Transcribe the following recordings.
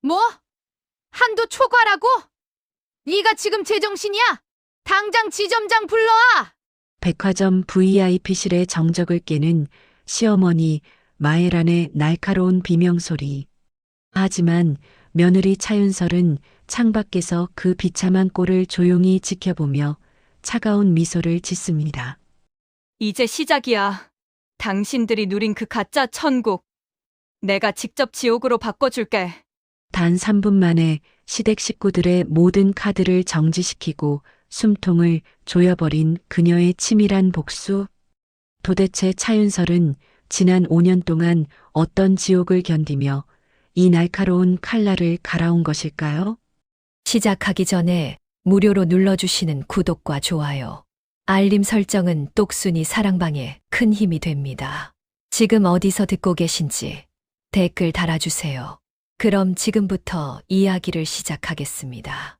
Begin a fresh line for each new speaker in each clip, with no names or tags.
뭐? 한도 초과라고? 네가 지금 제정신이야? 당장 지점장 불러와!
백화점 VIP실의 정적을 깨는 시어머니 마에란의 날카로운 비명소리. 하지만 며느리 차윤설은 창밖에서 그 비참한 꼴을 조용히 지켜보며 차가운 미소를 짓습니다.
이제 시작이야. 당신들이 누린 그 가짜 천국. 내가 직접 지옥으로 바꿔줄게.
단 3분 만에 시댁 식구들의 모든 카드를 정지시키고 숨통을 조여버린 그녀의 치밀한 복수. 도대체 차윤설은 지난 5년 동안 어떤 지옥을 견디며 이 날카로운 칼날을 갈아온 것일까요?
시작하기 전에 무료로 눌러주시는 구독과 좋아요, 알림 설정은 똑순이 사랑방에 큰 힘이 됩니다. 지금 어디서 듣고 계신지 댓글 달아주세요. 그럼 지금부터 이야기를 시작하겠습니다.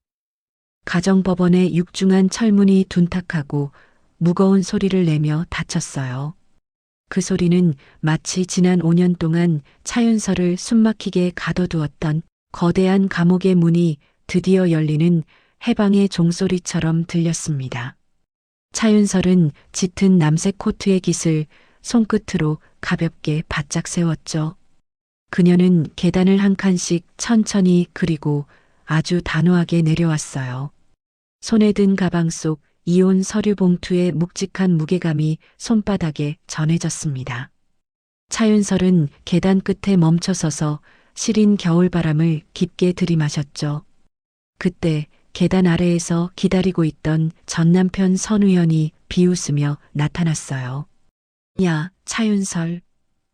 가정법원의 육중한 철문이 둔탁하고 무거운 소리를 내며 닫혔어요. 그 소리는 마치 지난 5년 동안 차윤설을 숨막히게 가둬두었던 거대한 감옥의 문이 드디어 열리는 해방의 종소리처럼 들렸습니다. 차윤설은 짙은 남색 코트의 깃을 손끝으로 가볍게 바짝 세웠죠. 그녀는 계단을 한 칸씩 천천히 그리고 아주 단호하게 내려왔어요. 손에 든 가방 속 이온 서류 봉투의 묵직한 무게감이 손바닥에 전해졌습니다. 차윤설은 계단 끝에 멈춰서서 시린 겨울바람을 깊게 들이마셨죠. 그때 계단 아래에서 기다리고 있던 전 남편 선우연이 비웃으며 나타났어요. 야, 차윤설.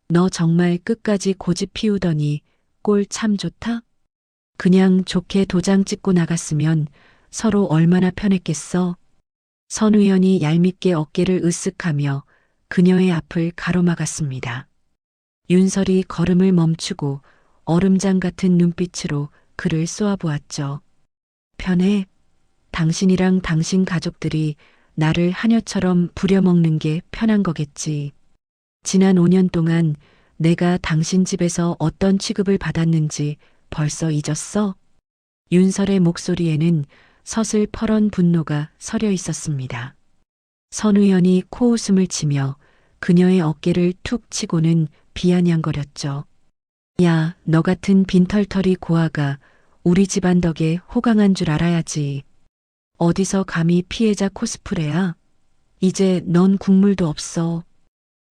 너 정말 끝까지 고집 피우더니 꼴 참 좋다? 그냥 좋게 도장 찍고 나갔으면 서로 얼마나 편했겠어? 선우연이 얄밉게 어깨를 으쓱하며 그녀의 앞을 가로막았습니다. 윤설이 걸음을 멈추고 얼음장 같은 눈빛으로 그를 쏘아보았죠. 편해. 당신이랑 당신 가족들이 나를 하녀처럼 부려먹는 게 편한 거겠지. 지난 5년 동안 내가 당신 집에서 어떤 취급을 받았는지 벌써 잊었어? 윤설의 목소리에는 서슬퍼런 분노가 서려 있었습니다. 선우연이 코웃음을 치며 그녀의 어깨를 툭 치고는 비아냥거렸죠. 야, 너 같은 빈털터리 고아가 우리 집안 덕에 호강한 줄 알아야지. 어디서 감히 피해자 코스프레야? 이제 넌 국물도 없어.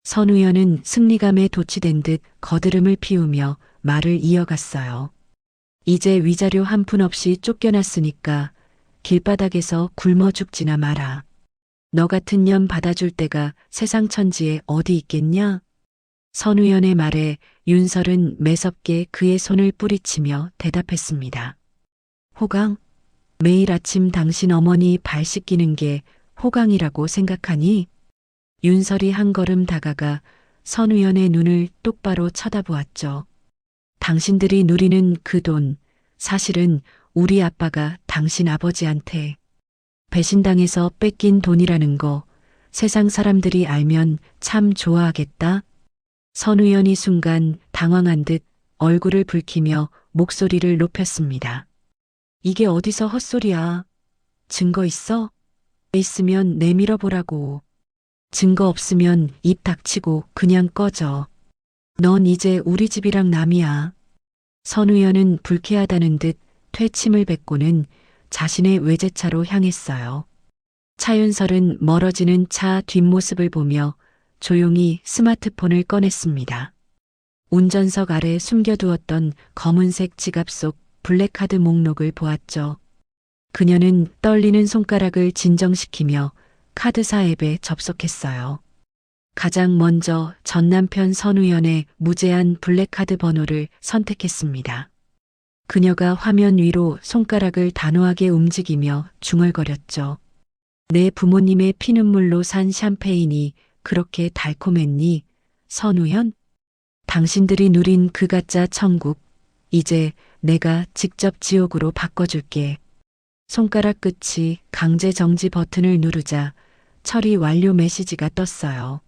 선우연은 승리감에 도취된 듯 거드름을 피우며 말을 이어갔어요. 이제 위자료 한 푼 없이 쫓겨났으니까 길바닥에서 굶어 죽지나 마라. 너 같은 년 받아줄 데가 세상 천지에 어디 있겠냐? 선우연의 말에 윤설은 매섭게 그의 손을 뿌리치며 대답했습니다. 호강? 매일 아침 당신 어머니 발 씻기는 게 호강이라고 생각하니? 윤설이 한 걸음 다가가 선우연의 눈을 똑바로 쳐다보았죠. 당신들이 누리는 그 돈, 사실은 우리 아빠가 당신 아버지한테 배신당해서 뺏긴 돈이라는 거 세상 사람들이 알면 참 좋아하겠다. 선우연이 순간 당황한 듯 얼굴을 붉히며 목소리를 높였습니다. 이게 어디서 헛소리야. 증거 있어? 있으면 내밀어 보라고. 증거 없으면 입 닥치고 그냥 꺼져. 넌 이제 우리 집이랑 남이야. 선우연은 불쾌하다는 듯 퇴침을 뱉고는 자신의 외제차로 향했어요. 차윤설은 멀어지는 차 뒷모습을 보며 조용히 스마트폰을 꺼냈습니다. 운전석 아래 숨겨두었던 검은색 지갑 속 블랙카드 목록을 보았죠. 그녀는 떨리는 손가락을 진정시키며 카드사 앱에 접속했어요. 가장 먼저 전 남편 선우연의 무제한 블랙카드 번호를 선택했습니다. 그녀가 화면 위로 손가락을 단호하게 움직이며 중얼거렸죠. 내 부모님의 피눈물로 산 샴페인이 그렇게 달콤했니, 선우연? 당신들이 누린 그 가짜 천국, 이제 내가 직접 지옥으로 바꿔줄게. 손가락 끝이 강제 정지 버튼을 누르자 처리 완료 메시지가 떴어요.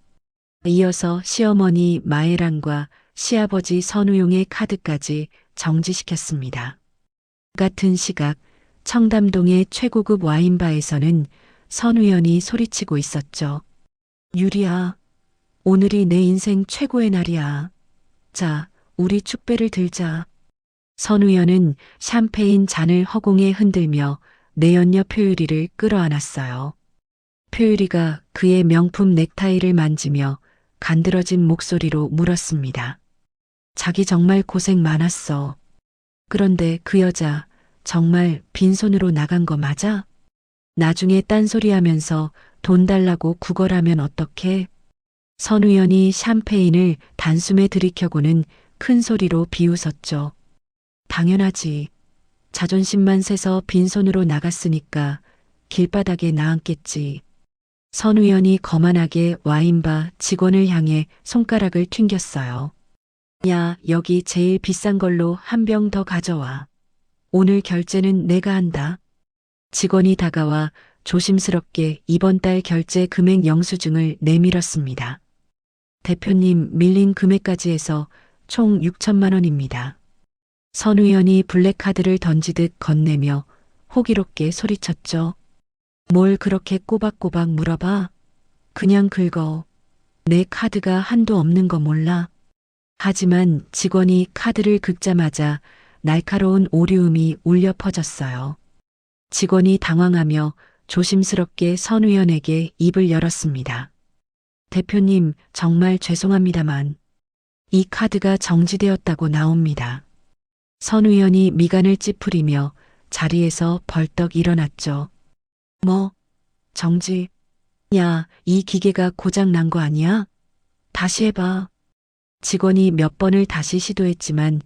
이어서 시어머니 마에란과 시아버지 선우용의 카드까지 정지시켰습니다. 같은 시각 청담동의 최고급 와인바에서는 선 의원이 소리치고 있었죠. 유리야, 오늘이 내 인생 최고의 날이야. 자, 우리 축배를 들자. 선 의원은 샴페인 잔을 허공에 흔들며 내연녀 표유리를 끌어안았어요. 표유리가 그의 명품 넥타이를 만지며 간드러진 목소리로 물었습니다. 자기 정말 고생 많았어. 그런데 그 여자 정말 빈손으로 나간 거 맞아? 나중에 딴소리 하면서 돈 달라고 구걸하면 어떡해? 선 의원이 샴페인을 단숨에 들이켜고는 큰 소리로 비웃었죠. 당연하지. 자존심만 세서 빈손으로 나갔으니까 길바닥에 나앉겠지. 선 의원이 거만하게 와인바 직원을 향해 손가락을 튕겼어요. 야, 여기 제일 비싼 걸로 한 병 더 가져와. 오늘 결제는 내가 한다. 직원이 다가와 조심스럽게 이번 달 결제 금액 영수증을 내밀었습니다. 대표님, 밀린 금액까지 해서 총 6천만 원입니다. 선 의원이 블랙카드를 던지듯 건네며 호기롭게 소리쳤죠. 뭘 그렇게 꼬박꼬박 물어봐? 그냥 긁어. 내 카드가 한도 없는 거 몰라. 하지만 직원이 카드를 긁자마자 날카로운 오류음이 울려 퍼졌어요. 직원이 당황하며 조심스럽게 선 의원에게 입을 열었습니다. 대표님, 정말 죄송합니다만 이 카드가 정지되었다고 나옵니다. 선 의원이 미간을 찌푸리며 자리에서 벌떡 일어났죠. 뭐? 정지? 야, 이 기계가 고장 난 거 아니야? 다시 해봐. 직원이 몇 번을 다시 시도했지만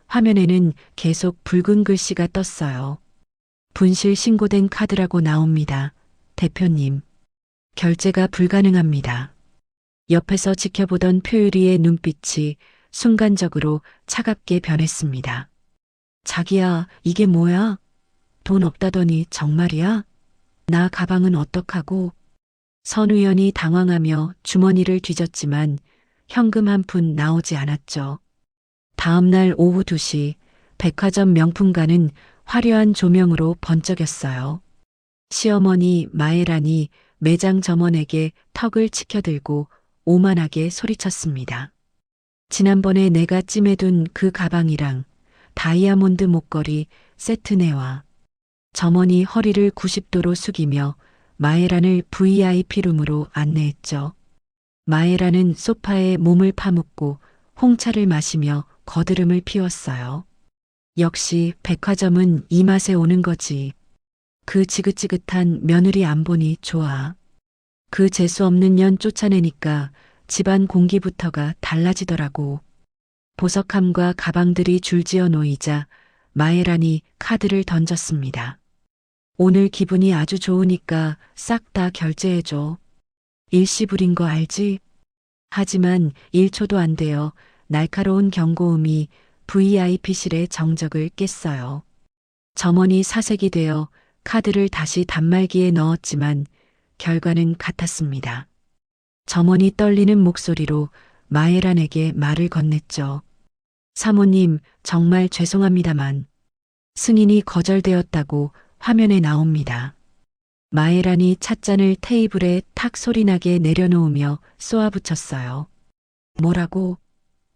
화면에는 계속 붉은 글씨가 떴어요. 분실 신고된 카드라고 나옵니다. 대표님, 결제가 불가능합니다. 옆에서 지켜보던 표유리의 눈빛이 순간적으로 차갑게 변했습니다. 자기야, 이게 뭐야? 돈 없다더니 정말이야? 나 가방은 어떡하고? 선 의원이 당황하며 주머니를 뒤졌지만 현금 한 푼 나오지 않았죠. 다음 날 오후 2시 백화점 명품관은 화려한 조명으로 번쩍였어요. 시어머니 마에란이 매장 점원에게 턱을 치켜들고 오만하게 소리쳤습니다. 지난번에 내가 찜해둔 그 가방이랑 다이아몬드 목걸이 세트 내와. 점원이 허리를 90도로 숙이며 마에란을 VIP룸으로 안내했죠. 마에란은 소파에 몸을 파묻고 홍차를 마시며 거드름을 피웠어요. 역시 백화점은 이 맛에 오는 거지. 그 지긋지긋한 며느리 안 보니 좋아. 그 재수 없는 년 쫓아내니까 집안 공기부터가 달라지더라고. 보석함과 가방들이 줄지어 놓이자 마에란이 카드를 던졌습니다. 오늘 기분이 아주 좋으니까 싹 다 결제해줘. 일시불인 거 알지? 하지만 1초도 안 되어 날카로운 경고음이 VIP실의 정적을 깼어요. 점원이 사색이 되어 카드를 다시 단말기에 넣었지만 결과는 같았습니다. 점원이 떨리는 목소리로 마에란에게 말을 건넸죠. 사모님, 정말 죄송합니다만 승인이 거절되었다고 화면에 나옵니다. 마에란이 찻잔을 테이블에 탁 소리나게 내려놓으며 쏘아붙였어요. 뭐라고?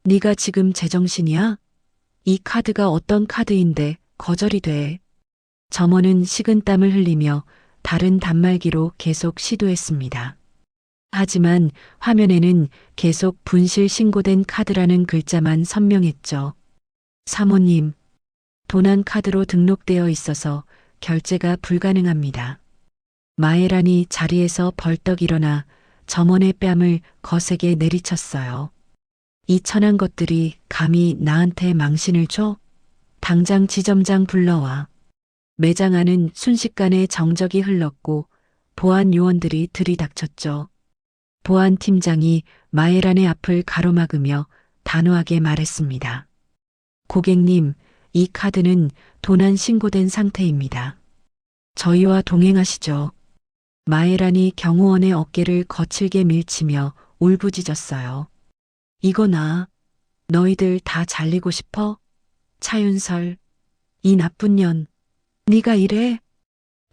네가 지금 제정신이야? 이 카드가 어떤 카드인데 거절이 돼. 점원은 식은땀을 흘리며 다른 단말기로 계속 시도했습니다. 하지만 화면에는 계속 분실 신고된 카드라는 글자만 선명했죠. 사모님, 도난 카드로 등록되어 있어서 결제가 불가능합니다. 마에란이 자리에서 벌떡 일어나 점원의 뺨을 거세게 내리쳤어요. 이 천한 것들이 감히 나한테 망신을 줘? 당장 지점장 불러와. 매장 안은 순식간에 정적이 흘렀고 보안 요원들이 들이닥쳤죠. 보안 팀장이 마에란의 앞을 가로막으며 단호하게 말했습니다. 고객님, 이 카드는 도난 신고된 상태입니다. 저희와 동행하시죠. 마에란이 경호원의 어깨를 거칠게 밀치며 울부짖었어요. 이거나 너희들 다 잘리고 싶어? 차윤설, 이 나쁜 년, 네가 이래?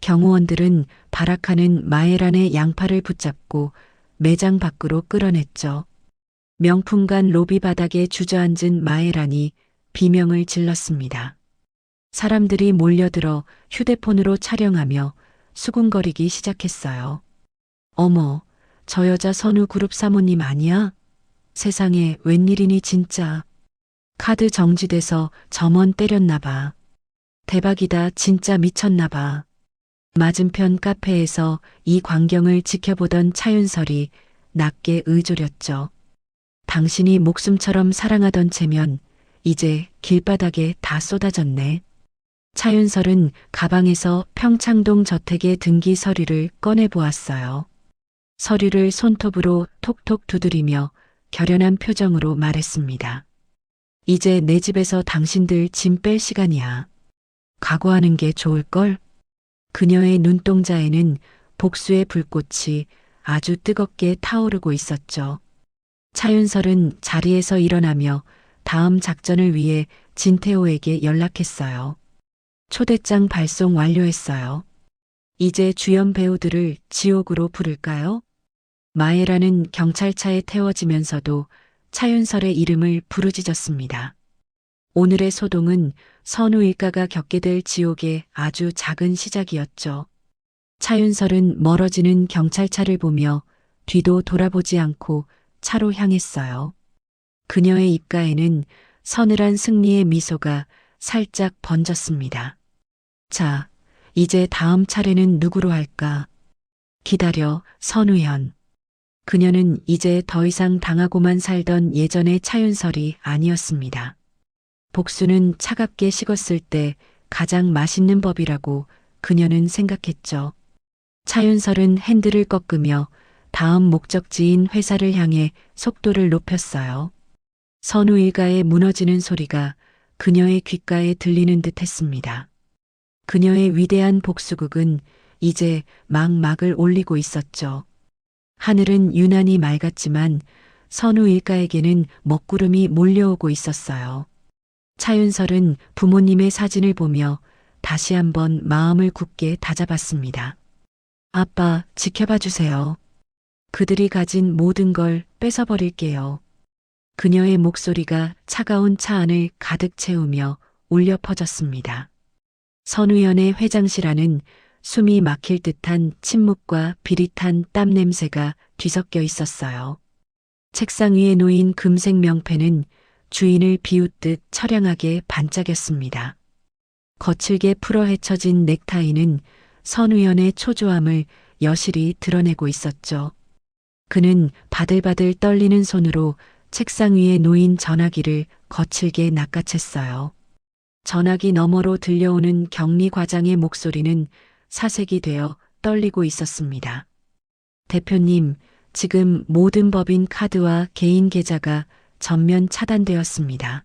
경호원들은 발악하는 마에란의 양팔을 붙잡고 매장 밖으로 끌어냈죠. 명품관 로비 바닥에 주저앉은 마에란이 비명을 질렀습니다. 사람들이 몰려들어 휴대폰으로 촬영하며 수군거리기 시작했어요. 어머, 저 여자 선우 그룹 사모님 아니야? 세상에 웬일이니 진짜. 카드 정지돼서 점원 때렸나 봐. 대박이다, 진짜 미쳤나 봐. 맞은편 카페에서 이 광경을 지켜보던 차윤설이 낮게 의조렸죠. 당신이 목숨처럼 사랑하던 채면 이제 길바닥에 다 쏟아졌네. 차윤설은 가방에서 평창동 저택의 등기 서류를 꺼내보았어요. 서류를 손톱으로 톡톡 두드리며 결연한 표정으로 말했습니다. 이제 내 집에서 당신들 짐 뺄 시간이야. 각오하는 게 좋을걸? 그녀의 눈동자에는 복수의 불꽃이 아주 뜨겁게 타오르고 있었죠. 차윤설은 자리에서 일어나며 다음 작전을 위해 진태호에게 연락했어요. 초대장 발송 완료했어요. 이제 주연 배우들을 지옥으로 부를까요? 마에라는 경찰차에 태워지면서도 차윤설의 이름을 부르짖었습니다. 오늘의 소동은 선우 일가가 겪게 될 지옥의 아주 작은 시작이었죠. 차윤설은 멀어지는 경찰차를 보며 뒤도 돌아보지 않고 차로 향했어요. 그녀의 입가에는 서늘한 승리의 미소가 살짝 번졌습니다. 자, 이제 다음 차례는 누구로 할까? 기다려, 선우현. 그녀는 이제 더 이상 당하고만 살던 예전의 차윤설이 아니었습니다. 복수는 차갑게 식었을 때 가장 맛있는 법이라고 그녀는 생각했죠. 차윤설은 핸들을 꺾으며 다음 목적지인 회사를 향해 속도를 높였어요. 선우 일가의 무너지는 소리가 그녀의 귓가에 들리는 듯 했습니다. 그녀의 위대한 복수극은 이제 막을 올리고 있었죠. 하늘은 유난히 맑았지만 선우 일가에게는 먹구름이 몰려오고 있었어요. 차윤설은 부모님의 사진을 보며 다시 한번 마음을 굳게 다잡았습니다. 아빠, 지켜봐 주세요. 그들이 가진 모든 걸 뺏어버릴게요. 그녀의 목소리가 차가운 차 안을 가득 채우며 울려 퍼졌습니다. 선우연의 회장실 안은 숨이 막힐 듯한 침묵과 비릿한 땀 냄새가 뒤섞여 있었어요. 책상 위에 놓인 금색 명패는 주인을 비웃듯 처량하게 반짝였습니다. 거칠게 풀어 헤쳐진 넥타이는 선우연의 초조함을 여실히 드러내고 있었죠. 그는 바들바들 떨리는 손으로 책상 위에 놓인 전화기를 거칠게 낚아챘어요. 전화기 너머로 들려오는 격리 과장의 목소리는 사색이 되어 떨리고 있었습니다. 대표님, 지금 모든 법인 카드와 개인 계좌가 전면 차단되었습니다.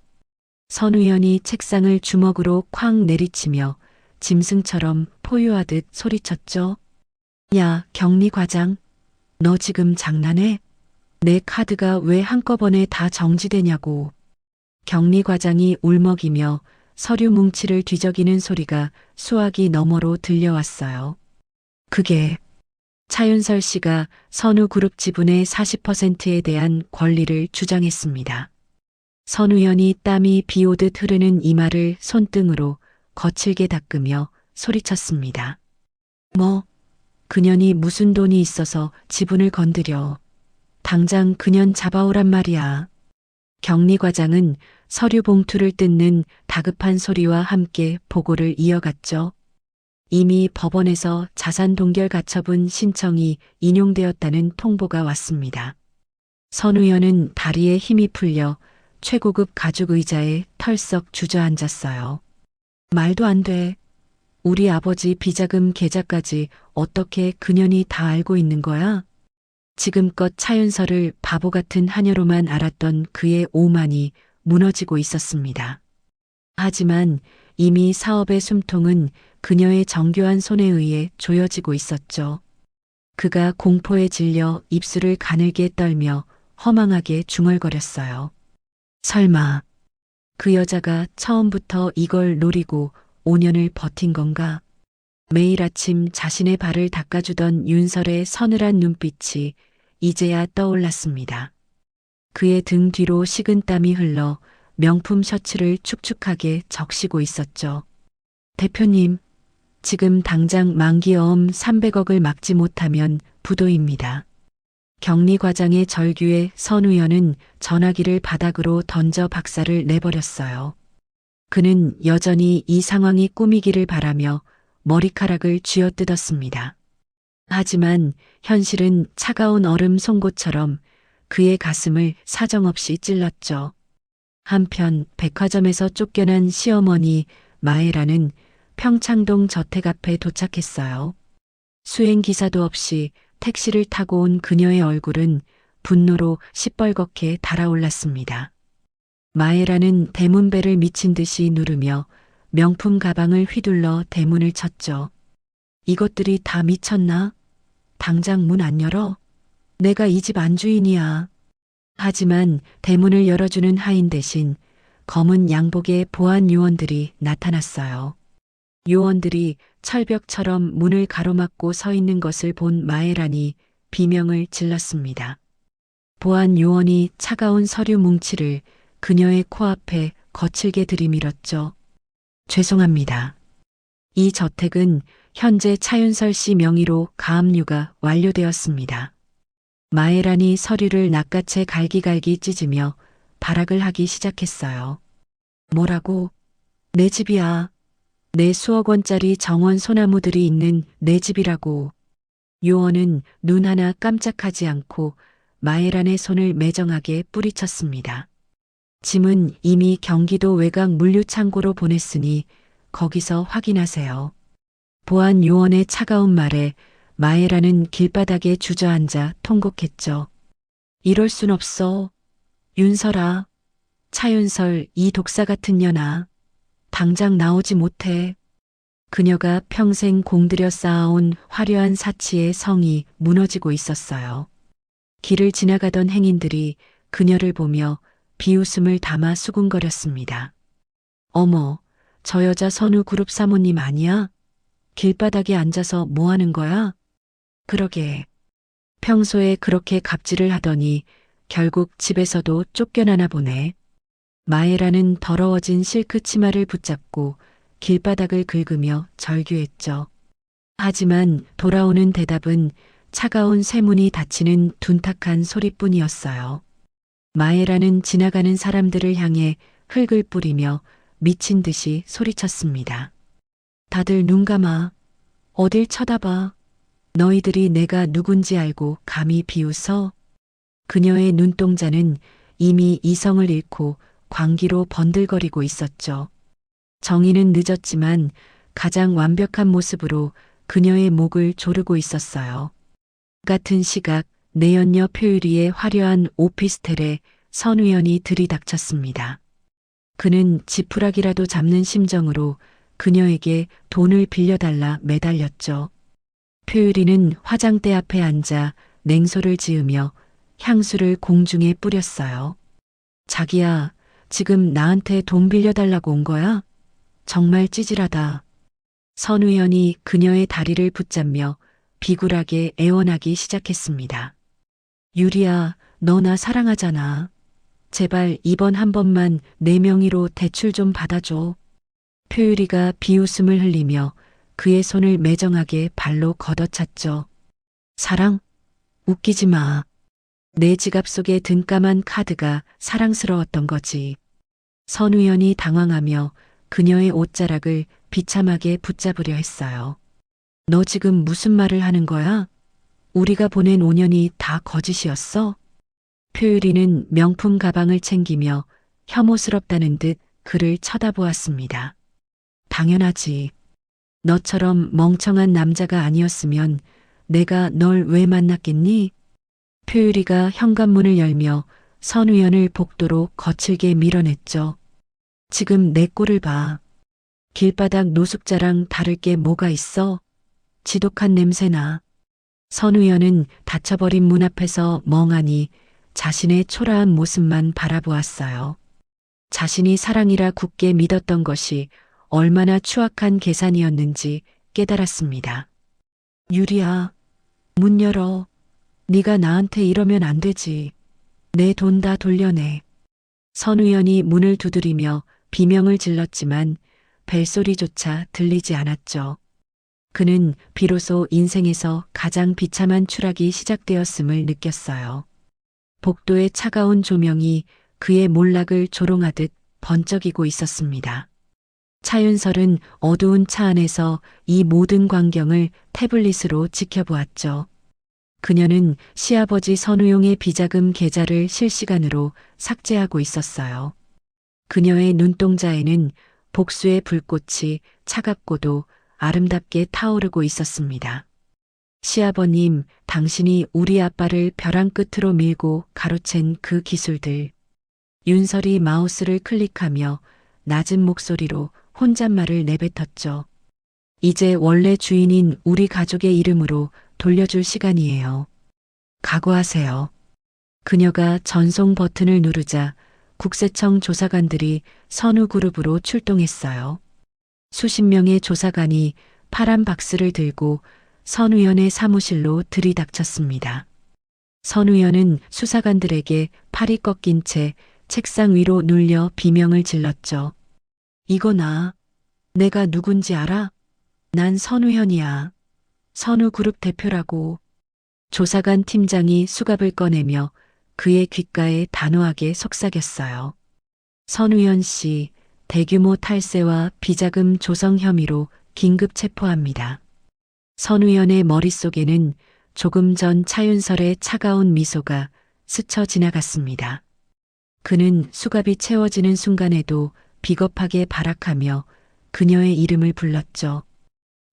선우연이 책상을 주먹으로 쾅 내리치며 짐승처럼 포효하듯 소리쳤죠. 야, 격리 과장. 너 지금 장난해? 내 카드가 왜 한꺼번에 다 정지되냐고. 격리 과장이 울먹이며 서류 뭉치를 뒤적이는 소리가 수화기 너머로 들려왔어요. 그게 차윤설 씨가 선우그룹 지분의 40%에 대한 권리를 주장했습니다. 선우연이 땀이 비오듯 흐르는 이마를 손등으로 거칠게 닦으며 소리쳤습니다. 뭐, 그년이 무슨 돈이 있어서 지분을 건드려. 당장 그년 잡아오란 말이야. 격리 과장은 서류 봉투를 뜯는 다급한 소리와 함께 보고를 이어갔죠. 이미 법원에서 자산 동결 가처분 신청이 인용되었다는 통보가 왔습니다. 선우연은 다리에 힘이 풀려 최고급 가죽 의자에 털썩 주저앉았어요. 말도 안 돼. 우리 아버지 비자금 계좌까지 어떻게 그년이 다 알고 있는 거야? 지금껏 차윤설을 바보 같은 하녀로만 알았던 그의 오만이 무너지고 있었습니다. 하지만 이미 사업의 숨통은 그녀의 정교한 손에 의해 조여지고 있었죠. 그가 공포에 질려 입술을 가늘게 떨며 허망하게 중얼거렸어요. 설마 그 여자가 처음부터 이걸 노리고 5년을 버틴 건가? 매일 아침 자신의 발을 닦아주던 윤설의 서늘한 눈빛이 이제야 떠올랐습니다. 그의 등 뒤로 식은 땀이 흘러 명품 셔츠를 축축하게 적시고 있었죠. 대표님, 지금 당장 만기어음 300억을 막지 못하면 부도입니다. 격리과장의 절규에 선 의원은 전화기를 바닥으로 던져 박살을 내버렸어요. 그는 여전히 이 상황이 꿈이기를 바라며 머리카락을 쥐어뜯었습니다. 하지만 현실은 차가운 얼음 송곳처럼 그의 가슴을 사정없이 찔렀죠. 한편 백화점에서 쫓겨난 시어머니 마에라는 평창동 저택 앞에 도착했어요. 수행기사도 없이 택시를 타고 온 그녀의 얼굴은 분노로 시뻘겋게 달아올랐습니다. 마에라는 대문배를 미친 듯이 누르며 명품 가방을 휘둘러 대문을 쳤죠. 이것들이 다 미쳤나? 당장 문 안 열어? 내가 이 집 안주인이야. 하지만 대문을 열어주는 하인 대신 검은 양복의 보안 요원들이 나타났어요. 요원들이 철벽처럼 문을 가로막고 서 있는 것을 본 마에란이 비명을 질렀습니다. 보안 요원이 차가운 서류 뭉치를 그녀의 코앞에 거칠게 들이밀었죠. 죄송합니다. 이 저택은 현재 차윤설 씨 명의로 가압류가 완료되었습니다. 마에란이 서류를 낚아채 갈기갈기 찢으며 발악을 하기 시작했어요. 뭐라고? 내 집이야. 내 수억 원짜리 정원 소나무들이 있는 내 집이라고. 요원은 눈 하나 깜짝하지 않고 마에란의 손을 매정하게 뿌리쳤습니다. 짐은 이미 경기도 외곽 물류창고로 보냈으니 거기서 확인하세요. 보안 요원의 차가운 말에 마에라는 길바닥에 주저앉아 통곡했죠. 이럴 순 없어. 윤설아, 차윤설 이 독사 같은 년아. 당장 나오지 못해. 그녀가 평생 공들여 쌓아온 화려한 사치의 성이 무너지고 있었어요. 길을 지나가던 행인들이 그녀를 보며 비웃음을 담아 수군거렸습니다. 어머, 저 여자 선우 그룹 사모님 아니야? 길바닥에 앉아서 뭐 하는 거야? 그러게. 평소에 그렇게 갑질을 하더니 결국 집에서도 쫓겨나나 보네. 마에라는 더러워진 실크 치마를 붙잡고 길바닥을 긁으며 절규했죠. 하지만 돌아오는 대답은 차가운 쇠문이 닫히는 둔탁한 소리뿐이었어요. 마에라는 지나가는 사람들을 향해 흙을 뿌리며 미친 듯이 소리쳤습니다. 다들 눈 감아. 어딜 쳐다봐. 너희들이 내가 누군지 알고 감히 비웃어? 그녀의 눈동자는 이미 이성을 잃고 광기로 번들거리고 있었죠. 정의는 늦었지만 가장 완벽한 모습으로 그녀의 목을 조르고 있었어요. 같은 시각 내연녀 표유리의 화려한 오피스텔에 선 의원이 들이닥쳤습니다. 그는 지푸라기라도 잡는 심정으로 그녀에게 돈을 빌려달라 매달렸죠. 표유리는 화장대 앞에 앉아 냉소를 지으며 향수를 공중에 뿌렸어요. 자기야, 지금 나한테 돈 빌려달라고 온 거야? 정말 찌질하다. 선 의원이 그녀의 다리를 붙잡며 비굴하게 애원하기 시작했습니다. 유리야, 너 나 사랑하잖아. 제발 이번 한 번만 내 명의로 대출 좀 받아줘. 표유리가 비웃음을 흘리며 그의 손을 매정하게 발로 걷어찼죠. 사랑? 웃기지 마. 내 지갑 속에 든 까만 카드가 사랑스러웠던 거지. 선 의원이 당황하며 그녀의 옷자락을 비참하게 붙잡으려 했어요. 너 지금 무슨 말을 하는 거야? 우리가 보낸 5년이 다 거짓이었어? 표유리는 명품 가방을 챙기며 혐오스럽다는 듯 그를 쳐다보았습니다. 당연하지. 너처럼 멍청한 남자가 아니었으면 내가 널 왜 만났겠니? 표유리가 현관문을 열며 선 의원을 복도로 거칠게 밀어냈죠. 지금 내 꼴을 봐. 길바닥 노숙자랑 다를 게 뭐가 있어? 지독한 냄새나. 선 의원은 닫혀버린 문 앞에서 멍하니 자신의 초라한 모습만 바라보았어요. 자신이 사랑이라 굳게 믿었던 것이 얼마나 추악한 계산이었는지 깨달았습니다. 유리야, 문 열어. 네가 나한테 이러면 안 되지. 내 돈 다 돌려내. 선우연이 문을 두드리며 비명을 질렀지만 벨소리조차 들리지 않았죠. 그는 비로소 인생에서 가장 비참한 추락이 시작되었음을 느꼈어요. 복도의 차가운 조명이 그의 몰락을 조롱하듯 번쩍이고 있었습니다. 차윤설은 어두운 차 안에서 이 모든 광경을 태블릿으로 지켜보았죠. 그녀는 시아버지 선우용의 비자금 계좌를 실시간으로 삭제하고 있었어요. 그녀의 눈동자에는 복수의 불꽃이 차갑고도 아름답게 타오르고 있었습니다. 시아버님, 당신이 우리 아빠를 벼랑 끝으로 밀고 가로챈 그 기술들. 윤설이 마우스를 클릭하며 낮은 목소리로 혼잣말을 내뱉었죠. 이제 원래 주인인 우리 가족의 이름으로 돌려줄 시간이에요. 각오하세요. 그녀가 전송 버튼을 누르자 국세청 조사관들이 선우그룹으로 출동했어요. 수십 명의 조사관이 파란 박스를 들고 선우연의 사무실로 들이닥쳤습니다. 선우연은 수사관들에게 팔이 꺾인 채 책상 위로 눌려 비명을 질렀죠. 이거 내가 누군지 알아? 난 선우현이야. 선우그룹 대표라고. 조사관 팀장이 수갑을 꺼내며 그의 귓가에 단호하게 속삭였어요. 선우현 씨, 대규모 탈세와 비자금 조성 혐의로 긴급 체포합니다. 선우현의 머릿속에는 조금 전 차윤설의 차가운 미소가 스쳐 지나갔습니다. 그는 수갑이 채워지는 순간에도 비겁하게 발악하며 그녀의 이름을 불렀죠.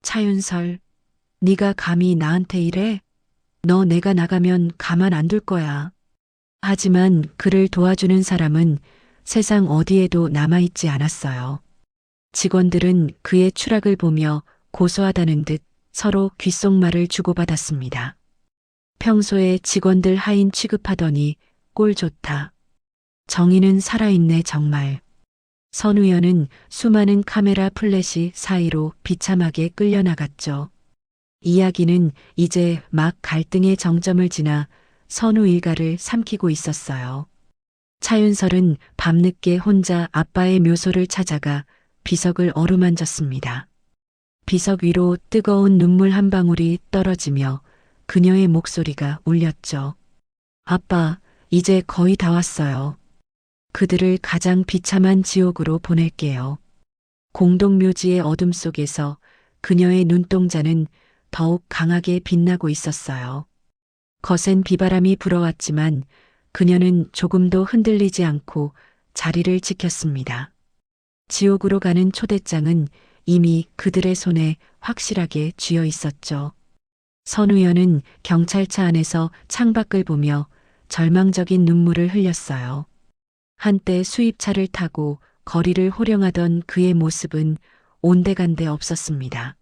차윤설, 네가 감히 나한테 이래? 너 내가 나가면 가만 안 둘 거야. 하지만 그를 도와주는 사람은 세상 어디에도 남아있지 않았어요. 직원들은 그의 추락을 보며 고소하다는 듯 서로 귓속말을 주고받았습니다. 평소에 직원들 하인 취급하더니 꼴 좋다. 정의는 살아있네 정말. 선우연은 수많은 카메라 플래시 사이로 비참하게 끌려나갔죠. 이야기는 이제 막 갈등의 정점을 지나 선우 일가를 삼키고 있었어요. 차윤설은 밤늦게 혼자 아빠의 묘소를 찾아가 비석을 어루만졌습니다. 비석 위로 뜨거운 눈물 한 방울이 떨어지며 그녀의 목소리가 울렸죠. 아빠, 이제 거의 다 왔어요. 그들을 가장 비참한 지옥으로 보낼게요. 공동묘지의 어둠 속에서 그녀의 눈동자는 더욱 강하게 빛나고 있었어요. 거센 비바람이 불어왔지만 그녀는 조금도 흔들리지 않고 자리를 지켰습니다. 지옥으로 가는 초대장은 이미 그들의 손에 확실하게 쥐어 있었죠. 선우연은 경찰차 안에서 창밖을 보며 절망적인 눈물을 흘렸어요. 한때 수입차를 타고 거리를 호령하던 그의 모습은 온데간데 없었습니다.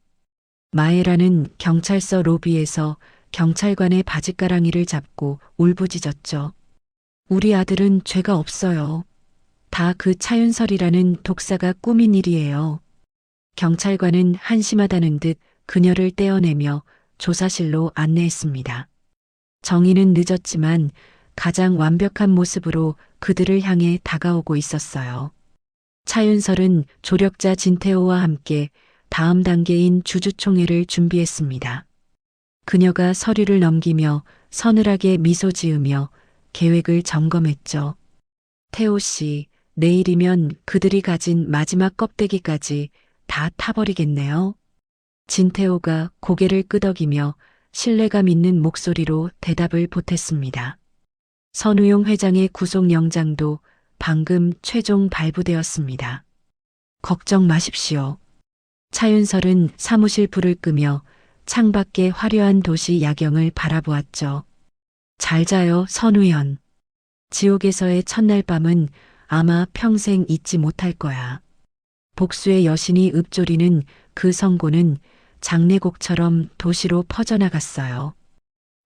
마에라는 경찰서 로비에서 경찰관의 바짓가랑이를 잡고 울부짖었죠. 우리 아들은 죄가 없어요. 다 그 차윤설이라는 독사가 꾸민 일이에요. 경찰관은 한심하다는 듯 그녀를 떼어내며 조사실로 안내했습니다. 정의는 늦었지만 가장 완벽한 모습으로 그들을 향해 다가오고 있었어요. 차윤설은 조력자 진태호와 함께 다음 단계인 주주총회를 준비했습니다. 그녀가 서류를 넘기며 서늘하게 미소 지으며 계획을 점검했죠. 태호 씨, 내일이면 그들이 가진 마지막 껍데기까지 다 타버리겠네요. 진태호가 고개를 끄덕이며 신뢰감 있는 목소리로 대답을 보탰습니다. 선우용 회장의 구속영장도 방금 최종 발부되었습니다. 걱정 마십시오. 차윤설은 사무실 불을 끄며 창밖의 화려한 도시 야경을 바라보았죠. 잘 자요, 선우연. 지옥에서의 첫날 밤은 아마 평생 잊지 못할 거야. 복수의 여신이 읊조리는 그 성고는 장례곡처럼 도시로 퍼져나갔어요.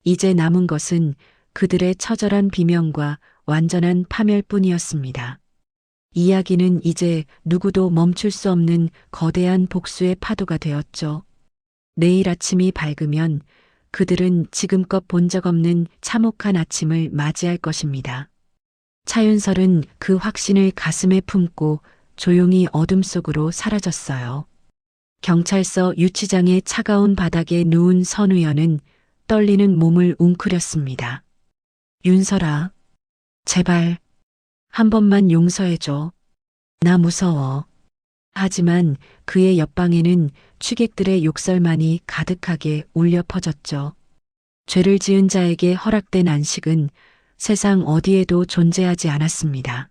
이제 남은 것은 그들의 처절한 비명과 완전한 파멸뿐이었습니다. 이야기는 이제 누구도 멈출 수 없는 거대한 복수의 파도가 되었죠. 내일 아침이 밝으면 그들은 지금껏 본 적 없는 참혹한 아침을 맞이할 것입니다. 차윤설은 그 확신을 가슴에 품고 조용히 어둠 속으로 사라졌어요. 경찰서 유치장의 차가운 바닥에 누운 선우연은 떨리는 몸을 웅크렸습니다. 윤설아, 제발 한 번만 용서해줘. 나 무서워. 하지만 그의 옆방에는 취객들의 욕설만이 가득하게 울려 퍼졌죠. 죄를 지은 자에게 허락된 안식은 세상 어디에도 존재하지 않았습니다.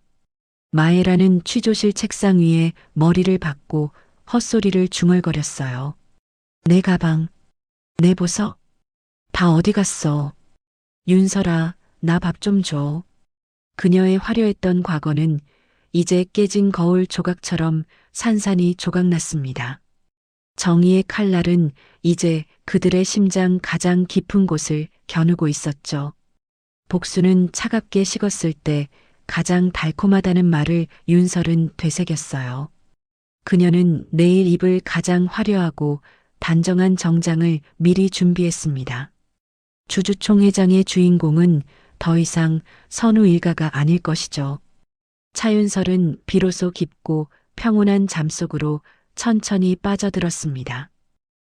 마에라는 취조실 책상 위에 머리를 박고 헛소리를 중얼거렸어요. 내 가방, 내 보석, 다 어디 갔어? 윤설아, 나 밥 좀 줘. 그녀의 화려했던 과거는 이제 깨진 거울 조각처럼 산산이 조각났습니다. 정의의 칼날은 이제 그들의 심장 가장 깊은 곳을 겨누고 있었죠. 복수는 차갑게 식었을 때 가장 달콤하다는 말을 윤설은 되새겼어요. 그녀는 내일 입을 가장 화려하고 단정한 정장을 미리 준비했습니다. 주주총회장의 주인공은 더 이상 선우 일가가 아닐 것이죠. 차윤설은 비로소 깊고 평온한 잠속으로 천천히 빠져들었습니다.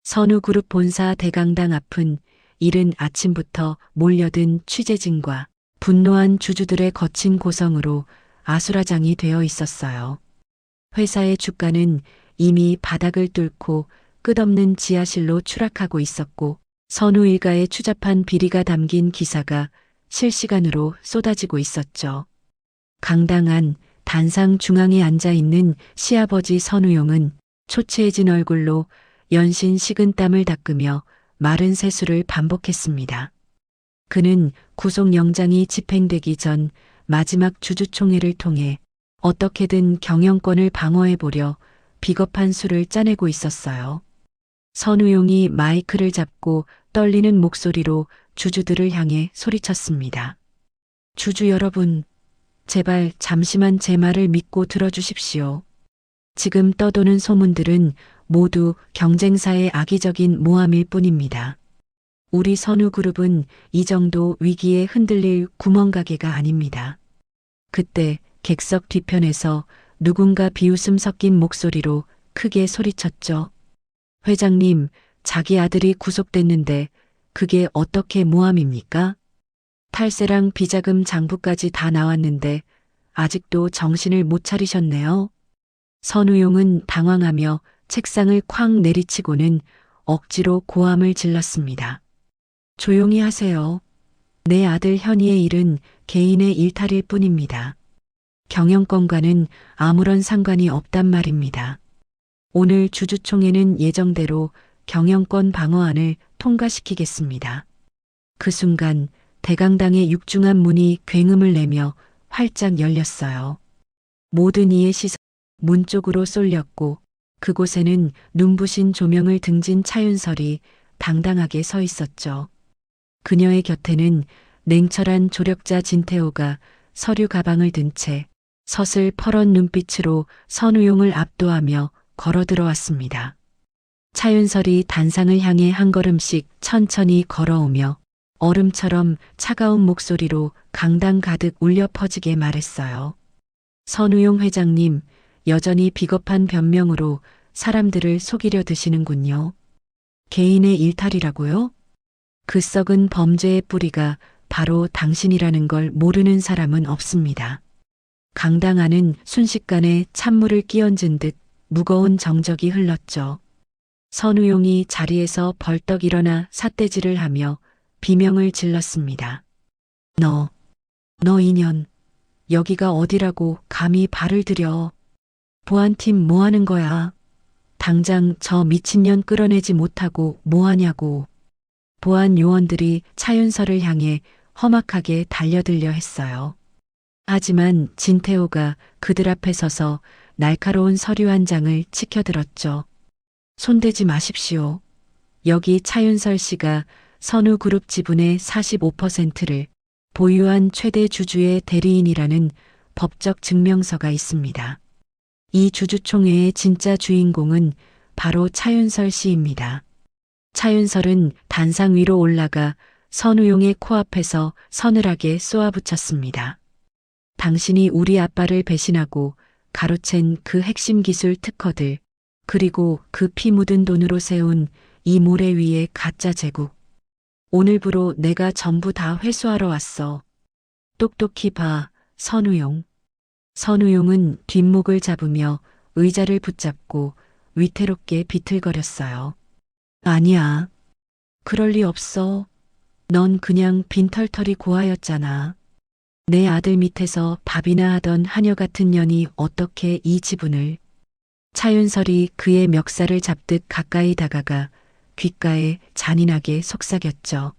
선우그룹 본사 대강당 앞은 이른 아침부터 몰려든 취재진과 분노한 주주들의 거친 고성으로 아수라장이 되어 있었어요. 회사의 주가는 이미 바닥을 뚫고 끝없는 지하실로 추락하고 있었고 선우 일가의 추잡한 비리가 담긴 기사가 실시간으로 쏟아지고 있었죠. 강당 안 단상 중앙에 앉아 있는 시아버지 선우용은 초췌해진 얼굴로 연신 식은 땀을 닦으며 마른 세수를 반복했습니다. 그는 구속영장이 집행되기 전 마지막 주주총회를 통해 어떻게든 경영권을 방어해보려 비겁한 수를 짜내고 있었어요. 선우용이 마이크를 잡고 떨리는 목소리로 주주들을 향해 소리쳤습니다. 주주 여러분, 제발 잠시만 제 말을 믿고 들어주십시오. 지금 떠도는 소문들은 모두 경쟁사의 악의적인 모함일 뿐입니다. 우리 선우그룹은 이 정도 위기에 흔들릴 구멍가게가 아닙니다. 그때 객석 뒤편에서 누군가 비웃음 섞인 목소리로 크게 소리쳤죠. 회장님, 자기 아들이 구속됐는데 그게 어떻게 모함입니까? 탈세랑 비자금 장부까지 다 나왔는데 아직도 정신을 못 차리셨네요. 선우용은 당황하며 책상을 쾅 내리치고는 억지로 고함을 질렀습니다. 조용히 하세요. 내 아들 현이의 일은 개인의 일탈일 뿐입니다. 경영권과는 아무런 상관이 없단 말입니다. 오늘 주주총회는 예정대로 경영권 방어안을 통과시키겠습니다. 그 순간 대강당의 육중한 문이 굉음을 내며 활짝 열렸어요. 모든 이의 시선 문 쪽으로 쏠렸고 그곳에는 눈부신 조명을 등진 차윤설이 당당하게 서 있었죠. 그녀의 곁에는 냉철한 조력자 진태호가 서류 가방을 든 채 서슬 퍼런 눈빛으로 선우용을 압도하며 걸어 들어왔습니다. 차윤설이 단상을 향해 한 걸음씩 천천히 걸어오며 얼음처럼 차가운 목소리로 강당 가득 울려 퍼지게 말했어요. 선우용 회장님, 여전히 비겁한 변명으로 사람들을 속이려 드시는군요. 개인의 일탈이라고요? 그 썩은 범죄의 뿌리가 바로 당신이라는 걸 모르는 사람은 없습니다. 강당 안은 순식간에 찬물을 끼얹은 듯 무거운 정적이 흘렀죠. 선우용이 자리에서 벌떡 일어나 삿대질을 하며 비명을 질렀습니다. 너 인연, 여기가 어디라고 감히 발을 들여. 보안팀 뭐 하는 거야? 당장 저 미친년 끌어내지 못하고 뭐 하냐고. 보안 요원들이 차윤설을 향해 험악하게 달려들려 했어요. 하지만 진태호가 그들 앞에 서서 날카로운 서류 한 장을 치켜들었죠. 손대지 마십시오. 여기 차윤설 씨가 선우그룹 지분의 45%를 보유한 최대 주주의 대리인이라는 법적 증명서가 있습니다. 이 주주총회의 진짜 주인공은 바로 차윤설 씨입니다. 차윤설은 단상 위로 올라가 선우용의 코앞에서 서늘하게 쏘아붙였습니다. 당신이 우리 아빠를 배신하고 가로챈 그 핵심 기술 특허들, 그리고 그 피 묻은 돈으로 세운 이 모래 위의 가짜 제국. 오늘부로 내가 전부 다 회수하러 왔어. 똑똑히 봐, 선우용. 선우용은 뒷목을 잡으며 의자를 붙잡고 위태롭게 비틀거렸어요. 아니야. 그럴 리 없어. 넌 그냥 빈털터리 고아였잖아. 내 아들 밑에서 밥이나 하던 하녀 같은 년이 어떻게 이 지분을. 차윤설이 그의 멱살을 잡듯 가까이 다가가 귓가에 잔인하게 속삭였죠.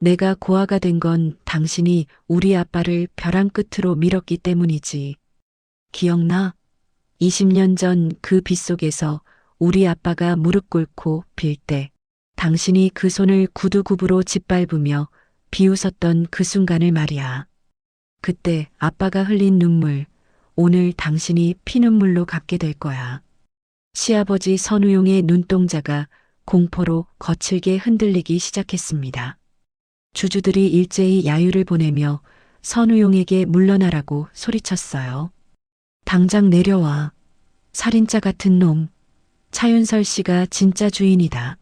내가 고아가 된 건 당신이 우리 아빠를 벼랑 끝으로 밀었기 때문이지. 기억나? 20년 전 그 빗속에서 우리 아빠가 무릎 꿇고 빌 때 당신이 그 손을 구두굽으로 짓밟으며 비웃었던 그 순간을 말이야. 그때 아빠가 흘린 눈물, 오늘 당신이 피눈물로 갚게 될 거야. 시아버지 선우용의 눈동자가 공포로 거칠게 흔들리기 시작했습니다. 주주들이 일제히 야유를 보내며 선우용에게 물러나라고 소리쳤어요. 당장 내려와. 살인자 같은 놈. 차윤설 씨가 진짜 주인이다.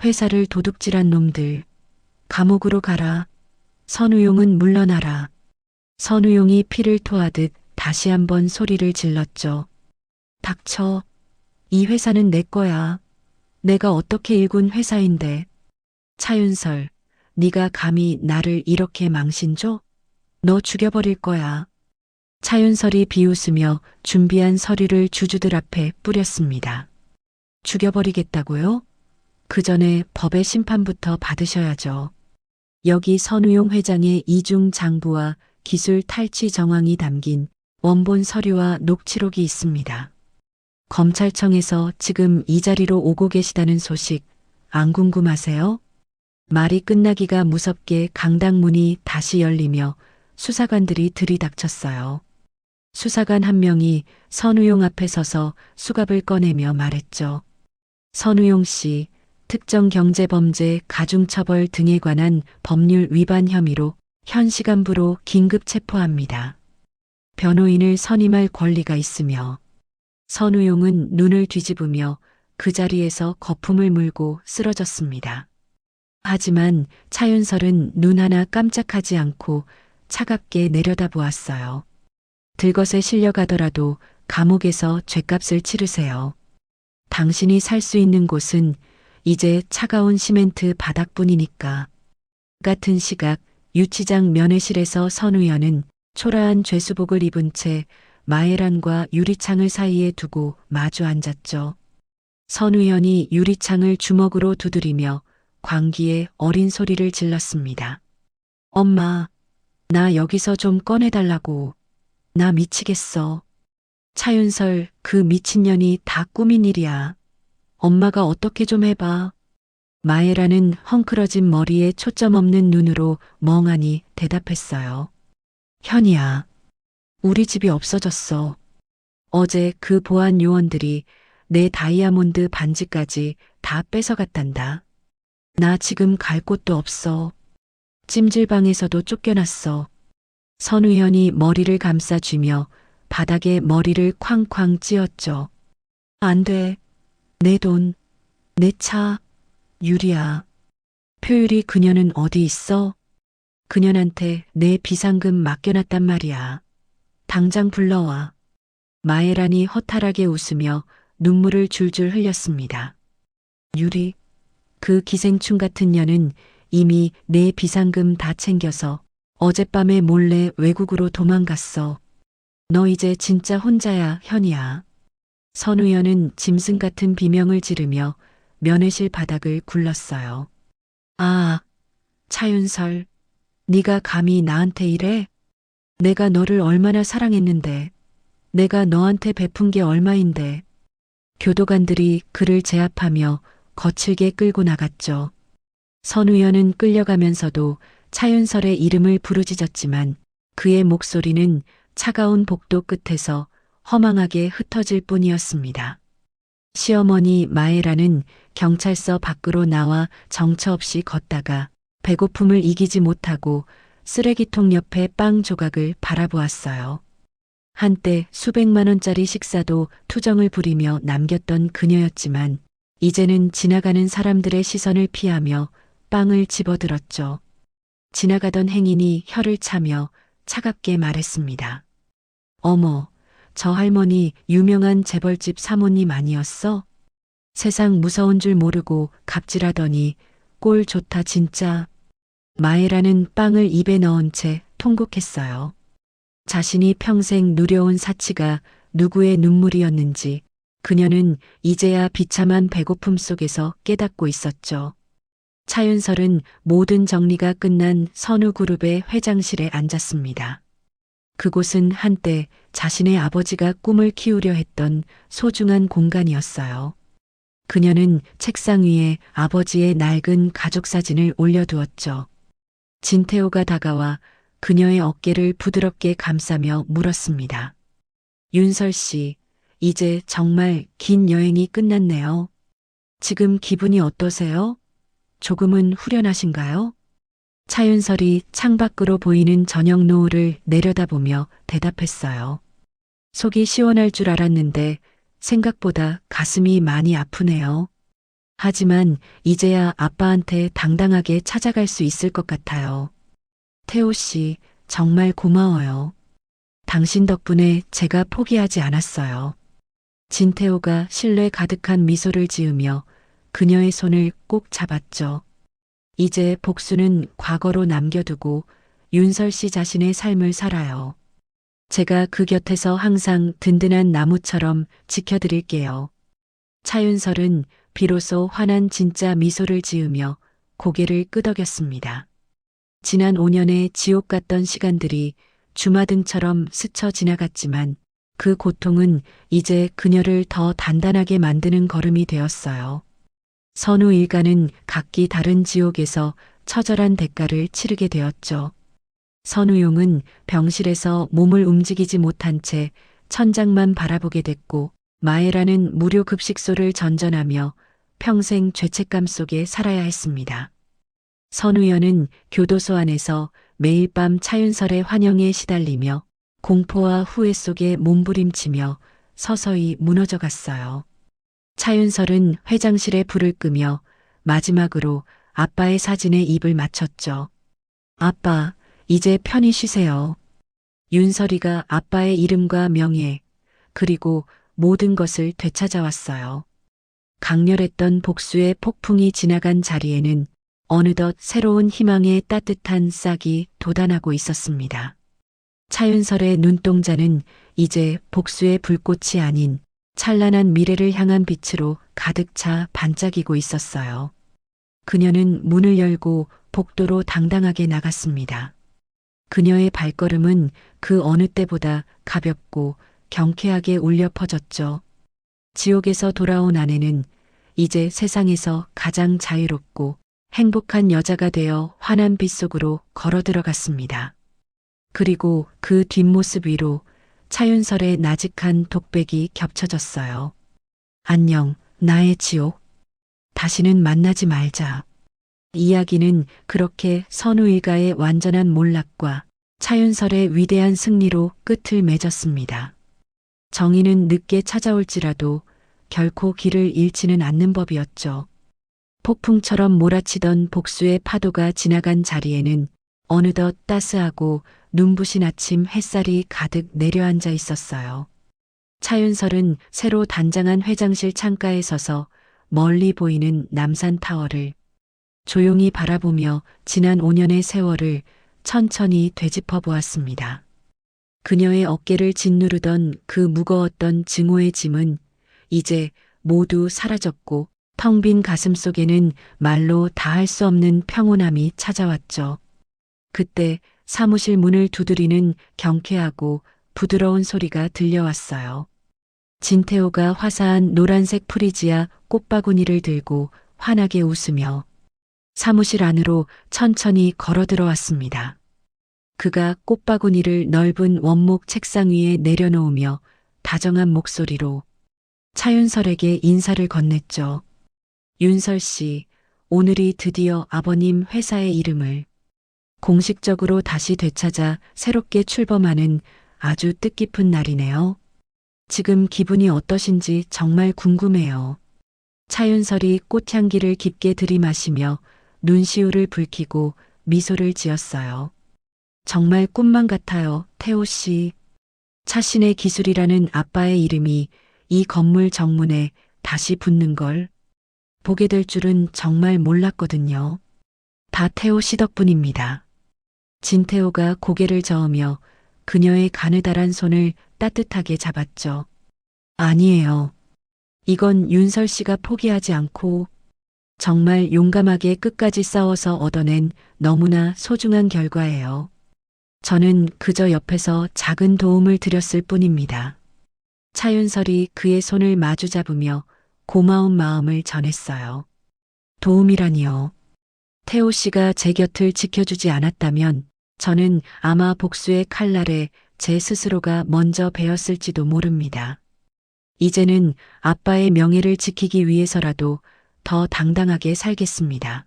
회사를 도둑질한 놈들. 감옥으로 가라. 선우용은 물러나라. 선우용이 피를 토하듯 다시 한번 소리를 질렀죠. 닥쳐. 이 회사는 내 거야. 내가 어떻게 일군 회사인데. 차윤설, 네가 감히 나를 이렇게 망신줘? 너 죽여버릴 거야. 차윤설이 비웃으며 준비한 서류를 주주들 앞에 뿌렸습니다. 죽여버리겠다고요? 그 전에 법의 심판부터 받으셔야죠. 여기 선우용 회장의 이중 장부와 기술 탈취 정황이 담긴 원본 서류와 녹취록이 있습니다. 검찰청에서 지금 이 자리로 오고 계시다는 소식 안 궁금하세요? 말이 끝나기가 무섭게 강당문이 다시 열리며 수사관들이 들이닥쳤어요. 수사관 한 명이 선우용 앞에 서서 수갑을 꺼내며 말했죠. 선우용 씨, 특정경제범죄 가중처벌 등에 관한 법률 위반 혐의로 현 시간부로 긴급 체포합니다. 변호인을 선임할 권리가 있으며. 선우용은 눈을 뒤집으며 그 자리에서 거품을 물고 쓰러졌습니다. 하지만 차윤설은 눈 하나 깜짝하지 않고 차갑게 내려다보았어요. 들것에 실려가더라도 감옥에서 죗값을 치르세요. 당신이 살 수 있는 곳은 이제 차가운 시멘트 바닥뿐이니까. 같은 시각 유치장 면회실에서 선우연은 초라한 죄수복을 입은 채 마에란과 유리창을 사이에 두고 마주 앉았죠. 선우연이 유리창을 주먹으로 두드리며 광기에 어린 소리를 질렀습니다. 엄마, 나 여기서 좀 꺼내달라고. 나 미치겠어. 차윤설, 그 미친년이 다 꾸민 일이야. 엄마가 어떻게 좀 해봐. 마에라는 헝클어진 머리에 초점 없는 눈으로 멍하니 대답했어요. 현이야, 우리 집이 없어졌어. 어제 그 보안 요원들이 내 다이아몬드 반지까지 다 뺏어갔단다. 나 지금 갈 곳도 없어. 찜질방에서도 쫓겨났어. 선우현이 머리를 감싸쥐며 바닥에 머리를 쾅쾅 찧었죠. 안 돼. 내 돈, 내 차, 유리야. 표율이 그녀는 어디 있어? 그녀한테 내 비상금 맡겨놨단 말이야. 당장 불러와. 마에란이 허탈하게 웃으며 눈물을 줄줄 흘렸습니다. 유리, 그 기생충 같은 년은 이미 내 비상금 다 챙겨서 어젯밤에 몰래 외국으로 도망갔어. 너 이제 진짜 혼자야, 현이야. 선우연은 짐승 같은 비명을 지르며 면회실 바닥을 굴렀어요. 아, 차윤설, 네가 감히 나한테 이래? 내가 너를 얼마나 사랑했는데, 내가 너한테 베푼 게 얼마인데. 교도관들이 그를 제압하며 거칠게 끌고 나갔죠. 선우연은 끌려가면서도 차윤설의 이름을 부르짖었지만 그의 목소리는 차가운 복도 끝에서 허망하게 흩어질 뿐이었습니다. 시어머니 마에라는 경찰서 밖으로 나와 정처 없이 걷다가 배고픔을 이기지 못하고 쓰레기통 옆에 빵 조각을 바라보았어요. 한때 수백만 원짜리 식사도 투정을 부리며 남겼던 그녀였지만 이제는 지나가는 사람들의 시선을 피하며 빵을 집어들었죠. 지나가던 행인이 혀를 차며 차갑게 말했습니다. 어머, 저 할머니 유명한 재벌집 사모님 아니었어? 세상 무서운 줄 모르고 갑질하더니 꼴 좋다 진짜. 마에라는 빵을 입에 넣은 채 통곡했어요. 자신이 평생 누려온 사치가 누구의 눈물이었는지 그녀는 이제야 비참한 배고픔 속에서 깨닫고 있었죠. 차윤설은 모든 정리가 끝난 선우그룹의 회장실에 앉았습니다. 그곳은 한때 자신의 아버지가 꿈을 키우려 했던 소중한 공간이었어요. 그녀는 책상 위에 아버지의 낡은 가족사진을 올려두었죠. 진태호가 다가와 그녀의 어깨를 부드럽게 감싸며 물었습니다. 윤설 씨, 이제 정말 긴 여행이 끝났네요. 지금 기분이 어떠세요? 조금은 후련하신가요? 차윤설이 창밖으로 보이는 저녁 노을을 내려다보며 대답했어요. 속이 시원할 줄 알았는데 생각보다 가슴이 많이 아프네요. 하지만 이제야 아빠한테 당당하게 찾아갈 수 있을 것 같아요. 태호 씨, 정말 고마워요. 당신 덕분에 제가 포기하지 않았어요. 진태호가 신뢰 가득한 미소를 지으며 그녀의 손을 꼭 잡았죠. 이제 복수는 과거로 남겨두고 윤설 씨 자신의 삶을 살아요. 제가 그 곁에서 항상 든든한 나무처럼 지켜드릴게요. 차윤설은 비로소 환한 진짜 미소를 지으며 고개를 끄덕였습니다. 지난 5년의 지옥 같던 시간들이 주마등처럼 스쳐 지나갔지만 그 고통은 이제 그녀를 더 단단하게 만드는 걸음이 되었어요. 선우 일가는 각기 다른 지옥에서 처절한 대가를 치르게 되었죠. 선우용은 병실에서 몸을 움직이지 못한 채 천장만 바라보게 됐고 마에라는 무료 급식소를 전전하며 평생 죄책감 속에 살아야 했습니다. 선우연은 교도소 안에서 매일 밤 차윤설의 환영에 시달리며 공포와 후회 속에 몸부림치며 서서히 무너져 갔어요. 차윤설은 회장실에 불을 끄며 마지막으로 아빠의 사진에 입을 맞췄죠. 아빠, 이제 편히 쉬세요. 윤설이가 아빠의 이름과 명예, 그리고 모든 것을 되찾아왔어요. 강렬했던 복수의 폭풍이 지나간 자리에는 어느덧 새로운 희망의 따뜻한 싹이 돋아나고 있었습니다. 차윤설의 눈동자는 이제 복수의 불꽃이 아닌 찬란한 미래를 향한 빛으로 가득 차 반짝이고 있었어요. 그녀는 문을 열고 복도로 당당하게 나갔습니다. 그녀의 발걸음은 그 어느 때보다 가볍고 경쾌하게 울려 퍼졌죠. 지옥에서 돌아온 아내는 이제 세상에서 가장 자유롭고 행복한 여자가 되어 환한 빛 속으로 걸어 들어갔습니다. 그리고 그 뒷모습 위로 차윤설의 나직한 독백이 겹쳐졌어요. 안녕, 나의 지옥. 다시는 만나지 말자. 이야기는 그렇게 선우 일가의 완전한 몰락과 차윤설의 위대한 승리로 끝을 맺었습니다. 정의는 늦게 찾아올지라도 결코 길을 잃지는 않는 법이었죠. 폭풍처럼 몰아치던 복수의 파도가 지나간 자리에는 어느덧 따스하고 눈부신 아침 햇살이 가득 내려앉아 있었어요. 차윤설은 새로 단장한 회장실 창가에 서서 멀리 보이는 남산타워를 조용히 바라보며 지난 5년의 세월을 천천히 되짚어 보았습니다. 그녀의 어깨를 짓누르던 그 무거웠던 증오의 짐은 이제 모두 사라졌고 텅 빈 가슴 속에는 말로 다할 수 없는 평온함이 찾아왔죠. 그때 사무실 문을 두드리는 경쾌하고 부드러운 소리가 들려왔어요. 진태호가 화사한 노란색 프리지아 꽃바구니를 들고 환하게 웃으며 사무실 안으로 천천히 걸어 들어왔습니다. 그가 꽃바구니를 넓은 원목 책상 위에 내려놓으며 다정한 목소리로 차윤설에게 인사를 건넸죠. 윤설 씨, 오늘이 드디어 아버님 회사의 이름을 공식적으로 다시 되찾아 새롭게 출범하는 아주 뜻깊은 날이네요. 지금 기분이 어떠신지 정말 궁금해요. 차윤설이 꽃향기를 깊게 들이마시며 눈시울을 붉히고 미소를 지었어요. 정말 꿈만 같아요, 태호 씨. 차신의 기술이라는 아빠의 이름이 이 건물 정문에 다시 붙는 걸 보게 될 줄은 정말 몰랐거든요. 다 태호 씨 덕분입니다. 진태호가 고개를 저으며 그녀의 가느다란 손을 따뜻하게 잡았죠. 아니에요. 이건 윤설 씨가 포기하지 않고 정말 용감하게 끝까지 싸워서 얻어낸 너무나 소중한 결과예요. 저는 그저 옆에서 작은 도움을 드렸을 뿐입니다. 차윤설이 그의 손을 마주 잡으며 고마운 마음을 전했어요. 도움이라니요. 태호 씨가 제 곁을 지켜주지 않았다면 저는 아마 복수의 칼날에 제 스스로가 먼저 베었을지도 모릅니다. 이제는 아빠의 명예를 지키기 위해서라도 더 당당하게 살겠습니다.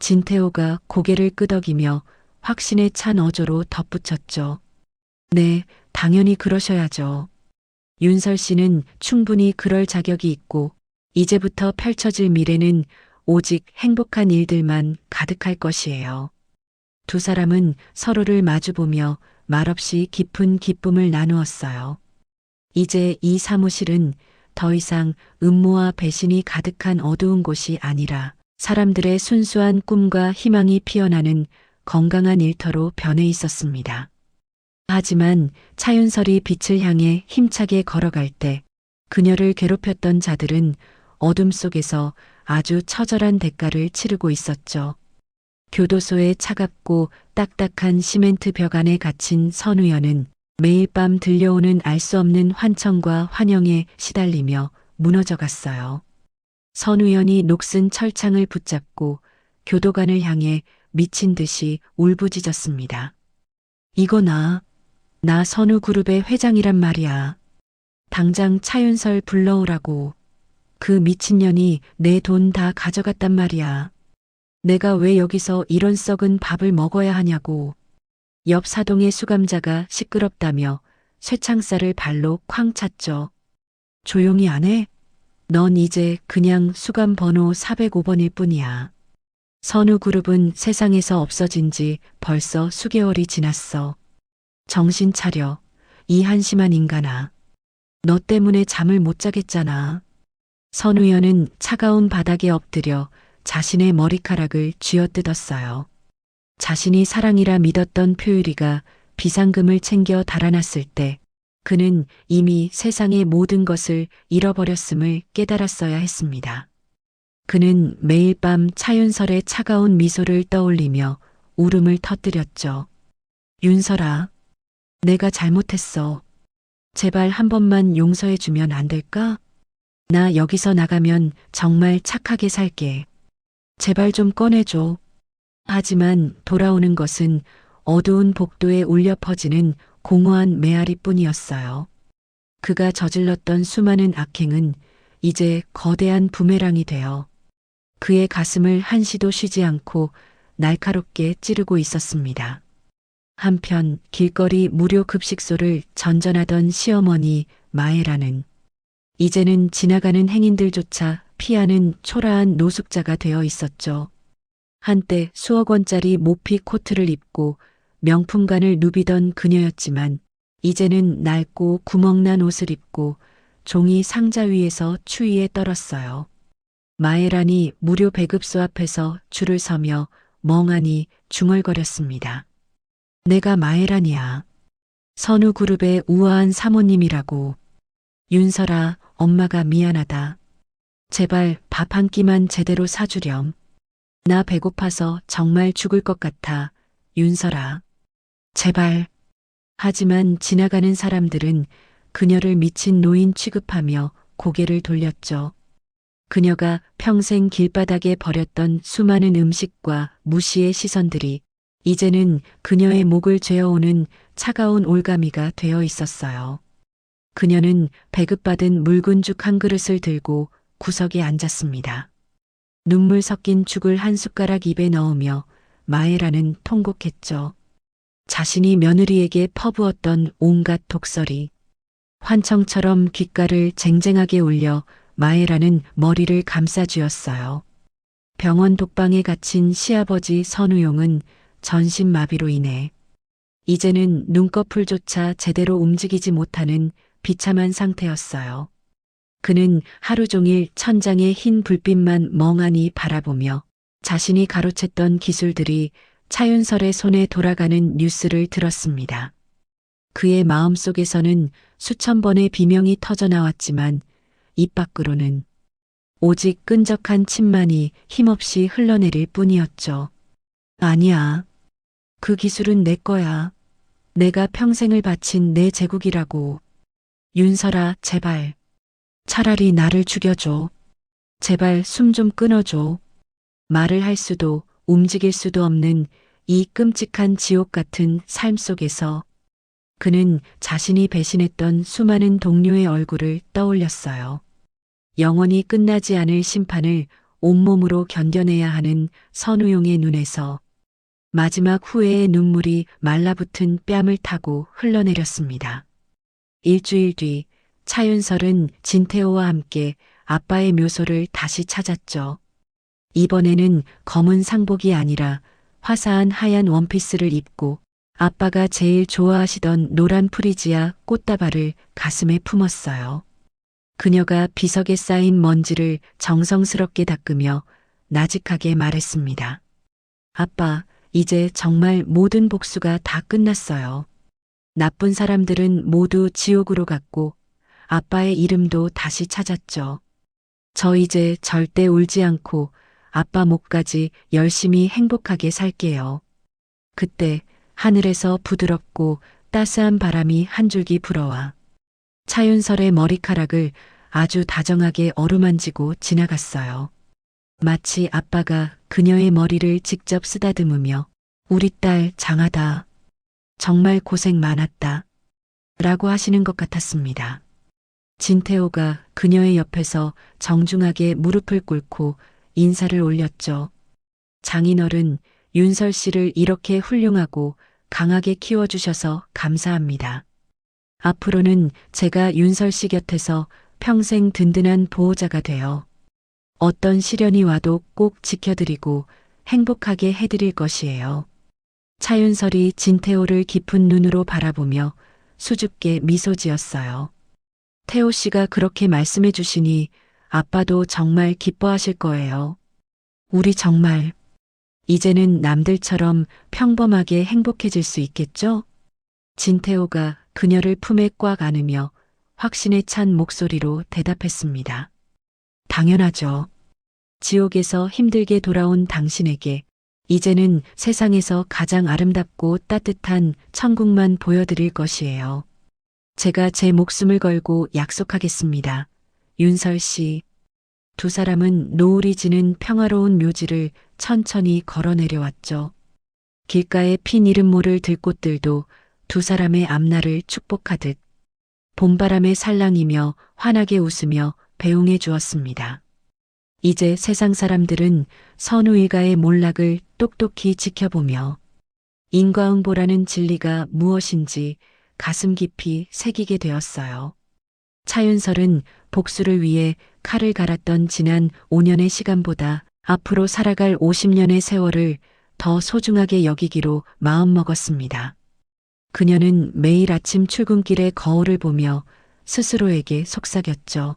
진태호가 고개를 끄덕이며 확신에 찬 어조로 덧붙였죠. 네, 당연히 그러셔야죠. 윤설 씨는 충분히 그럴 자격이 있고 이제부터 펼쳐질 미래는 오직 행복한 일들만 가득할 것이에요. 두 사람은 서로를 마주보며 말없이 깊은 기쁨을 나누었어요. 이제 이 사무실은 더 이상 음모와 배신이 가득한 어두운 곳이 아니라 사람들의 순수한 꿈과 희망이 피어나는 건강한 일터로 변해 있었습니다. 하지만 차윤설이 빛을 향해 힘차게 걸어갈 때 그녀를 괴롭혔던 자들은 어둠 속에서 아주 처절한 대가를 치르고 있었죠. 교도소의 차갑고 딱딱한 시멘트 벽 안에 갇힌 선우연은 매일 밤 들려오는 알 수 없는 환청과 환영에 시달리며 무너져 갔어요. 선우연이 녹슨 철창을 붙잡고 교도관을 향해 미친 듯이 울부짖었습니다. 이거 나 선우그룹의 회장이란 말이야. 당장 차윤설 불러오라고. 그 미친년이 내 돈 다 가져갔단 말이야. 내가 왜 여기서 이런 썩은 밥을 먹어야 하냐고. 옆 사동의 수감자가 시끄럽다며 쇠창살을 발로 쾅 찼죠. 조용히 안 해? 넌 이제 그냥 수감 번호 405번일 뿐이야. 선우그룹은 세상에서 없어진 지 벌써 수개월이 지났어. 정신 차려. 이 한심한 인간아. 너 때문에 잠을 못 자겠잖아. 선우연은 차가운 바닥에 엎드려 자신의 머리카락을 쥐어뜯었어요. 자신이 사랑이라 믿었던 표유리가 비상금을 챙겨 달아났을 때 그는 이미 세상의 모든 것을 잃어버렸음을 깨달았어야 했습니다. 그는 매일 밤 차윤설의 차가운 미소를 떠올리며 울음을 터뜨렸죠. 윤설아, 내가 잘못했어. 제발 한 번만 용서해주면 안 될까? 나 여기서 나가면 정말 착하게 살게. 제발 좀 꺼내줘. 하지만 돌아오는 것은 어두운 복도에 울려 퍼지는 공허한 메아리뿐이었어요. 그가 저질렀던 수많은 악행은 이제 거대한 부메랑이 되어 그의 가슴을 한시도 쉬지 않고 날카롭게 찌르고 있었습니다. 한편 길거리 무료 급식소를 전전하던 시어머니 마에라는 이제는 지나가는 행인들조차 피하는 초라한 노숙자가 되어 있었죠. 한때 수억 원짜리 모피 코트를 입고 명품관을 누비던 그녀였지만 이제는 낡고 구멍난 옷을 입고 종이 상자 위에서 추위에 떨었어요. 마에란이 무료 배급소 앞에서 줄을 서며 멍하니 중얼거렸습니다. 내가 마에란이야. 선우그룹의 우아한 사모님이라고. 윤설아, 엄마가 미안하다. 제발 밥 한 끼만 제대로 사주렴. 나 배고파서 정말 죽을 것 같아. 윤설아. 제발. 하지만 지나가는 사람들은 그녀를 미친 노인 취급하며 고개를 돌렸죠. 그녀가 평생 길바닥에 버렸던 수많은 음식과 무시의 시선들이 이제는 그녀의 목을 죄어오는 차가운 올가미가 되어 있었어요. 그녀는 배급받은 묽은 죽 한 그릇을 들고 구석에 앉았습니다. 눈물 섞인 죽을 한 숟가락 입에 넣으며 마에라는 통곡했죠. 자신이 며느리에게 퍼부었던 온갖 독설이 환청처럼 귓가를 쟁쟁하게 울려 마에라는 머리를 감싸쥐었어요. 병원 독방에 갇힌 시아버지 선우용은 전신마비로 인해 이제는 눈꺼풀조차 제대로 움직이지 못하는 비참한 상태였어요. 그는 하루 종일 천장의 흰 불빛만 멍하니 바라보며 자신이 가로챘던 기술들이 차윤설의 손에 돌아가는 뉴스를 들었습니다. 그의 마음속에서는 수천 번의 비명이 터져나왔지만 입 밖으로는 오직 끈적한 침만이 힘없이 흘러내릴 뿐이었죠. 아니야. 그 기술은 내 거야. 내가 평생을 바친 내 제국이라고. 윤설아, 제발. 차라리 나를 죽여줘. 제발 숨 좀 끊어줘. 말을 할 수도 움직일 수도 없는 이 끔찍한 지옥 같은 삶 속에서 그는 자신이 배신했던 수많은 동료의 얼굴을 떠올렸어요. 영원히 끝나지 않을 심판을 온몸으로 견뎌내야 하는 선우용의 눈에서 마지막 후회의 눈물이 말라붙은 뺨을 타고 흘러내렸습니다. 일주일 뒤 차윤설은 진태호와 함께 아빠의 묘소를 다시 찾았죠. 이번에는 검은 상복이 아니라 화사한 하얀 원피스를 입고 아빠가 제일 좋아하시던 노란 프리지아 꽃다발을 가슴에 품었어요. 그녀가 비석에 쌓인 먼지를 정성스럽게 닦으며 나직하게 말했습니다. 아빠, 이제 정말 모든 복수가 다 끝났어요. 나쁜 사람들은 모두 지옥으로 갔고 아빠의 이름도 다시 찾았죠. 저 이제 절대 울지 않고 아빠 목까지 열심히 행복하게 살게요. 그때 하늘에서 부드럽고 따스한 바람이 한 줄기 불어와 차윤설의 머리카락을 아주 다정하게 어루만지고 지나갔어요. 마치 아빠가 그녀의 머리를 직접 쓰다듬으며 우리 딸 장하다. 정말 고생 많았다. 라고 하시는 것 같았습니다. 진태호가 그녀의 옆에서 정중하게 무릎을 꿇고 인사를 올렸죠. 장인어른, 윤설 씨를 이렇게 훌륭하고 강하게 키워주셔서 감사합니다. 앞으로는 제가 윤설 씨 곁에서 평생 든든한 보호자가 되어 어떤 시련이 와도 꼭 지켜드리고 행복하게 해드릴 것이에요. 차윤설이 진태호를 깊은 눈으로 바라보며 수줍게 미소 지었어요. 태호 씨가 그렇게 말씀해 주시니 아빠도 정말 기뻐하실 거예요. 우리 정말 이제는 남들처럼 평범하게 행복해질 수 있겠죠? 진태호가 그녀를 품에 꽉 안으며 확신에 찬 목소리로 대답했습니다. 당연하죠. 지옥에서 힘들게 돌아온 당신에게 이제는 세상에서 가장 아름답고 따뜻한 천국만 보여드릴 것이에요. 제가 제 목숨을 걸고 약속하겠습니다. 윤설 씨. 두 사람은 노을이 지는 평화로운 묘지를 천천히 걸어 내려왔죠. 길가에 핀 이름 모를 들꽃들도 두 사람의 앞날을 축복하듯 봄바람에 살랑이며 환하게 웃으며 배웅해 주었습니다. 이제 세상 사람들은 선우 일가의 몰락을 똑똑히 지켜보며 인과응보라는 진리가 무엇인지 가슴 깊이 새기게 되었어요. 차윤설은 복수를 위해 칼을 갈았던 지난 5년의 시간보다 앞으로 살아갈 50년의 세월을 더 소중하게 여기기로 마음먹었습니다. 그녀는 매일 아침 출근길의 거울을 보며 스스로에게 속삭였죠.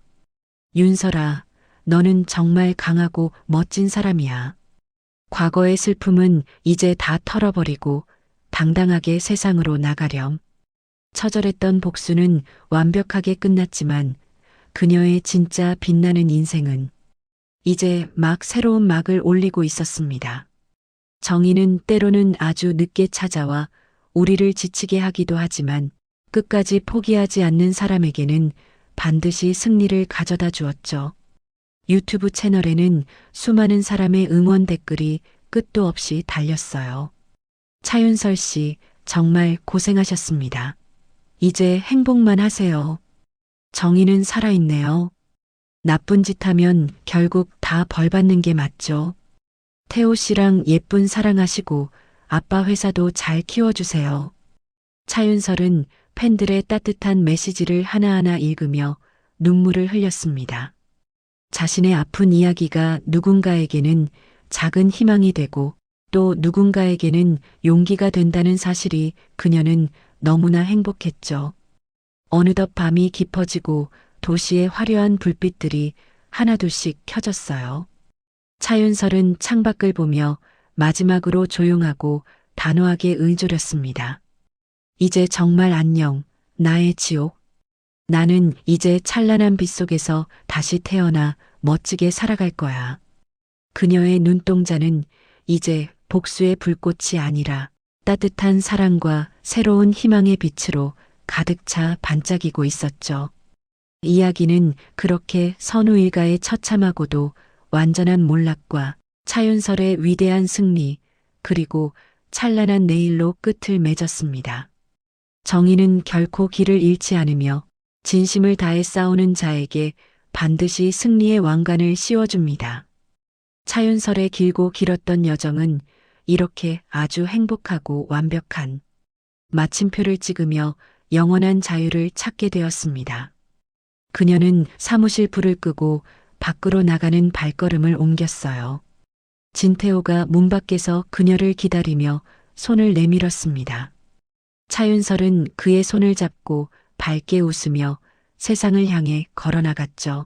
윤설아, 너는 정말 강하고 멋진 사람이야. 과거의 슬픔은 이제 다 털어버리고 당당하게 세상으로 나가렴. 처절했던 복수는 완벽하게 끝났지만 그녀의 진짜 빛나는 인생은 이제 막 새로운 막을 올리고 있었습니다. 정의는 때로는 아주 늦게 찾아와 우리를 지치게 하기도 하지만 끝까지 포기하지 않는 사람에게는 반드시 승리를 가져다 주었죠. 유튜브 채널에는 수많은 사람의 응원 댓글이 끝도 없이 달렸어요. 차윤설 씨, 정말 고생하셨습니다. 이제 행복만 하세요. 정의는 살아있네요. 나쁜 짓 하면 결국 다 벌 받는 게 맞죠. 태호 씨랑 예쁜 사랑하시고 아빠 회사도 잘 키워주세요. 차윤설은 팬들의 따뜻한 메시지를 하나하나 읽으며 눈물을 흘렸습니다. 자신의 아픈 이야기가 누군가에게는 작은 희망이 되고 또 누군가에게는 용기가 된다는 사실이 그녀는 너무나 행복했죠. 어느덧 밤이 깊어지고 도시의 화려한 불빛들이 하나둘씩 켜졌어요. 차윤설은 창밖을 보며 마지막으로 조용하고 단호하게 의조렸습니다. 이제 정말 안녕, 나의 지옥. 나는 이제 찬란한 빛 속에서 다시 태어나 멋지게 살아갈 거야. 그녀의 눈동자는 이제 복수의 불꽃이 아니라 따뜻한 사랑과 새로운 희망의 빛으로 가득 차 반짝이고 있었죠. 이야기는 그렇게 선우 일가의 처참하고도 완전한 몰락과 차윤설의 위대한 승리, 그리고 찬란한 내일로 끝을 맺었습니다. 정의는 결코 길을 잃지 않으며 진심을 다해 싸우는 자에게 반드시 승리의 왕관을 씌워줍니다. 차윤설의 길고 길었던 여정은 이렇게 아주 행복하고 완벽한 마침표를 찍으며 영원한 자유를 찾게 되었습니다. 그녀는 사무실 불을 끄고 밖으로 나가는 발걸음을 옮겼어요. 진태호가 문 밖에서 그녀를 기다리며 손을 내밀었습니다. 차윤설은 그의 손을 잡고 밝게 웃으며 세상을 향해 걸어나갔죠.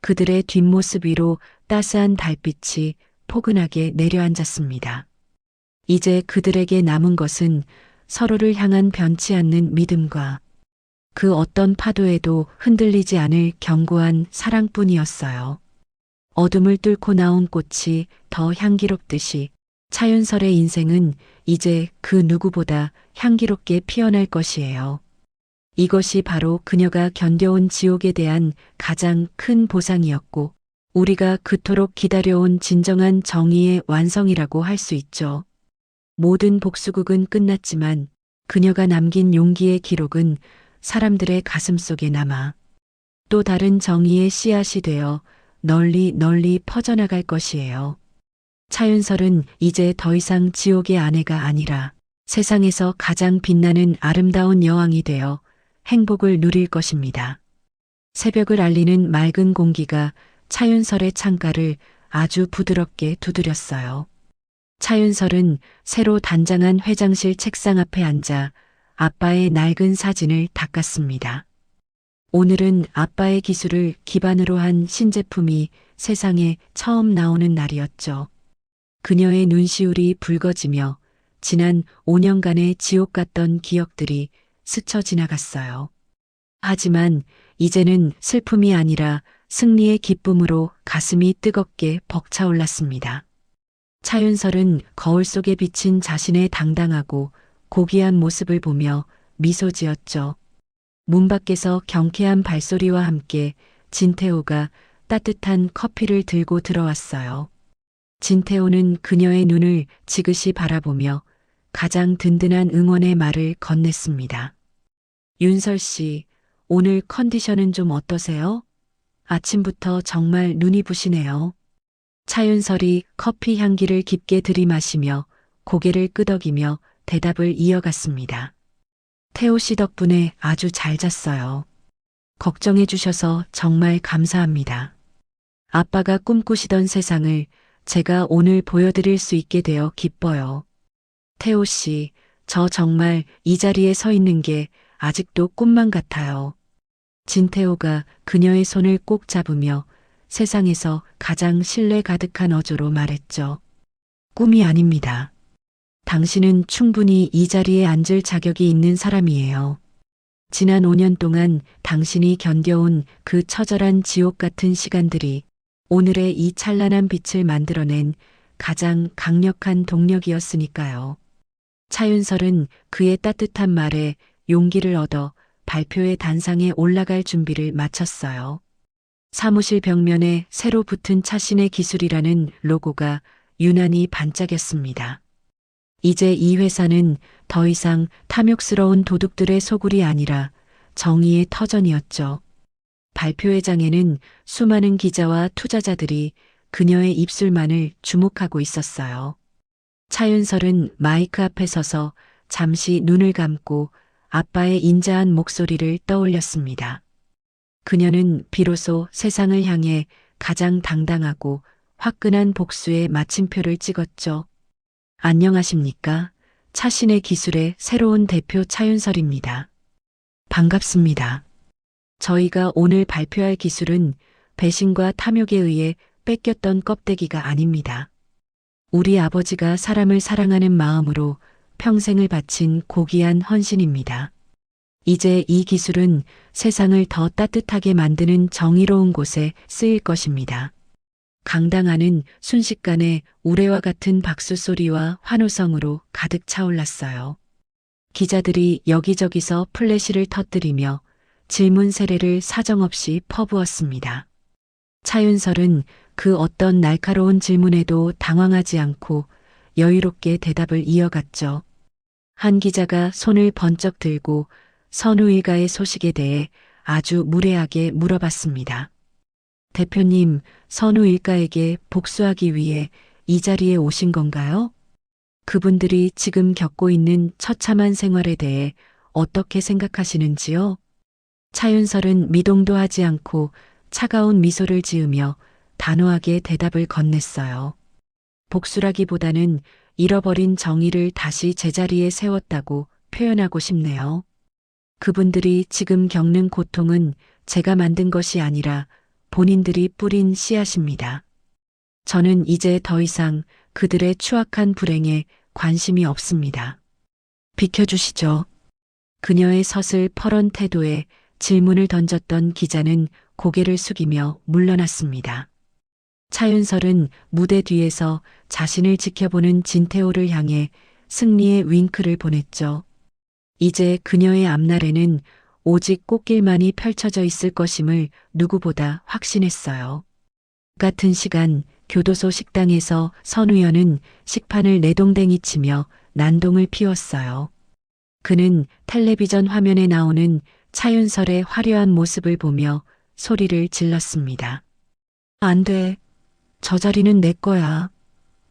그들의 뒷모습 위로 따스한 달빛이 포근하게 내려앉았습니다. 이제 그들에게 남은 것은 서로를 향한 변치 않는 믿음과 그 어떤 파도에도 흔들리지 않을 견고한 사랑뿐이었어요. 어둠을 뚫고 나온 꽃이 더 향기롭듯이 차윤설의 인생은 이제 그 누구보다 향기롭게 피어날 것이에요. 이것이 바로 그녀가 견뎌온 지옥에 대한 가장 큰 보상이었고, 우리가 그토록 기다려온 진정한 정의의 완성이라고 할 수 있죠. 모든 복수극은 끝났지만 그녀가 남긴 용기의 기록은 사람들의 가슴 속에 남아 또 다른 정의의 씨앗이 되어 널리 널리 퍼져나갈 것이에요. 차윤설은 이제 더 이상 지옥의 아내가 아니라 세상에서 가장 빛나는 아름다운 여왕이 되어 행복을 누릴 것입니다. 새벽을 알리는 맑은 공기가 차윤설의 창가를 아주 부드럽게 두드렸어요. 차윤설은 새로 단장한 회장실 책상 앞에 앉아 아빠의 낡은 사진을 닦았습니다. 오늘은 아빠의 기술을 기반으로 한 신제품이 세상에 처음 나오는 날이었죠. 그녀의 눈시울이 붉어지며 지난 5년간의 지옥 같던 기억들이 스쳐 지나갔어요. 하지만 이제는 슬픔이 아니라 승리의 기쁨으로 가슴이 뜨겁게 벅차올랐습니다. 차윤설은 거울 속에 비친 자신의 당당하고 고귀한 모습을 보며 미소 지었죠. 문 밖에서 경쾌한 발소리와 함께 진태호가 따뜻한 커피를 들고 들어왔어요. 진태호는 그녀의 눈을 지그시 바라보며 가장 든든한 응원의 말을 건넸습니다. 윤설 씨, 오늘 컨디션은 좀 어떠세요? 아침부터 정말 눈이 부시네요. 차윤설이 커피 향기를 깊게 들이마시며 고개를 끄덕이며 대답을 이어갔습니다. 태호 씨 덕분에 아주 잘 잤어요. 걱정해 주셔서 정말 감사합니다. 아빠가 꿈꾸시던 세상을 제가 오늘 보여드릴 수 있게 되어 기뻐요. 태호 씨, 저 정말 이 자리에 서 있는 게 아직도 꿈만 같아요. 진태호가 그녀의 손을 꼭 잡으며 세상에서 가장 신뢰 가득한 어조로 말했죠. 꿈이 아닙니다. 당신은 충분히 이 자리에 앉을 자격이 있는 사람이에요. 지난 5년 동안 당신이 견뎌온 그 처절한 지옥 같은 시간들이 오늘의 이 찬란한 빛을 만들어낸 가장 강력한 동력이었으니까요. 차윤설은 그의 따뜻한 말에 용기를 얻어 발표의 단상에 올라갈 준비를 마쳤어요. 사무실 벽면에 새로 붙은 차신의 기술이라는 로고가 유난히 반짝였습니다. 이제 이 회사는 더 이상 탐욕스러운 도둑들의 소굴이 아니라 정의의 터전이었죠. 발표회장에는 수많은 기자와 투자자들이 그녀의 입술만을 주목하고 있었어요. 차윤설은 마이크 앞에 서서 잠시 눈을 감고 아빠의 인자한 목소리를 떠올렸습니다. 그녀는 비로소 세상을 향해 가장 당당하고 화끈한 복수의 마침표를 찍었죠. 안녕하십니까? 차신의 기술의 새로운 대표 차윤설입니다. 반갑습니다. 저희가 오늘 발표할 기술은 배신과 탐욕에 의해 뺏겼던 껍데기가 아닙니다. 우리 아버지가 사람을 사랑하는 마음으로 평생을 바친 고귀한 헌신입니다. 이제 이 기술은 세상을 더 따뜻하게 만드는 정의로운 곳에 쓰일 것입니다. 강당안은 순식간에 우레와 같은 박수 소리와 환호성으로 가득 차올랐어요. 기자들이 여기저기서 플래시를 터뜨리며 질문 세례를 사정없이 퍼부었습니다. 차윤설은 그 어떤 날카로운 질문에도 당황하지 않고 여유롭게 대답을 이어갔죠. 한 기자가 손을 번쩍 들고 선우 일가의 소식에 대해 아주 무례하게 물어봤습니다. 대표님, 선우 일가에게 복수하기 위해 이 자리에 오신 건가요? 그분들이 지금 겪고 있는 처참한 생활에 대해 어떻게 생각하시는지요? 차윤설은 미동도 하지 않고 차가운 미소를 지으며 단호하게 대답을 건넸어요. 복수라기보다는 잃어버린 정의를 다시 제자리에 세웠다고 표현하고 싶네요. 그분들이 지금 겪는 고통은 제가 만든 것이 아니라 본인들이 뿌린 씨앗입니다. 저는 이제 더 이상 그들의 추악한 불행에 관심이 없습니다. 비켜주시죠. 그녀의 서슬퍼런 태도에 질문을 던졌던 기자는 고개를 숙이며 물러났습니다. 차윤설은 무대 뒤에서 자신을 지켜보는 진태호를 향해 승리의 윙크를 보냈죠. 이제 그녀의 앞날에는 오직 꽃길만이 펼쳐져 있을 것임을 누구보다 확신했어요. 같은 시간 교도소 식당에서 선우연은 식판을 내동댕이 치며 난동을 피웠어요. 그는 텔레비전 화면에 나오는 차윤설의 화려한 모습을 보며 소리를 질렀습니다. 안 돼. 저 자리는 내 거야.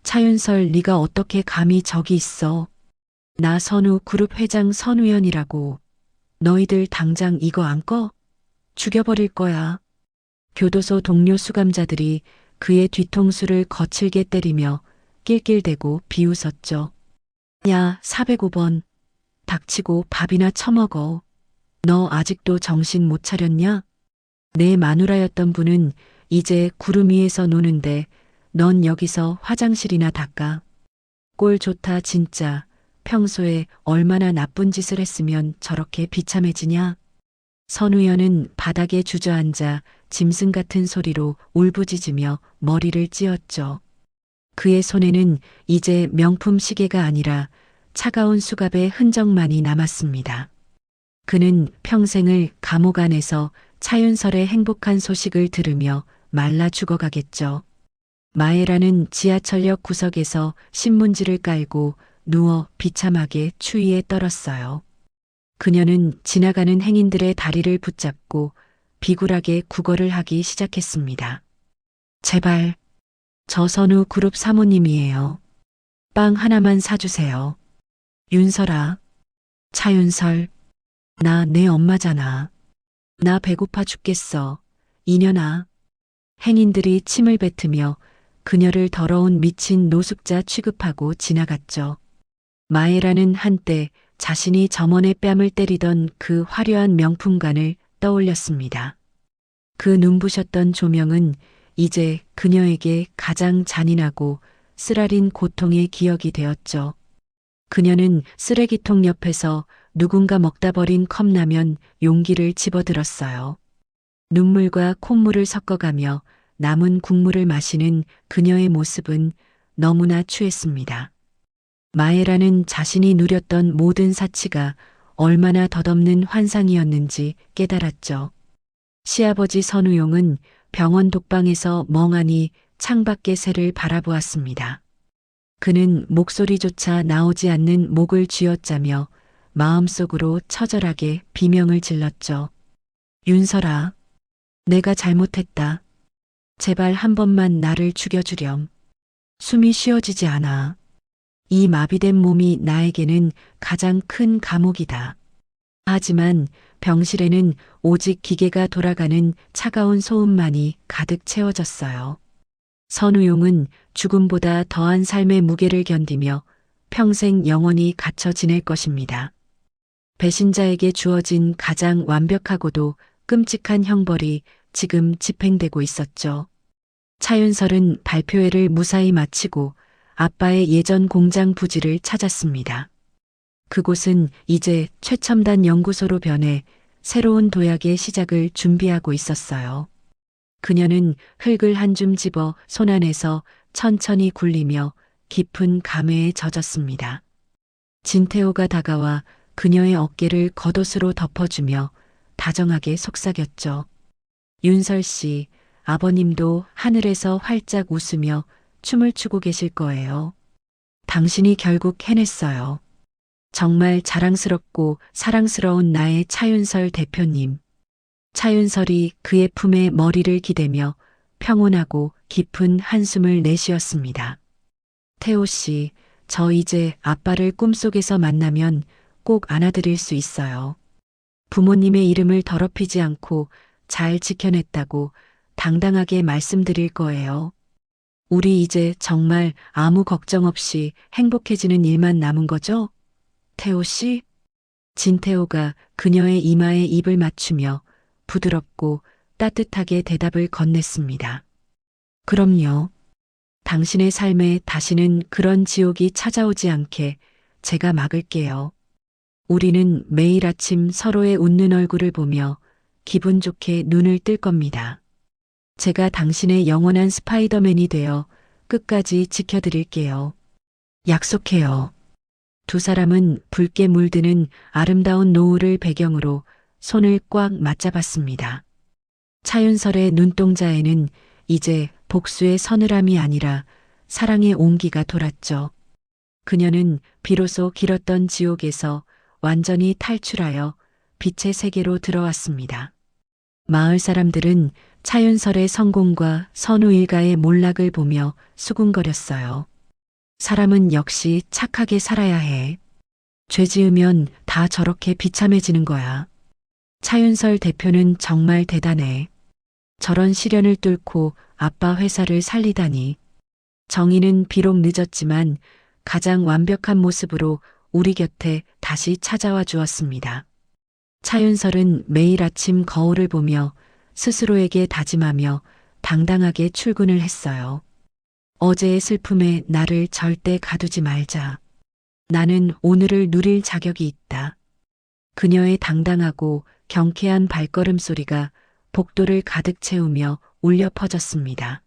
차윤설, 네가 어떻게 감히 저기 있어. 나 선우 그룹 회장 선우연이라고. 너희들 당장 이거 안 꺼? 죽여버릴 거야. 교도소 동료 수감자들이 그의 뒤통수를 거칠게 때리며 낄낄대고 비웃었죠. 야, 405번. 닥치고 밥이나 처먹어. 너 아직도 정신 못 차렸냐? 내 마누라였던 분은 이제 구름 위에서 노는데 넌 여기서 화장실이나 닦아. 꼴 좋다 진짜. 평소에 얼마나 나쁜 짓을 했으면 저렇게 비참해지냐? 선우연은 바닥에 주저앉아 짐승 같은 소리로 울부짖으며 머리를 찧었죠. 그의 손에는 이제 명품 시계가 아니라 차가운 수갑의 흔적만이 남았습니다. 그는 평생을 감옥 안에서 차윤설의 행복한 소식을 들으며 말라 죽어가겠죠. 마에라는 지하철역 구석에서 신문지를 깔고 누워 비참하게 추위에 떨었어요. 그녀는 지나가는 행인들의 다리를 붙잡고 비굴하게 구걸을 하기 시작했습니다. 제발, 저 선우 그룹 사모님이에요. 빵 하나만 사주세요. 윤설아, 차윤설, 나 내 엄마잖아. 나 배고파 죽겠어. 이년아. 행인들이 침을 뱉으며 그녀를 더러운 미친 노숙자 취급하고 지나갔죠. 마에라는 한때 자신이 점원의 뺨을 때리던 그 화려한 명품관을 떠올렸습니다. 그 눈부셨던 조명은 이제 그녀에게 가장 잔인하고 쓰라린 고통의 기억이 되었죠. 그녀는 쓰레기통 옆에서 누군가 먹다 버린 컵라면 용기를 집어들었어요. 눈물과 콧물을 섞어가며 남은 국물을 마시는 그녀의 모습은 너무나 추했습니다. 마에라는 자신이 누렸던 모든 사치가 얼마나 덧없는 환상이었는지 깨달았죠. 시아버지 선우용은 병원 독방에서 멍하니 창밖의 새를 바라보았습니다. 그는 목소리조차 나오지 않는 목을 쥐어짜며 마음속으로 처절하게 비명을 질렀죠. 윤설아, 내가 잘못했다. 제발 한 번만 나를 죽여주렴. 숨이 쉬어지지 않아. 이 마비된 몸이 나에게는 가장 큰 감옥이다. 하지만 병실에는 오직 기계가 돌아가는 차가운 소음만이 가득 채워졌어요. 선우용은 죽음보다 더한 삶의 무게를 견디며 평생 영원히 갇혀 지낼 것입니다. 배신자에게 주어진 가장 완벽하고도 끔찍한 형벌이 지금 집행되고 있었죠. 차윤설은 발표회를 무사히 마치고 아빠의 예전 공장 부지를 찾았습니다. 그곳은 이제 최첨단 연구소로 변해 새로운 도약의 시작을 준비하고 있었어요. 그녀는 흙을 한 줌 집어 손안에서 천천히 굴리며 깊은 감회에 젖었습니다. 진태호가 다가와 그녀의 어깨를 겉옷으로 덮어주며 다정하게 속삭였죠. 윤설 씨, 아버님도 하늘에서 활짝 웃으며 춤을 추고 계실 거예요. 당신이 결국 해냈어요. 정말 자랑스럽고 사랑스러운 나의 차윤설 대표님. 차윤설이 그의 품에 머리를 기대며 평온하고 깊은 한숨을 내쉬었습니다. 태호 씨, 저 이제 아빠를 꿈속에서 만나면 꼭 안아드릴 수 있어요. 부모님의 이름을 더럽히지 않고 잘 지켜냈다고 당당하게 말씀드릴 거예요. 우리 이제 정말 아무 걱정 없이 행복해지는 일만 남은 거죠? 태호 씨? 진태호가 그녀의 이마에 입을 맞추며 부드럽고 따뜻하게 대답을 건넸습니다. 그럼요. 당신의 삶에 다시는 그런 지옥이 찾아오지 않게 제가 막을게요. 우리는 매일 아침 서로의 웃는 얼굴을 보며 기분 좋게 눈을 뜰 겁니다. 제가 당신의 영원한 스파이더맨이 되어 끝까지 지켜드릴게요. 약속해요. 두 사람은 붉게 물드는 아름다운 노을을 배경으로 손을 꽉 맞잡았습니다. 차윤설의 눈동자에는 이제 복수의 서늘함이 아니라 사랑의 온기가 돌았죠. 그녀는 비로소 길었던 지옥에서 완전히 탈출하여 빛의 세계로 들어왔습니다. 마을 사람들은 차윤설의 성공과 선우 일가의 몰락을 보며 수군거렸어요. 사람은 역시 착하게 살아야 해. 죄 지으면 다 저렇게 비참해지는 거야. 차윤설 대표는 정말 대단해. 저런 시련을 뚫고 아빠 회사를 살리다니. 정의는 비록 늦었지만 가장 완벽한 모습으로 우리 곁에 다시 찾아와 주었습니다. 차윤설은 매일 아침 거울을 보며 스스로에게 다짐하며 당당하게 출근을 했어요. 어제의 슬픔에 나를 절대 가두지 말자. 나는 오늘을 누릴 자격이 있다. 그녀의 당당하고 경쾌한 발걸음 소리가 복도를 가득 채우며 울려 퍼졌습니다.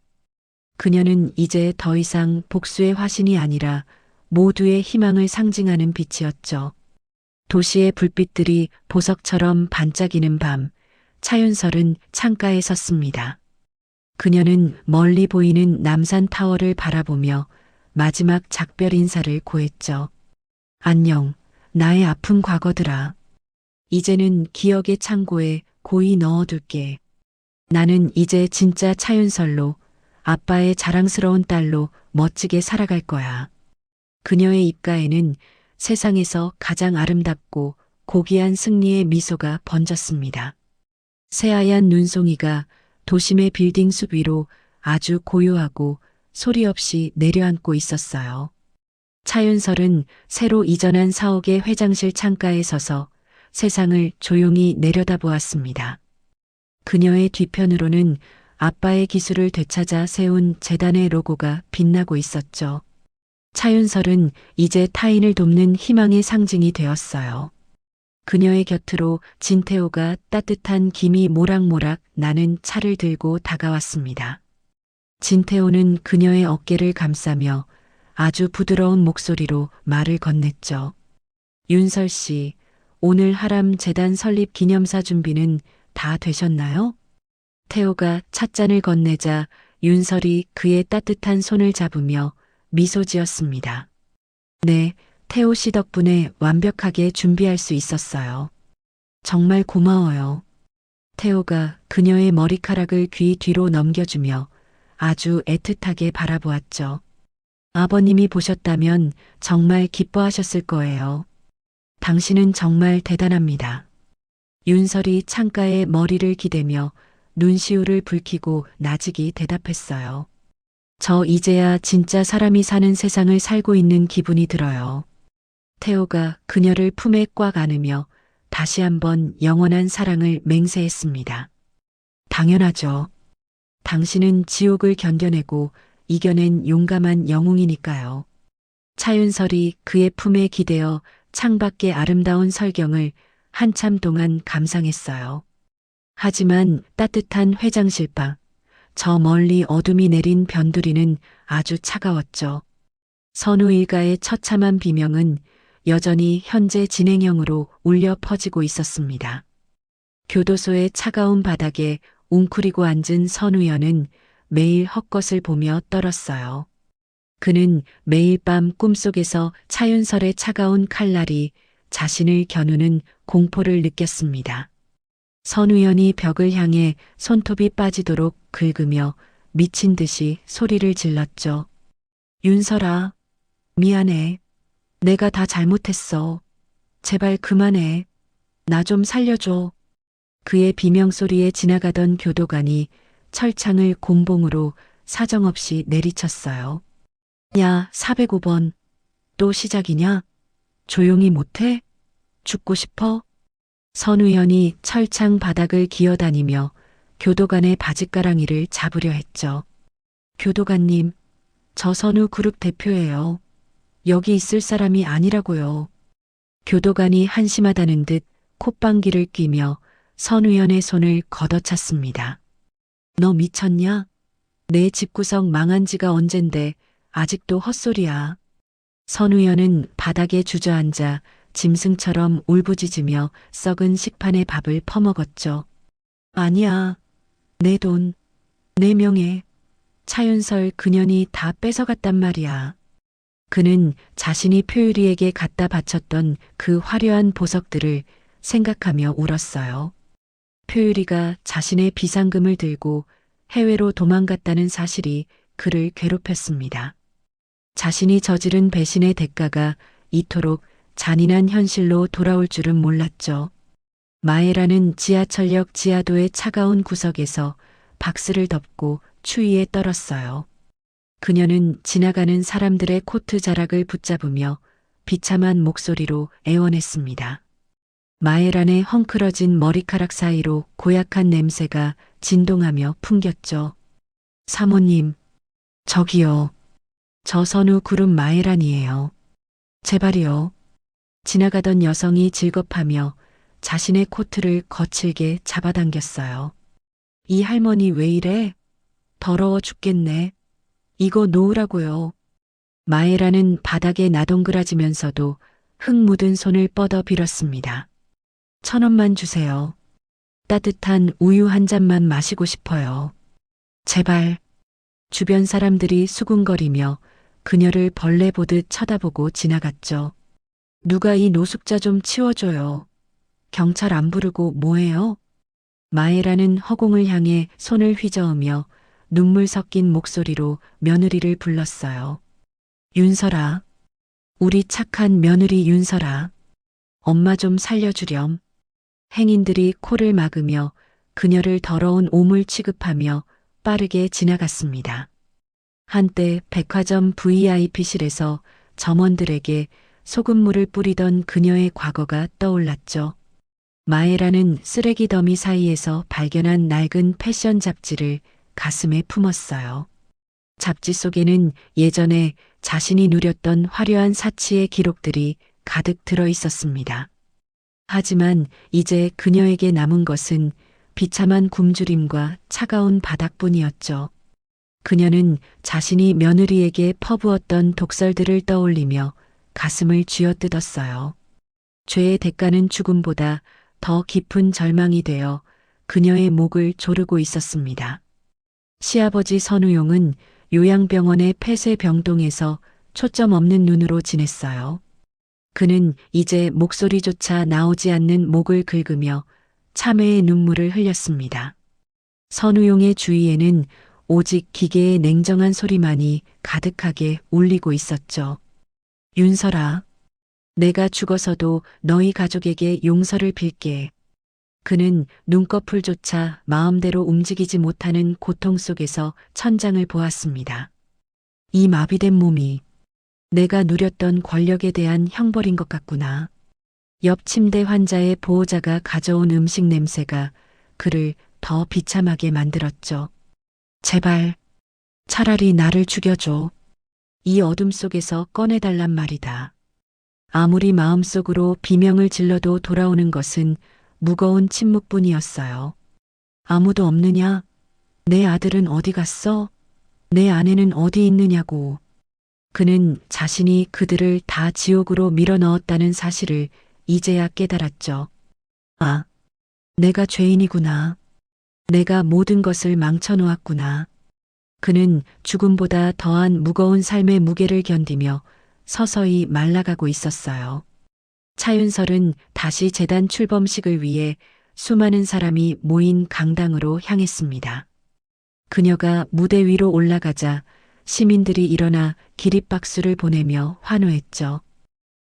그녀는 이제 더 이상 복수의 화신이 아니라 모두의 희망을 상징하는 빛이었죠. 도시의 불빛들이 보석처럼 반짝이는 밤, 차윤설은 창가에 섰습니다. 그녀는 멀리 보이는 남산타워를 바라보며 마지막 작별 인사를 고했죠. 안녕, 나의 아픈 과거들아. 이제는 기억의 창고에 고이 넣어둘게. 나는 이제 진짜 차윤설로 아빠의 자랑스러운 딸로 멋지게 살아갈 거야. 그녀의 입가에는 세상에서 가장 아름답고 고귀한 승리의 미소가 번졌습니다. 새하얀 눈송이가 도심의 빌딩 숲 위로 아주 고요하고 소리 없이 내려앉고 있었어요. 차윤설은 새로 이전한 사옥의 회장실 창가에 서서 세상을 조용히 내려다보았습니다. 그녀의 뒤편으로는 아빠의 기술을 되찾아 세운 재단의 로고가 빛나고 있었죠. 차윤설은 이제 타인을 돕는 희망의 상징이 되었어요. 그녀의 곁으로 진태호가 따뜻한 김이 모락모락 나는 차를 들고 다가왔습니다. 진태호는 그녀의 어깨를 감싸며 아주 부드러운 목소리로 말을 건넸죠. 윤설 씨, 오늘 하람 재단 설립 기념사 준비는 다 되셨나요? 태호가 찻잔을 건네자 윤설이 그의 따뜻한 손을 잡으며 미소 지었습니다. 네, 태호 씨 덕분에 완벽하게 준비할 수 있었어요. 정말 고마워요. 태호가 그녀의 머리카락을 귀 뒤로 넘겨주며 아주 애틋하게 바라보았죠. 아버님이 보셨다면 정말 기뻐하셨을 거예요. 당신은 정말 대단합니다. 윤설이 창가에 머리를 기대며 눈시울을 붉히고 나직이 대답했어요. 저 이제야 진짜 사람이 사는 세상을 살고 있는 기분이 들어요. 태호가 그녀를 품에 꽉 안으며 다시 한번 영원한 사랑을 맹세했습니다. 당연하죠. 당신은 지옥을 견뎌내고 이겨낸 용감한 영웅이니까요. 차윤설이 그의 품에 기대어 창밖의 아름다운 설경을 한참 동안 감상했어요. 하지만 따뜻한 회장실 밖, 저 멀리 어둠이 내린 변두리는 아주 차가웠죠. 선우 일가의 처참한 비명은 여전히 현재 진행형으로 울려 퍼지고 있었습니다. 교도소의 차가운 바닥에 웅크리고 앉은 선우연은 매일 헛것을 보며 떨었어요. 그는 매일 밤 꿈속에서 차윤설의 차가운 칼날이 자신을 겨누는 공포를 느꼈습니다. 선우연이 벽을 향해 손톱이 빠지도록 긁으며 미친 듯이 소리를 질렀죠. 윤설아, 미안해. 내가 다 잘못했어. 제발 그만해. 나 좀 살려줘. 그의 비명소리에 지나가던 교도관이 철창을 곤봉으로 사정없이 내리쳤어요. 야, 405번. 또 시작이냐? 조용히 못해? 죽고 싶어? 선우연이 철창 바닥을 기어다니며 교도관의 바짓가랑이를 잡으려 했죠. 교도관님, 저 선우 그룹 대표예요. 여기 있을 사람이 아니라고요. 교도관이 한심하다는 듯 콧방귀를 뀌며 선우연의 손을 걷어찼습니다. 너 미쳤냐? 내 집구석 망한 지가 언젠데 아직도 헛소리야. 선우연은 바닥에 주저앉아 짐승처럼 울부짖으며 썩은 식판에 밥을 퍼먹었죠. 아니야. 내 돈, 내 명예, 차윤설 그년이 다 뺏어갔단 말이야. 그는 자신이 표유리에게 갖다 바쳤던 그 화려한 보석들을 생각하며 울었어요. 표유리가 자신의 비상금을 들고 해외로 도망갔다는 사실이 그를 괴롭혔습니다. 자신이 저지른 배신의 대가가 이토록 잔인한 현실로 돌아올 줄은 몰랐죠. 마에라는 지하철역 지하도의 차가운 구석에서 박스를 덮고 추위에 떨었어요. 그녀는 지나가는 사람들의 코트 자락을 붙잡으며 비참한 목소리로 애원했습니다. 마에란의 헝클어진 머리카락 사이로 고약한 냄새가 진동하며 풍겼죠. 사모님, 저기요. 저 선우 그룹 마에란이에요. 제발이요. 지나가던 여성이 질겁하며 자신의 코트를 거칠게 잡아당겼어요. 이 할머니 왜 이래? 더러워 죽겠네. 이거 놓으라고요. 마에라는 바닥에 나동그라지면서도 흙 묻은 손을 뻗어 빌었습니다. 1,000원만 주세요. 따뜻한 우유 한 잔만 마시고 싶어요. 제발. 주변 사람들이 수군거리며 그녀를 벌레 보듯 쳐다보고 지나갔죠. 누가 이 노숙자 좀 치워줘요. 경찰 안 부르고 뭐해요? 마에라는 허공을 향해 손을 휘저으며 눈물 섞인 목소리로 며느리를 불렀어요. 윤설아, 우리 착한 며느리 윤설아, 엄마 좀 살려주렴. 행인들이 코를 막으며 그녀를 더러운 오물 취급하며 빠르게 지나갔습니다. 한때 백화점 VIP실에서 점원들에게 소금물을 뿌리던 그녀의 과거가 떠올랐죠. 마에라는 쓰레기 더미 사이에서 발견한 낡은 패션 잡지를 가슴에 품었어요. 잡지 속에는 예전에 자신이 누렸던 화려한 사치의 기록들이 가득 들어 있었습니다. 하지만 이제 그녀에게 남은 것은 비참한 굶주림과 차가운 바닥뿐이었죠. 그녀는 자신이 며느리에게 퍼부었던 독설들을 떠올리며 가슴을 쥐어뜯었어요. 죄의 대가는 죽음보다 더 깊은 절망이 되어 그녀의 목을 조르고 있었습니다. 시아버지 선우용은 요양병원의 폐쇄병동에서 초점 없는 눈으로 지냈어요. 그는 이제 목소리조차 나오지 않는 목을 긁으며 참회의 눈물을 흘렸습니다. 선우용의 주위에는 오직 기계의 냉정한 소리만이 가득하게 울리고 있었죠. 윤설아, 내가 죽어서도 너희 가족에게 용서를 빌게. 그는 눈꺼풀조차 마음대로 움직이지 못하는 고통 속에서 천장을 보았습니다. 이 마비된 몸이 내가 누렸던 권력에 대한 형벌인 것 같구나. 옆 침대 환자의 보호자가 가져온 음식 냄새가 그를 더 비참하게 만들었죠. 제발, 차라리 나를 죽여줘. 이 어둠 속에서 꺼내달란 말이다. 아무리 마음속으로 비명을 질러도 돌아오는 것은 무거운 침묵뿐이었어요. 아무도 없느냐? 내 아들은 어디 갔어? 내 아내는 어디 있느냐고. 그는 자신이 그들을 다 지옥으로 밀어넣었다는 사실을 이제야 깨달았죠. 아, 내가 죄인이구나. 내가 모든 것을 망쳐놓았구나. 그는 죽음보다 더한 무거운 삶의 무게를 견디며 서서히 말라가고 있었어요. 차윤설은 다시 재단 출범식을 위해 수많은 사람이 모인 강당으로 향했습니다. 그녀가 무대 위로 올라가자 시민들이 일어나 기립박수를 보내며 환호했죠.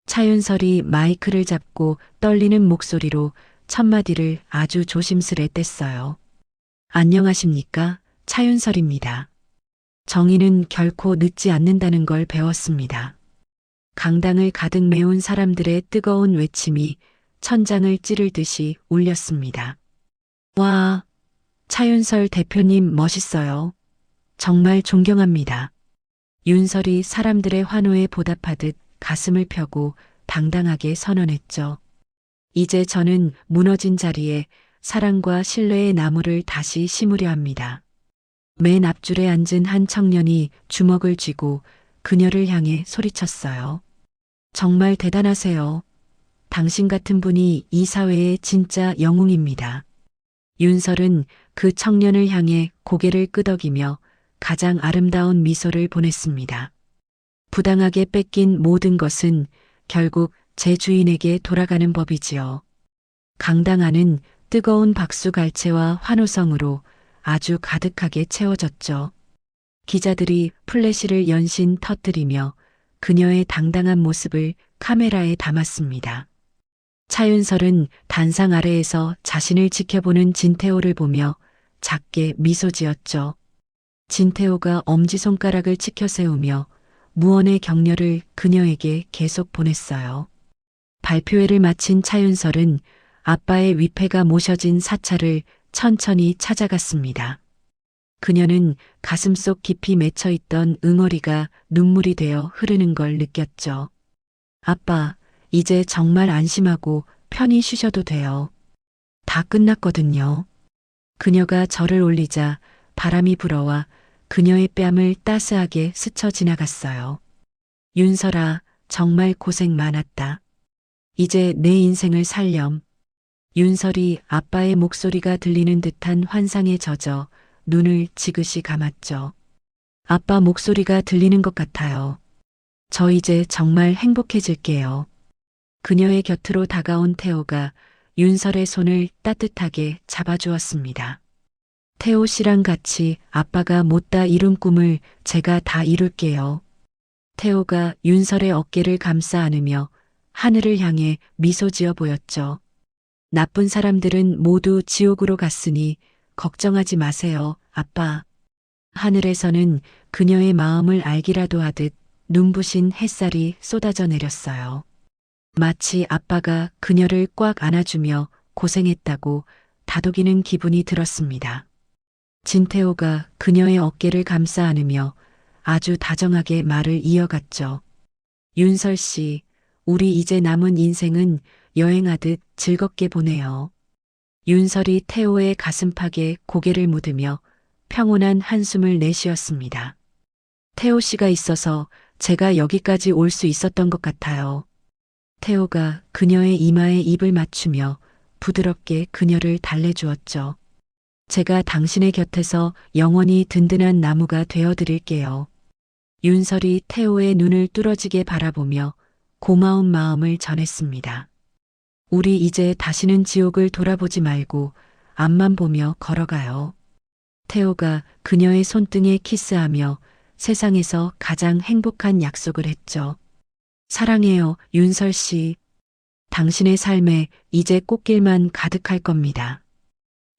차윤설이 마이크를 잡고 떨리는 목소리로 첫 마디를 아주 조심스레 뗐어요. 안녕하십니까? 차윤설입니다. 정의는 결코 늦지 않는다는 걸 배웠습니다. 강당을 가득 메운 사람들의 뜨거운 외침이 천장을 찌를 듯이 울렸습니다. 와, 차윤설 대표님 멋있어요. 정말 존경합니다. 윤설이 사람들의 환호에 보답하듯 가슴을 펴고 당당하게 선언했죠. 이제 저는 무너진 자리에 사랑과 신뢰의 나무를 다시 심으려 합니다. 맨 앞줄에 앉은 한 청년이 주먹을 쥐고 그녀를 향해 소리쳤어요. 정말 대단하세요. 당신 같은 분이 이 사회의 진짜 영웅입니다. 윤설은 그 청년을 향해 고개를 끄덕이며 가장 아름다운 미소를 보냈습니다. 부당하게 뺏긴 모든 것은 결국 제 주인에게 돌아가는 법이지요. 강당 안은 뜨거운 박수갈채와 환호성으로 아주 가득하게 채워졌죠. 기자들이 플래시를 연신 터뜨리며 그녀의 당당한 모습을 카메라에 담았습니다. 차윤설은 단상 아래에서 자신을 지켜보는 진태호를 보며 작게 미소 지었죠. 진태호가 엄지손가락을 치켜세우며 무언의 격려를 그녀에게 계속 보냈어요. 발표회를 마친 차윤설은 아빠의 위패가 모셔진 사찰을 천천히 찾아갔습니다. 그녀는 가슴속 깊이 맺혀있던 응어리가 눈물이 되어 흐르는 걸 느꼈죠. 아빠, 이제 정말 안심하고 편히 쉬셔도 돼요. 다 끝났거든요. 그녀가 절을 올리자 바람이 불어와 그녀의 뺨을 따스하게 스쳐 지나갔어요. 윤설아, 정말 고생 많았다. 이제 내 인생을 살렴. 윤설이 아빠의 목소리가 들리는 듯한 환상에 젖어 눈을 지그시 감았죠. 아빠 목소리가 들리는 것 같아요. 저 이제 정말 행복해질게요. 그녀의 곁으로 다가온 태호가 윤설의 손을 따뜻하게 잡아주었습니다. 태호 씨랑 같이 아빠가 못다 이룬 꿈을 제가 다 이룰게요. 태호가 윤설의 어깨를 감싸 안으며 하늘을 향해 미소 지어 보였죠. 나쁜 사람들은 모두 지옥으로 갔으니 걱정하지 마세요, 아빠. 하늘에서는 그녀의 마음을 알기라도 하듯 눈부신 햇살이 쏟아져 내렸어요. 마치 아빠가 그녀를 꽉 안아주며 고생했다고 다독이는 기분이 들었습니다. 진태호가 그녀의 어깨를 감싸 안으며 아주 다정하게 말을 이어갔죠. 윤설 씨, 우리 이제 남은 인생은 여행하듯 즐겁게 보내요. 윤설이 태호의 가슴팍에 고개를 묻으며 평온한 한숨을 내쉬었습니다. 태호 씨가 있어서 제가 여기까지 올 수 있었던 것 같아요. 태호가 그녀의 이마에 입을 맞추며 부드럽게 그녀를 달래주었죠. 제가 당신의 곁에서 영원히 든든한 나무가 되어 드릴게요. 윤설이 태호의 눈을 뚫어지게 바라보며 고마운 마음을 전했습니다. 우리 이제 다시는 지옥을 돌아보지 말고 앞만 보며 걸어가요. 태호가 그녀의 손등에 키스하며 세상에서 가장 행복한 약속을 했죠. 사랑해요, 윤설 씨. 당신의 삶에 이제 꽃길만 가득할 겁니다.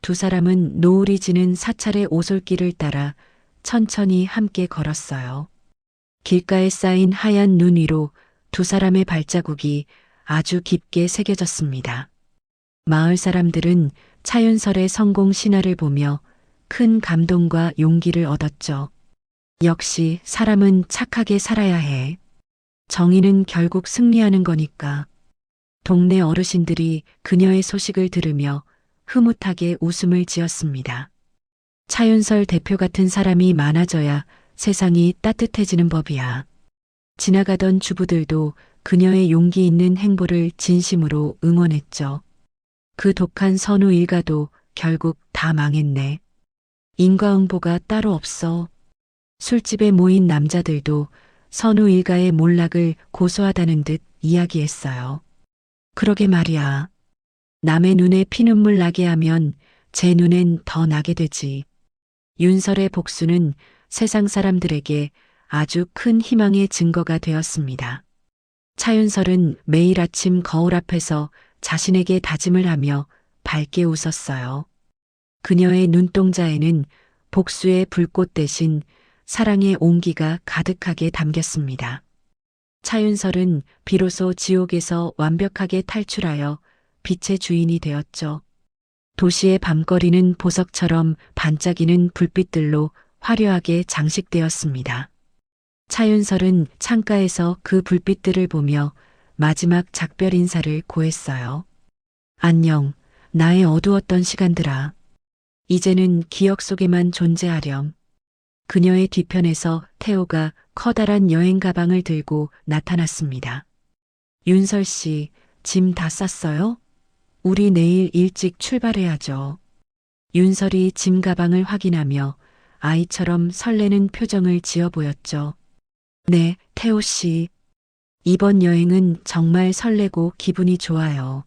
두 사람은 노을이 지는 사찰의 오솔길을 따라 천천히 함께 걸었어요. 길가에 쌓인 하얀 눈 위로 두 사람의 발자국이 아주 깊게 새겨졌습니다. 마을 사람들은 차윤설의 성공 신화를 보며 큰 감동과 용기를 얻었죠. 역시 사람은 착하게 살아야 해. 정의는 결국 승리하는 거니까. 동네 어르신들이 그녀의 소식을 들으며 흐뭇하게 웃음을 지었습니다. 차윤설 대표 같은 사람이 많아져야 세상이 따뜻해지는 법이야. 지나가던 주부들도 그녀의 용기 있는 행보를 진심으로 응원했죠. 그 독한 선우 일가도 결국 다 망했네. 인과응보가 따로 없어. 술집에 모인 남자들도 선우 일가의 몰락을 고소하다는 듯 이야기했어요. 그러게 말이야. 남의 눈에 피눈물 나게 하면 제 눈엔 더 나게 되지. 윤설의 복수는 세상 사람들에게 아주 큰 희망의 증거가 되었습니다. 차윤설은 매일 아침 거울 앞에서 자신에게 다짐을 하며 밝게 웃었어요. 그녀의 눈동자에는 복수의 불꽃 대신 사랑의 온기가 가득하게 담겼습니다. 차윤설은 비로소 지옥에서 완벽하게 탈출하여 빛의 주인이 되었죠. 도시의 밤거리는 보석처럼 반짝이는 불빛들로 화려하게 장식되었습니다. 차윤설은 창가에서 그 불빛들을 보며 마지막 작별 인사를 고했어요. 안녕, 나의 어두웠던 시간들아. 이제는 기억 속에만 존재하렴. 그녀의 뒤편에서 태호가 커다란 여행 가방을 들고 나타났습니다. 윤설 씨, 짐 다 쌌어요? 우리 내일 일찍 출발해야죠. 윤설이 짐 가방을 확인하며 아이처럼 설레는 표정을 지어 보였죠. 네, 태호 씨. 이번 여행은 정말 설레고 기분이 좋아요.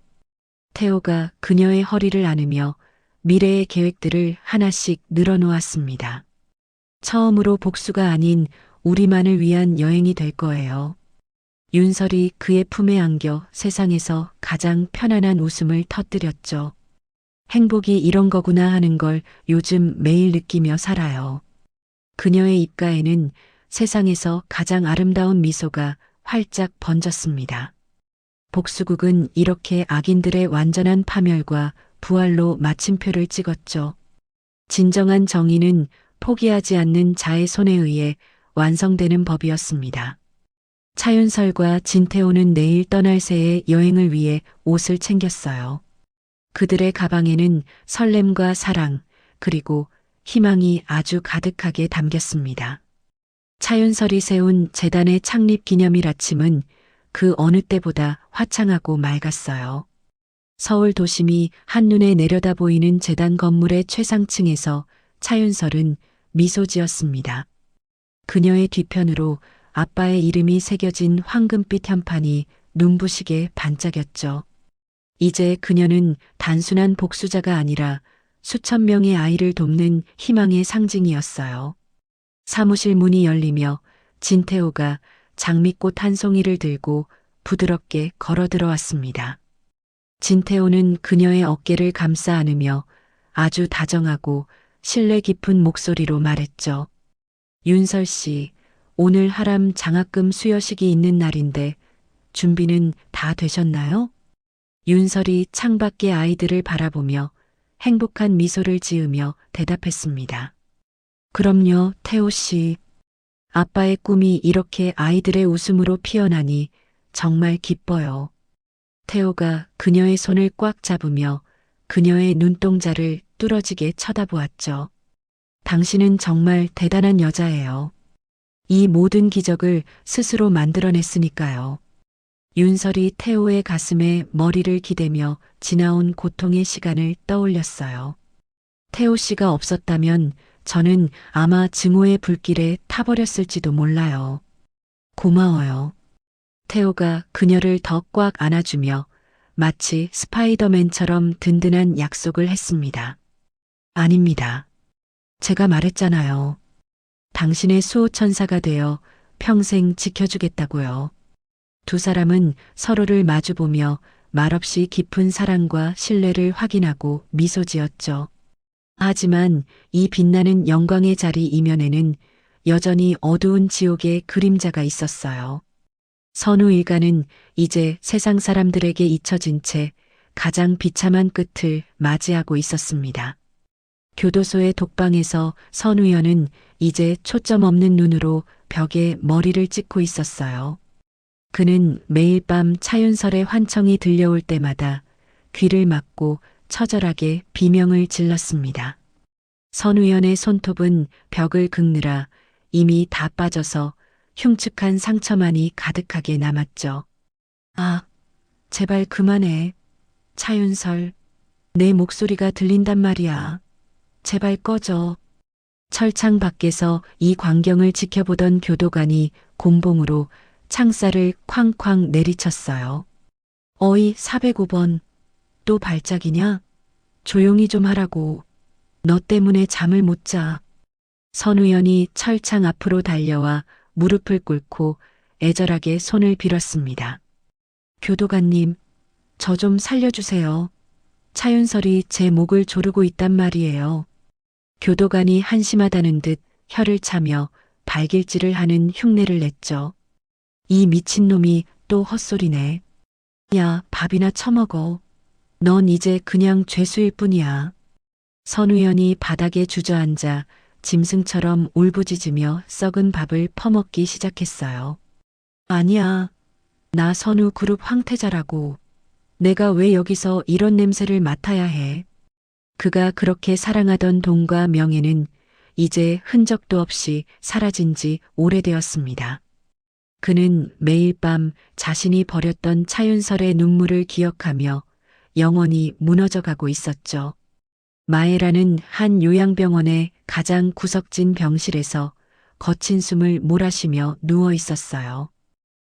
태호가 그녀의 허리를 안으며 미래의 계획들을 하나씩 늘어놓았습니다. 처음으로 복수가 아닌 우리만을 위한 여행이 될 거예요. 윤설이 그의 품에 안겨 세상에서 가장 편안한 웃음을 터뜨렸죠. 행복이 이런 거구나 하는 걸 요즘 매일 느끼며 살아요. 그녀의 입가에는 세상에서 가장 아름다운 미소가 활짝 번졌습니다. 복수국은 이렇게 악인들의 완전한 파멸과 부활로 마침표를 찍었죠. 진정한 정의는 포기하지 않는 자의 손에 의해 완성되는 법이었습니다. 차윤설과 진태호는 내일 떠날 새의 여행을 위해 옷을 챙겼어요. 그들의 가방에는 설렘과 사랑, 그리고 희망이 아주 가득하게 담겼습니다. 차윤설이 세운 재단의 창립 기념일 아침은 그 어느 때보다 화창하고 맑았어요. 서울 도심이 한눈에 내려다 보이는 재단 건물의 최상층에서 차윤설은 미소 지었습니다. 그녀의 뒤편으로 아빠의 이름이 새겨진 황금빛 현판이 눈부시게 반짝였죠. 이제 그녀는 단순한 복수자가 아니라 수천 명의 아이를 돕는 희망의 상징이었어요. 사무실 문이 열리며 진태호가 장미꽃 한 송이를 들고 부드럽게 걸어 들어왔습니다. 진태호는 그녀의 어깨를 감싸 안으며 아주 다정하고 신뢰 깊은 목소리로 말했죠. 윤설 씨, 오늘 하람 장학금 수여식이 있는 날인데 준비는 다 되셨나요? 윤설이 창밖의 아이들을 바라보며 행복한 미소를 지으며 대답했습니다. 그럼요, 태호 씨. 아빠의 꿈이 이렇게 아이들의 웃음으로 피어나니 정말 기뻐요. 태호가 그녀의 손을 꽉 잡으며 그녀의 눈동자를 뚫어지게 쳐다보았죠. 당신은 정말 대단한 여자예요. 이 모든 기적을 스스로 만들어냈으니까요. 윤설이 태호의 가슴에 머리를 기대며 지나온 고통의 시간을 떠올렸어요. 태호 씨가 없었다면 저는 아마 증오의 불길에 타버렸을지도 몰라요. 고마워요. 태호가 그녀를 더 꽉 안아주며 마치 스파이더맨처럼 든든한 약속을 했습니다. 아닙니다. 제가 말했잖아요. 당신의 수호천사가 되어 평생 지켜주겠다고요. 두 사람은 서로를 마주보며 말없이 깊은 사랑과 신뢰를 확인하고 미소 지었죠. 하지만 이 빛나는 영광의 자리 이면에는 여전히 어두운 지옥의 그림자가 있었어요. 선우 일가는 이제 세상 사람들에게 잊혀진 채 가장 비참한 끝을 맞이하고 있었습니다. 교도소의 독방에서 선우연은 이제 초점 없는 눈으로 벽에 머리를 찍고 있었어요. 그는 매일 밤 차윤설의 환청이 들려올 때마다 귀를 막고 처절하게 비명을 질렀습니다. 선우연의 손톱은 벽을 긁느라 이미 다 빠져서 흉측한 상처만이 가득하게 남았죠. 아, 제발 그만해. 차윤설, 내 목소리가 들린단 말이야. 제발 꺼져. 철창 밖에서 이 광경을 지켜보던 교도관이 곤봉으로 창살을 쾅쾅 내리쳤어요. 어이 405번, 또 발작이냐? 조용히 좀 하라고. 너 때문에 잠을 못 자. 선우연이 철창 앞으로 달려와 무릎을 꿇고 애절하게 손을 빌었습니다. 교도관님, 저 좀 살려주세요. 차윤설이 제 목을 조르고 있단 말이에요. 교도관이 한심하다는 듯 혀를 차며 발길질을 하는 흉내를 냈죠. 이 미친놈이 또 헛소리네. 야, 밥이나 처먹어. 넌 이제 그냥 죄수일 뿐이야. 선우연이 바닥에 주저앉아 짐승처럼 울부짖으며 썩은 밥을 퍼먹기 시작했어요. 아니야. 나 선우 그룹 황태자라고. 내가 왜 여기서 이런 냄새를 맡아야 해. 그가 그렇게 사랑하던 돈과 명예는 이제 흔적도 없이 사라진 지 오래되었습니다. 그는 매일 밤 자신이 버렸던 차윤설의 눈물을 기억하며 영원히 무너져가고 있었죠. 마에라는 한 요양병원의 가장 구석진 병실에서 거친 숨을 몰아쉬며 누워 있었어요.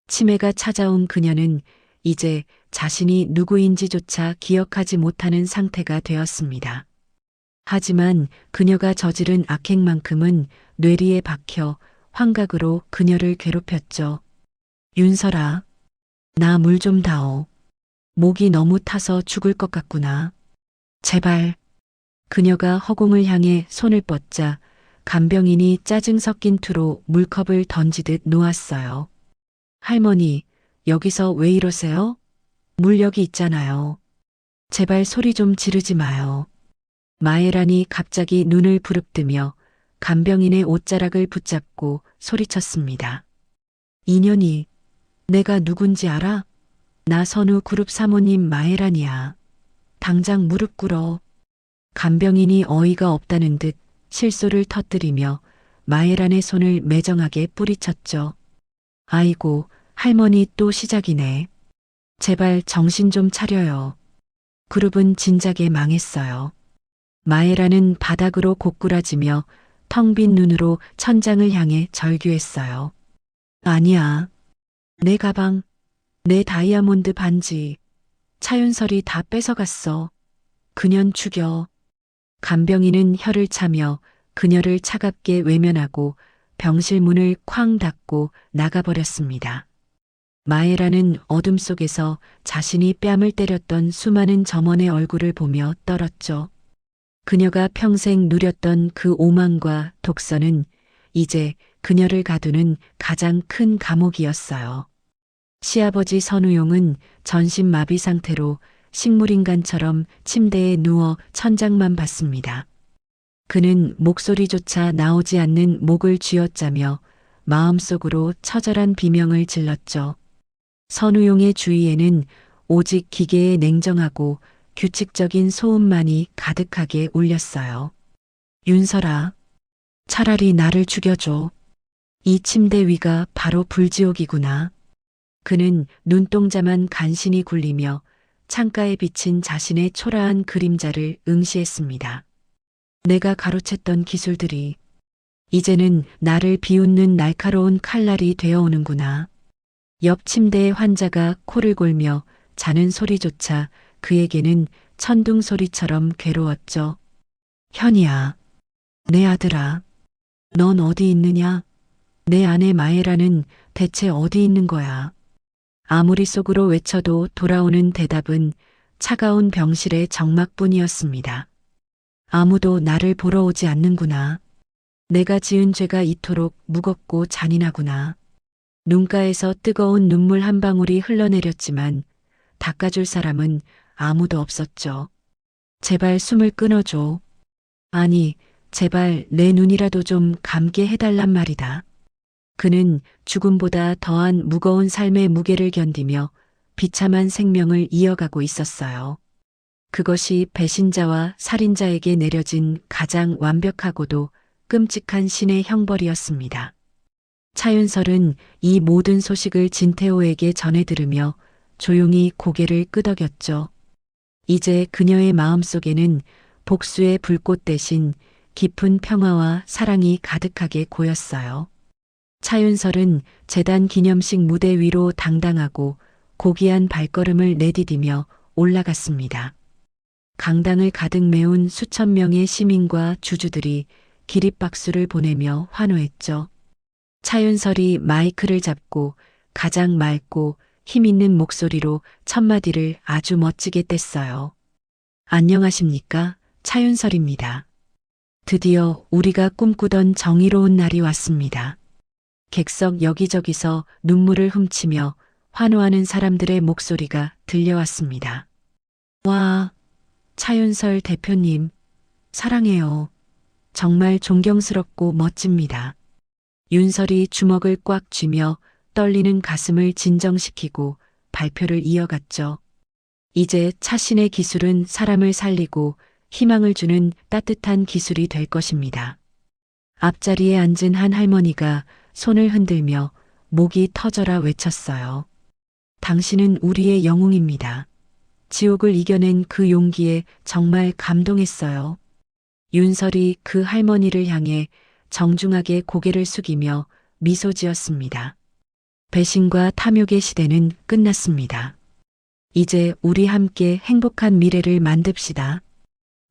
치매가 찾아온 그녀는 이제 자신이 누구인지조차 기억하지 못하는 상태가 되었습니다. 하지만 그녀가 저지른 악행만큼은 뇌리에 박혀 환각으로 그녀를 괴롭혔죠. 윤설아, 나 물 좀 다오. 목이 너무 타서 죽을 것 같구나. 제발. 그녀가 허공을 향해 손을 뻗자 간병인이 짜증 섞인 투로 물컵을 던지듯 놓았어요. 할머니, 여기서 왜 이러세요? 물 여기 있잖아요. 제발 소리 좀 지르지 마요. 마에란이 갑자기 눈을 부릅뜨며 간병인의 옷자락을 붙잡고 소리쳤습니다. 인연이, 내가 누군지 알아? 나 선우 그룹 사모님 마에란이야. 당장 무릎 꿇어. 간병인이 어이가 없다는 듯 실소를 터뜨리며 마에란의 손을 매정하게 뿌리쳤죠. 아이고, 할머니 또 시작이네. 제발 정신 좀 차려요. 그룹은 진작에 망했어요. 마에라는 바닥으로 고꾸라지며 텅 빈 눈으로 천장을 향해 절규했어요. 아니야. 내 가방, 내 다이아몬드 반지, 차윤설이 다 뺏어갔어. 그년 죽여. 간병인은 혀를 차며 그녀를 차갑게 외면하고 병실 문을 쾅 닫고 나가버렸습니다. 마에라는 어둠 속에서 자신이 뺨을 때렸던 수많은 점원의 얼굴을 보며 떨었죠. 그녀가 평생 누렸던 그 오만과 독선은 이제 그녀를 가두는 가장 큰 감옥이었어요. 시아버지 선우용은 전신마비 상태로 식물인간처럼 침대에 누워 천장만 봤습니다. 그는 목소리조차 나오지 않는 목을 쥐어짜며 마음속으로 처절한 비명을 질렀죠. 선우용의 주위에는 오직 기계의 냉정하고 규칙적인 소음만이 가득하게 울렸어요. 윤설아, 차라리 나를 죽여줘. 이 침대 위가 바로 불지옥이구나. 그는 눈동자만 간신히 굴리며 창가에 비친 자신의 초라한 그림자를 응시했습니다. 내가 가로챘던 기술들이 이제는 나를 비웃는 날카로운 칼날이 되어오는구나. 옆 침대의 환자가 코를 골며 자는 소리조차 그에게는 천둥 소리처럼 괴로웠죠. 현이야, 내 아들아, 넌 어디 있느냐? 내 아내 마에라는 대체 어디 있는 거야? 아무리 속으로 외쳐도 돌아오는 대답은 차가운 병실의 정막뿐이었습니다. 아무도 나를 보러 오지 않는구나. 내가 지은 죄가 이토록 무겁고 잔인하구나. 눈가에서 뜨거운 눈물 한 방울이 흘러내렸지만 닦아줄 사람은 아무도 없었죠. 제발 숨을 끊어줘. 아니, 제발 내 눈이라도 좀 감게 해달란 말이다. 그는 죽음보다 더한 무거운 삶의 무게를 견디며 비참한 생명을 이어가고 있었어요. 그것이 배신자와 살인자에게 내려진 가장 완벽하고도 끔찍한 신의 형벌이었습니다. 차윤설은 이 모든 소식을 진태호에게 전해 들으며 조용히 고개를 끄덕였죠. 이제 그녀의 마음속에는 복수의 불꽃 대신 깊은 평화와 사랑이 가득하게 고였어요. 차윤설은 재단 기념식 무대 위로 당당하고 고귀한 발걸음을 내디디며 올라갔습니다. 강당을 가득 메운 수천 명의 시민과 주주들이 기립박수를 보내며 환호했죠. 차윤설이 마이크를 잡고 가장 맑고 힘있는 목소리로 첫 마디를 아주 멋지게 뗐어요. 안녕하십니까? 차윤설입니다. 드디어 우리가 꿈꾸던 정의로운 날이 왔습니다. 객석 여기저기서 눈물을 훔치며 환호하는 사람들의 목소리가 들려왔습니다. 와, 차윤설 대표님, 사랑해요. 정말 존경스럽고 멋집니다. 윤설이 주먹을 꽉 쥐며 떨리는 가슴을 진정시키고 발표를 이어갔죠. 이제 차신의 기술은 사람을 살리고 희망을 주는 따뜻한 기술이 될 것입니다. 앞자리에 앉은 한 할머니가 손을 흔들며 목이 터져라 외쳤어요. 당신은 우리의 영웅입니다. 지옥을 이겨낸 그 용기에 정말 감동했어요. 윤설이 그 할머니를 향해 정중하게 고개를 숙이며 미소 지었습니다. 배신과 탐욕의 시대는 끝났습니다. 이제 우리 함께 행복한 미래를 만듭시다.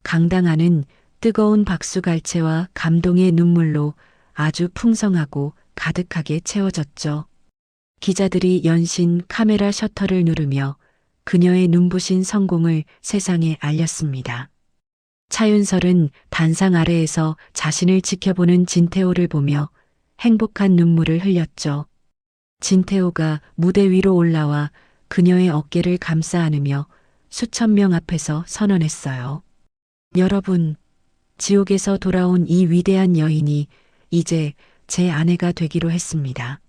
강당 안은 뜨거운 박수갈채와 감동의 눈물로 아주 풍성하고 가득하게 채워졌죠. 기자들이 연신 카메라 셔터를 누르며 그녀의 눈부신 성공을 세상에 알렸습니다. 차윤설은 단상 아래에서 자신을 지켜보는 진태호를 보며 행복한 눈물을 흘렸죠. 진태호가 무대 위로 올라와 그녀의 어깨를 감싸 안으며 수천 명 앞에서 선언했어요. 여러분, 지옥에서 돌아온 이 위대한 여인이 이제 제 아내가 되기로 했습니다.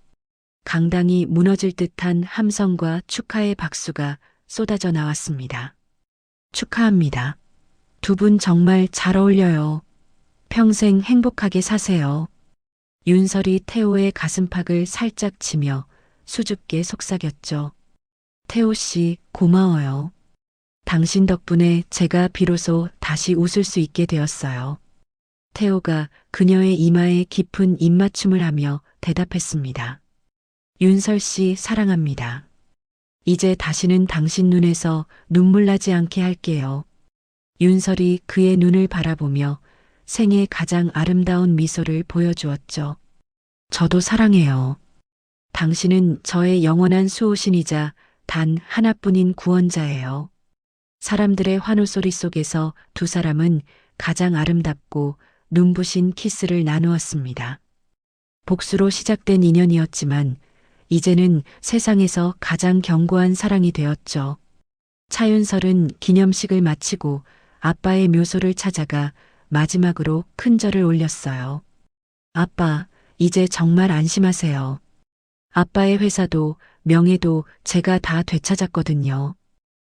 강당이 무너질 듯한 함성과 축하의 박수가 쏟아져 나왔습니다. 축하합니다. 두 분 정말 잘 어울려요. 평생 행복하게 사세요. 윤설이 태호의 가슴팍을 살짝 치며 수줍게 속삭였죠. 태호 씨, 고마워요. 당신 덕분에 제가 비로소 다시 웃을 수 있게 되었어요. 태호가 그녀의 이마에 깊은 입맞춤을 하며 대답했습니다. 윤설 씨 사랑합니다. 이제 다시는 당신 눈에서 눈물 나지 않게 할게요. 윤설이 그의 눈을 바라보며 생애 가장 아름다운 미소를 보여주었죠. 저도 사랑해요. 당신은 저의 영원한 수호신이자 단 하나뿐인 구원자예요. 사람들의 환호 소리 속에서 두 사람은 가장 아름답고 눈부신 키스를 나누었습니다. 복수로 시작된 인연이었지만 이제는 세상에서 가장 견고한 사랑이 되었죠. 차윤설은 기념식을 마치고 아빠의 묘소를 찾아가 마지막으로 큰 절을 올렸어요. 아빠, 이제 정말 안심하세요. 아빠의 회사도 명예도 제가 다 되찾았거든요.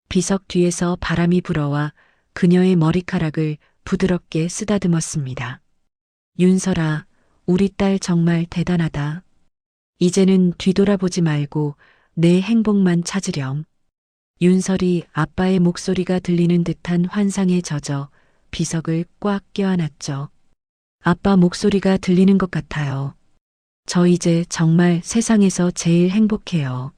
비석 뒤에서 바람이 불어와 그녀의 머리카락을 부드럽게 쓰다듬었습니다. 윤설아, 우리 딸 정말 대단하다. 이제는 뒤돌아보지 말고 내 행복만 찾으렴. 윤설이 아빠의 목소리가 들리는 듯한 환상에 젖어 비석을 꽉 껴안았죠. 아빠 목소리가 들리는 것 같아요. 저 이제 정말 세상에서 제일 행복해요.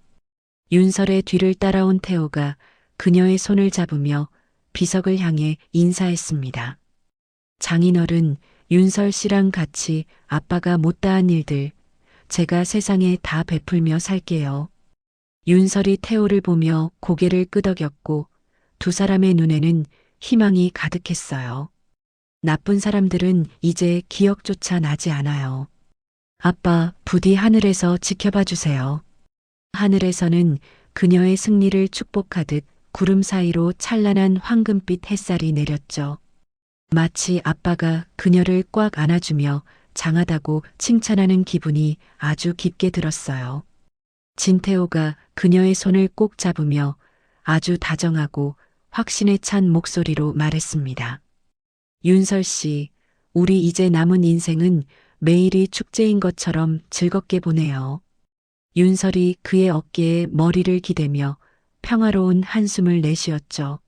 윤설의 뒤를 따라온 태호가 그녀의 손을 잡으며 비석을 향해 인사했습니다. 장인어른, 윤설 씨랑 같이 아빠가 못다한 일들 제가 세상에 다 베풀며 살게요. 윤설이 태호를 보며 고개를 끄덕였고 두 사람의 눈에는 희망이 가득했어요. 나쁜 사람들은 이제 기억조차 나지 않아요. 아빠, 부디 하늘에서 지켜봐 주세요. 하늘에서는 그녀의 승리를 축복하듯 구름 사이로 찬란한 황금빛 햇살이 내렸죠. 마치 아빠가 그녀를 꽉 안아주며 장하다고 칭찬하는 기분이 아주 깊게 들었어요. 진태호가 그녀의 손을 꼭 잡으며 아주 다정하고 확신에 찬 목소리로 말했습니다. 윤설 씨, 우리 이제 남은 인생은 매일이 축제인 것처럼 즐겁게 보내요. 윤설이 그의 어깨에 머리를 기대며 평화로운 한숨을 내쉬었죠.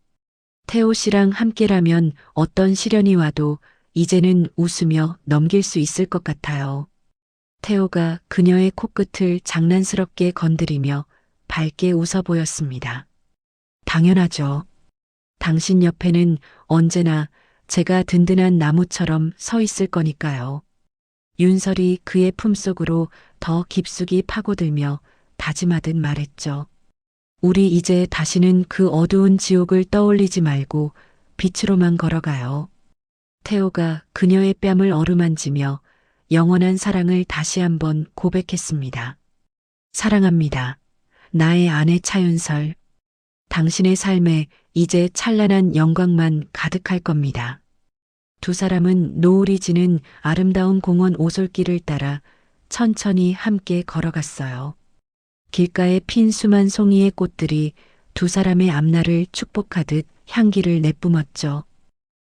태호 씨랑 함께라면 어떤 시련이 와도 이제는 웃으며 넘길 수 있을 것 같아요. 태호가 그녀의 코끝을 장난스럽게 건드리며 밝게 웃어 보였습니다. 당연하죠. 당신 옆에는 언제나 제가 든든한 나무처럼 서 있을 거니까요. 윤설이 그의 품속으로 더 깊숙이 파고들며 다짐하듯 말했죠. 우리 이제 다시는 그 어두운 지옥을 떠올리지 말고 빛으로만 걸어가요. 태호가 그녀의 뺨을 어루만지며 영원한 사랑을 다시 한번 고백했습니다. 사랑합니다. 나의 아내 차윤설. 당신의 삶에 이제 찬란한 영광만 가득할 겁니다. 두 사람은 노을이 지는 아름다운 공원 오솔길을 따라 천천히 함께 걸어갔어요. 길가에 핀 수만 송이의 꽃들이 두 사람의 앞날을 축복하듯 향기를 내뿜었죠.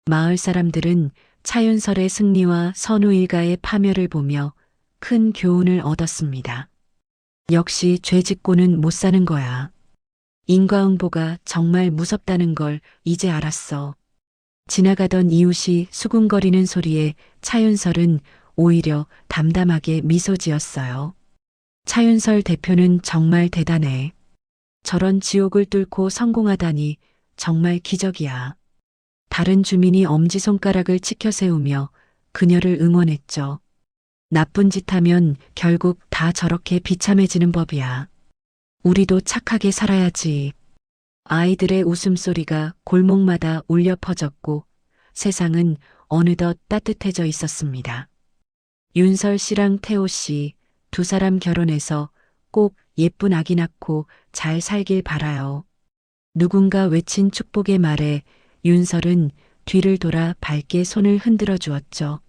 마을 사람들은 차윤설의 승리와 선우 일가의 파멸을 보며 큰 교훈을 얻었습니다. 역시 죄 짓고는 못 사는 거야. 인과응보가 정말 무섭다는 걸 이제 알았어. 지나가던 이웃이 수군거리는 소리에 차윤설은 오히려 담담하게 미소 지었어요. 차윤설 대표는 정말 대단해. 저런 지옥을 뚫고 성공하다니 정말 기적이야. 다른 주민이 엄지손가락을 치켜 세우며 그녀를 응원했죠. 나쁜 짓 하면 결국 다 저렇게 비참해지는 법이야. 우리도 착하게 살아야지. 아이들의 웃음소리가 골목마다 울려 퍼졌고 세상은 어느덧 따뜻해져 있었습니다. 윤설 씨랑 태호 씨 두 사람 결혼해서 꼭 예쁜 아기 낳고 잘 살길 바라요. 누군가 외친 축복의 말에 윤설은 뒤를 돌아 밝게 손을 흔들어 주었죠.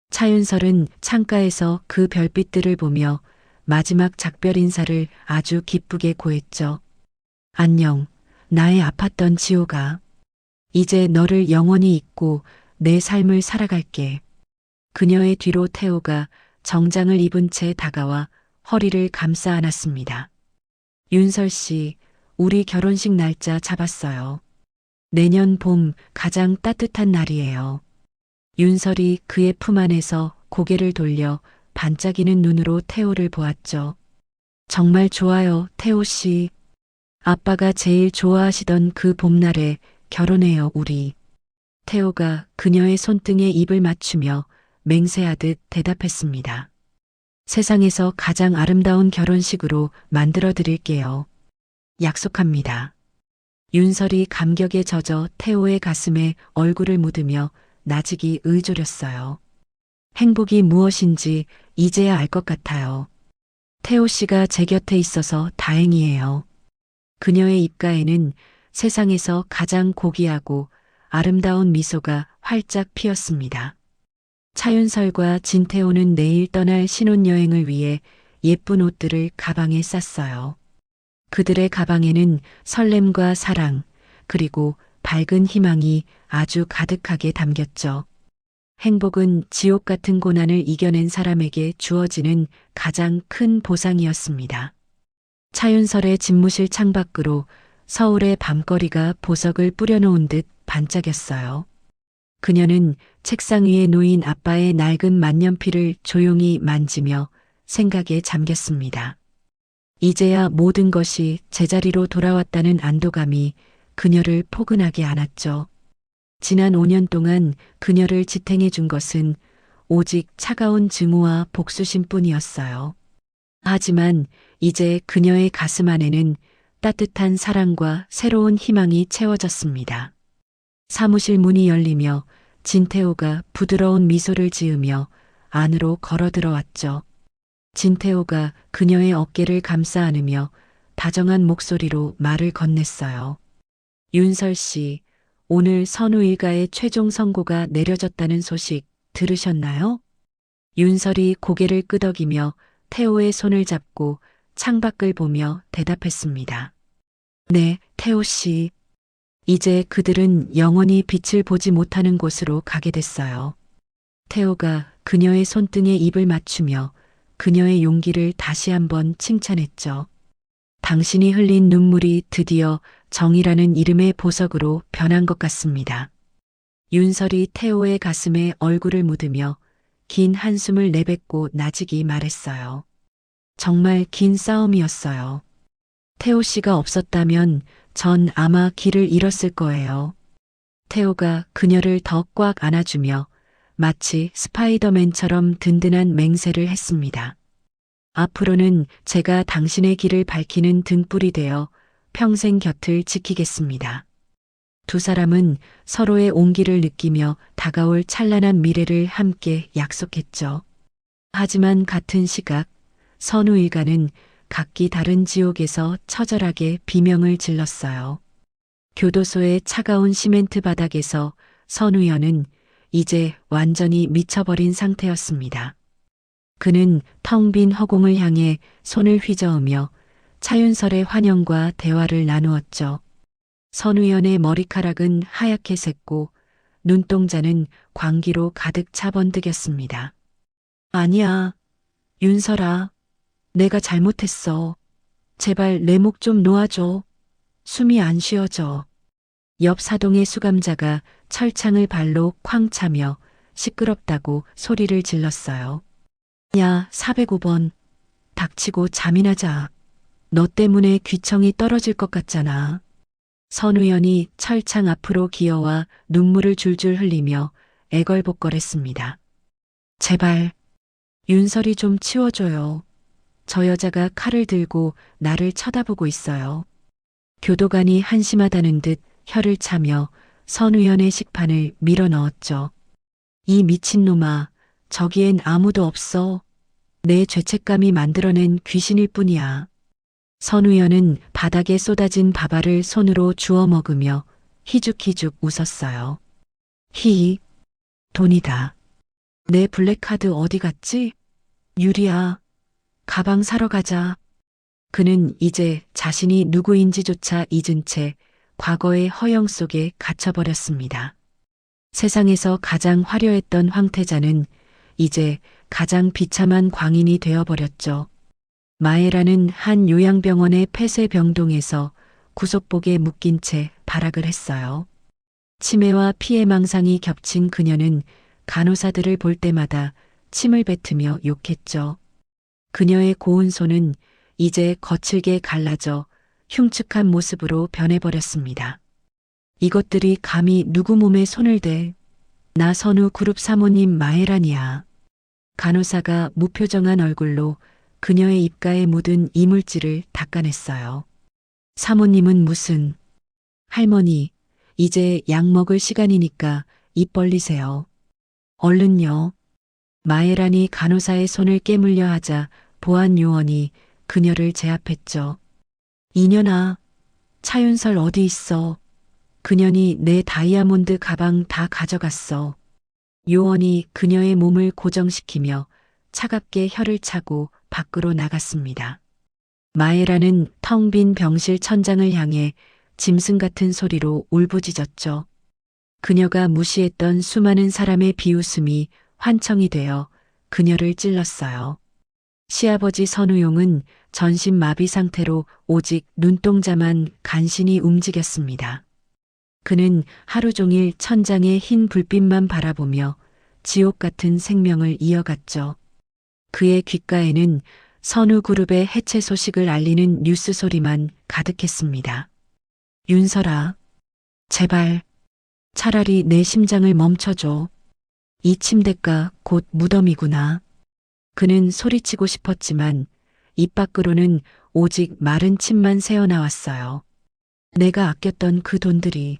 차윤설은 창가에서 그 별빛들을 보며 마지막 작별 인사를 아주 기쁘게 고했죠. 안녕, 나의 아팠던 지호가. 이제 너를 영원히 잊고 내 삶을 살아갈게. 그녀의 뒤로 태호가 정장을 입은 채 다가와 허리를 감싸 안았습니다. 윤설 씨, 우리 결혼식 날짜 잡았어요. 내년 봄 가장 따뜻한 날이에요. 윤설이 그의 품 안에서 고개를 돌려 반짝이는 눈으로 태호를 보았죠. 정말 좋아요, 태호 씨. 아빠가 제일 좋아하시던 그 봄날에 결혼해요, 우리. 태호가 그녀의 손등에 입을 맞추며 맹세하듯 대답했습니다. 세상에서 가장 아름다운 결혼식으로 만들어 드릴게요. 약속합니다. 윤설이 감격에 젖어 태호의 가슴에 얼굴을 묻으며 나직이 의졸였어요. 행복이 무엇인지 이제야 알 것 같아요. 태호 씨가 제 곁에 있어서 다행이에요. 그녀의 입가에는 세상에서 가장 고귀하고 아름다운 미소가 활짝 피었습니다. 차윤설과 진태호는 내일 떠날 신혼여행을 위해 예쁜 옷들을 가방에 쌌어요. 그들의 가방에는 설렘과 사랑, 그리고 밝은 희망이 아주 가득하게 담겼죠. 행복은 지옥 같은 고난을 이겨낸 사람에게 주어지는 가장 큰 보상이었습니다. 차윤설의 집무실 창밖으로 서울의 밤거리가 보석을 뿌려놓은 듯 반짝였어요. 그녀는 책상 위에 놓인 아빠의 낡은 만년필을 조용히 만지며 생각에 잠겼습니다. 이제야 모든 것이 제자리로 돌아왔다는 안도감이 그녀를 포근하게 안았죠. 지난 5년 동안 그녀를 지탱해 준 것은 오직 차가운 증오와 복수심뿐이었어요. 하지만 이제 그녀의 가슴 안에는 따뜻한 사랑과 새로운 희망이 채워졌습니다. 사무실 문이 열리며 진태호가 부드러운 미소를 지으며 안으로 걸어 들어왔죠. 진태호가 그녀의 어깨를 감싸 안으며 다정한 목소리로 말을 건넸어요. 윤설 씨, 오늘 선우 일가의 최종 선고가 내려졌다는 소식 들으셨나요? 윤설이 고개를 끄덕이며 태호의 손을 잡고 창밖을 보며 대답했습니다. 네, 태호 씨. 이제 그들은 영원히 빛을 보지 못하는 곳으로 가게 됐어요. 태호가 그녀의 손등에 입을 맞추며 그녀의 용기를 다시 한번 칭찬했죠. 당신이 흘린 눈물이 드디어 정이라는 이름의 보석으로 변한 것 같습니다. 윤설이 태호의 가슴에 얼굴을 묻으며 긴 한숨을 내뱉고 나직이 말했어요. 정말 긴 싸움이었어요. 태호 씨가 없었다면 전 아마 길을 잃었을 거예요. 태호가 그녀를 더 꽉 안아주며 마치 스파이더맨처럼 든든한 맹세를 했습니다. 앞으로는 제가 당신의 길을 밝히는 등불이 되어 평생 곁을 지키겠습니다. 두 사람은 서로의 온기를 느끼며 다가올 찬란한 미래를 함께 약속했죠. 하지만 같은 시각 선우 일가는 각기 다른 지옥에서 처절하게 비명을 질렀어요. 교도소의 차가운 시멘트 바닥에서 선우연은 이제 완전히 미쳐버린 상태였습니다. 그는 텅 빈 허공을 향해 손을 휘저으며 차윤설의 환영과 대화를 나누었죠. 선우연의 머리카락은 하얗게 샜고 눈동자는 광기로 가득 차번득였습니다. 아니야, 윤설아. 내가 잘못했어. 제발 내 목 좀 놓아줘. 숨이 안 쉬어져. 옆 사동의 수감자가 철창을 발로 쾅 차며 시끄럽다고 소리를 질렀어요. 야, 405번. 닥치고 잠이나 자. 너 때문에 귀청이 떨어질 것 같잖아. 선우연이 철창 앞으로 기어와 눈물을 줄줄 흘리며 애걸복걸했습니다. 제발, 윤설이 좀 치워줘요. 저 여자가 칼을 들고 나를 쳐다보고 있어요. 교도관이 한심하다는 듯 혀를 차며 선우연의 식판을 밀어 넣었죠. 이 미친놈아, 저기엔 아무도 없어. 내 죄책감이 만들어낸 귀신일 뿐이야. 선우연은 바닥에 쏟아진 밥알을 손으로 주워 먹으며 희죽희죽 웃었어요. 히, 돈이다. 내 블랙카드 어디 갔지? 유리야, 가방 사러 가자. 그는 이제 자신이 누구인지조차 잊은 채 과거의 허영 속에 갇혀버렸습니다. 세상에서 가장 화려했던 황태자는 이제 가장 비참한 광인이 되어버렸죠. 마에라는 한 요양병원의 폐쇄병동에서 구속복에 묶인 채 발악을 했어요. 치매와 피해망상이 겹친 그녀는 간호사들을 볼 때마다 침을 뱉으며 욕했죠. 그녀의 고운 손은 이제 거칠게 갈라져 흉측한 모습으로 변해버렸습니다. 이것들이 감히 누구 몸에 손을 대? 나 선우 그룹 사모님 마에란이야. 간호사가 무표정한 얼굴로 그녀의 입가에 묻은 이물질을 닦아냈어요. 사모님은 무슨? 할머니, 이제 약 먹을 시간이니까 입 벌리세요. 얼른요. 마에란이 간호사의 손을 깨물려 하자 보안 요원이 그녀를 제압했죠. 이년아, 차윤설 어디 있어? 그년이 내 다이아몬드 가방 다 가져갔어. 요원이 그녀의 몸을 고정시키며 차갑게 혀를 차고 밖으로 나갔습니다. 마에라는 텅 빈 병실 천장을 향해 짐승 같은 소리로 울부짖었죠. 그녀가 무시했던 수많은 사람의 비웃음이 환청이 되어 그녀를 찔렀어요. 시아버지 선우용은 전신 마비 상태로 오직 눈동자만 간신히 움직였습니다. 그는 하루 종일 천장의 흰 불빛만 바라보며 지옥 같은 생명을 이어갔죠. 그의 귓가에는 선우그룹의 해체 소식을 알리는 뉴스 소리만 가득했습니다. 윤설아, 제발, 차라리 내 심장을 멈춰줘. 이 침대가 곧 무덤이구나. 그는 소리치고 싶었지만 입 밖으로는 오직 마른 침만 새어나왔어요. 내가 아꼈던 그 돈들이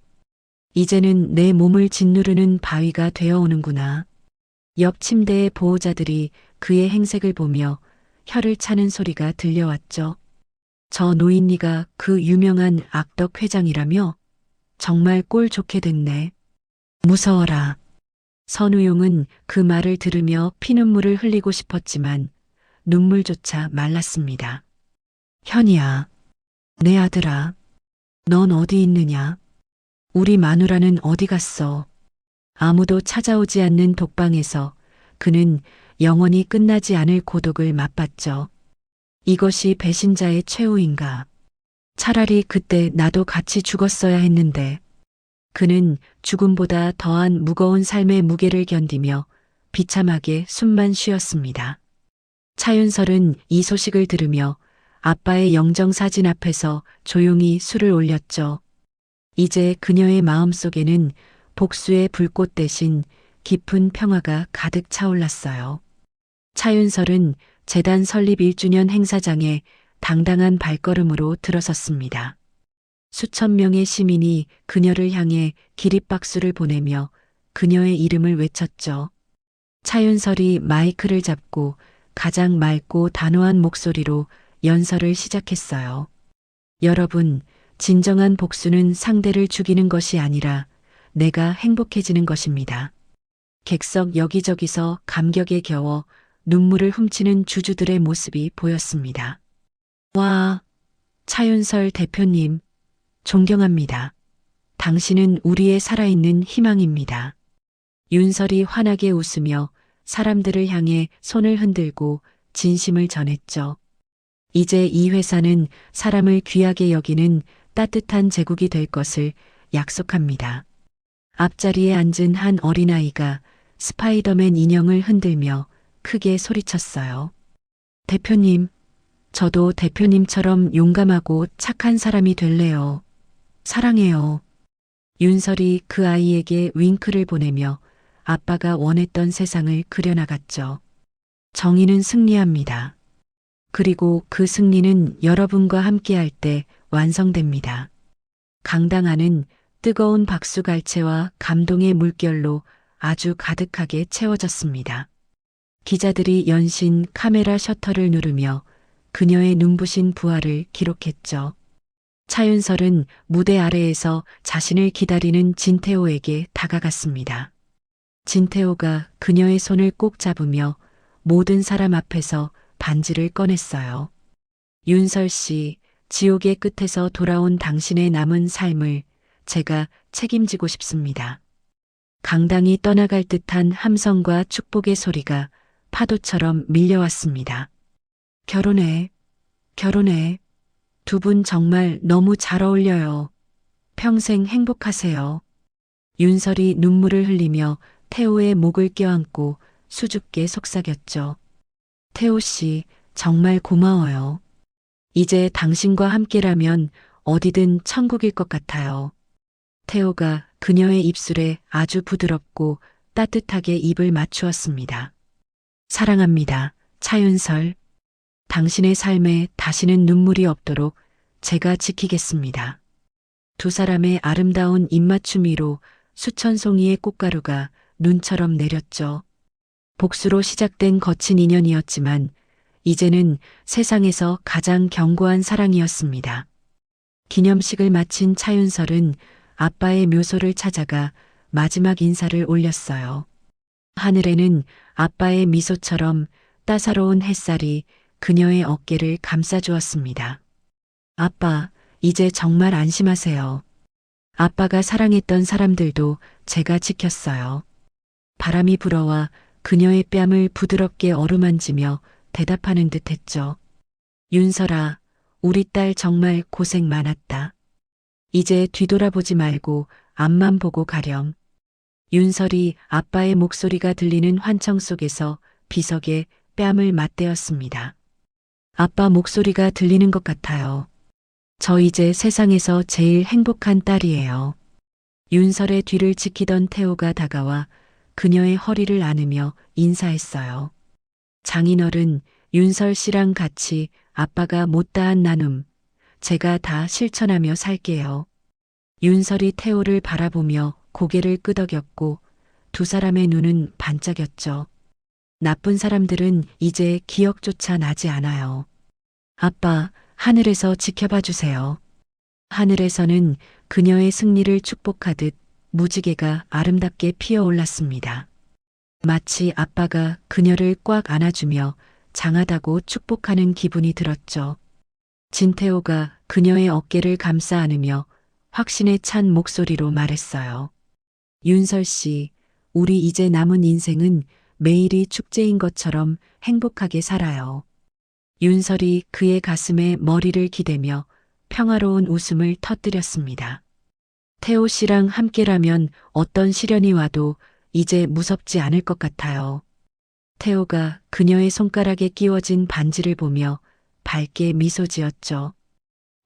이제는 내 몸을 짓누르는 바위가 되어오는구나. 옆 침대의 보호자들이 그의 행색을 보며 혀를 차는 소리가 들려왔죠. 저 노인네가 그 유명한 악덕 회장이라며? 정말 꼴 좋게 됐네. 무서워라. 선우용은 그 말을 들으며 피눈물을 흘리고 싶었지만 눈물조차 말랐습니다. 현이야, 내 아들아, 넌 어디 있느냐? 우리 마누라는 어디 갔어? 아무도 찾아오지 않는 독방에서 그는 영원히 끝나지 않을 고독을 맛봤죠. 이것이 배신자의 최후인가? 차라리 그때 나도 같이 죽었어야 했는데. 그는 죽음보다 더한 무거운 삶의 무게를 견디며 비참하게 숨만 쉬었습니다. 차윤설은 이 소식을 들으며 아빠의 영정사진 앞에서 조용히 술을 올렸죠. 이제 그녀의 마음속에는 복수의 불꽃 대신 깊은 평화가 가득 차올랐어요. 차윤설은 재단 설립 1주년 행사장에 당당한 발걸음으로 들어섰습니다. 수천 명의 시민이 그녀를 향해 기립박수를 보내며 그녀의 이름을 외쳤죠. 차윤설이 마이크를 잡고 가장 맑고 단호한 목소리로 연설을 시작했어요. 여러분, 진정한 복수는 상대를 죽이는 것이 아니라 내가 행복해지는 것입니다. 객석 여기저기서 감격에 겨워 눈물을 훔치는 주주들의 모습이 보였습니다. 와, 차윤설 대표님, 존경합니다. 당신은 우리의 살아있는 희망입니다. 윤설이 환하게 웃으며 사람들을 향해 손을 흔들고 진심을 전했죠. 이제 이 회사는 사람을 귀하게 여기는 따뜻한 제국이 될 것을 약속합니다. 앞자리에 앉은 한 어린아이가 스파이더맨 인형을 흔들며 크게 소리쳤어요. 대표님, 저도 대표님처럼 용감하고 착한 사람이 될래요. 사랑해요. 윤설이 그 아이에게 윙크를 보내며 아빠가 원했던 세상을 그려나갔죠. 정의는 승리합니다. 그리고 그 승리는 여러분과 함께할 때 완성됩니다. 강당 안은 뜨거운 박수갈채와 감동의 물결로 아주 가득하게 채워졌습니다. 기자들이 연신 카메라 셔터를 누르며 그녀의 눈부신 부활을 기록했죠. 차윤설은 무대 아래에서 자신을 기다리는 진태호에게 다가갔습니다. 진태호가 그녀의 손을 꼭 잡으며 모든 사람 앞에서 반지를 꺼냈어요. 윤설 씨, 지옥의 끝에서 돌아온 당신의 남은 삶을 제가 책임지고 싶습니다. 강당이 떠나갈 듯한 함성과 축복의 소리가 파도처럼 밀려왔습니다. 결혼해, 결혼해. 두 분 정말 너무 잘 어울려요. 평생 행복하세요. 윤설이 눈물을 흘리며 태호의 목을 껴안고 수줍게 속삭였죠. 태호 씨, 정말 고마워요. 이제 당신과 함께라면 어디든 천국일 것 같아요. 태호가 그녀의 입술에 아주 부드럽고 따뜻하게 입을 맞추었습니다. 사랑합니다, 차윤설. 당신의 삶에 다시는 눈물이 없도록 제가 지키겠습니다. 두 사람의 아름다운 입맞춤 위로 수천 송이의 꽃가루가 눈처럼 내렸죠. 복수로 시작된 거친 인연이었지만 이제는 세상에서 가장 견고한 사랑이었습니다. 기념식을 마친 차윤설은 아빠의 묘소를 찾아가 마지막 인사를 올렸어요. 하늘에는 아빠의 미소처럼 따사로운 햇살이 그녀의 어깨를 감싸주었습니다. 아빠, 이제 정말 안심하세요. 아빠가 사랑했던 사람들도 제가 지켰어요. 바람이 불어와 그녀의 뺨을 부드럽게 어루만지며 대답하는 듯 했죠. 윤설아, 우리 딸 정말 고생 많았다. 이제 뒤돌아보지 말고 앞만 보고 가렴. 윤설이 아빠의 목소리가 들리는 환청 속에서 비석에 뺨을 맞대었습니다. 아빠 목소리가 들리는 것 같아요. 저 이제 세상에서 제일 행복한 딸이에요. 윤설의 뒤를 지키던 태호가 다가와 그녀의 허리를 안으며 인사했어요. 장인어른, 윤설 씨랑 같이 아빠가 못다한 나눔, 제가 다 실천하며 살게요. 윤설이 태호를 바라보며 고개를 끄덕였고 두 사람의 눈은 반짝였죠. 나쁜 사람들은 이제 기억조차 나지 않아요. 아빠, 하늘에서 지켜봐 주세요. 하늘에서는 그녀의 승리를 축복하듯 무지개가 아름답게 피어올랐습니다. 마치 아빠가 그녀를 꽉 안아주며 장하다고 축복하는 기분이 들었죠. 진태호가 그녀의 어깨를 감싸 안으며 확신에 찬 목소리로 말했어요. 윤설 씨, 우리 이제 남은 인생은 매일이 축제인 것처럼 행복하게 살아요. 윤설이 그의 가슴에 머리를 기대며 평화로운 웃음을 터뜨렸습니다. 태호 씨랑 함께라면 어떤 시련이 와도 이제 무섭지 않을 것 같아요. 태호가 그녀의 손가락에 끼워진 반지를 보며 밝게 미소 지었죠.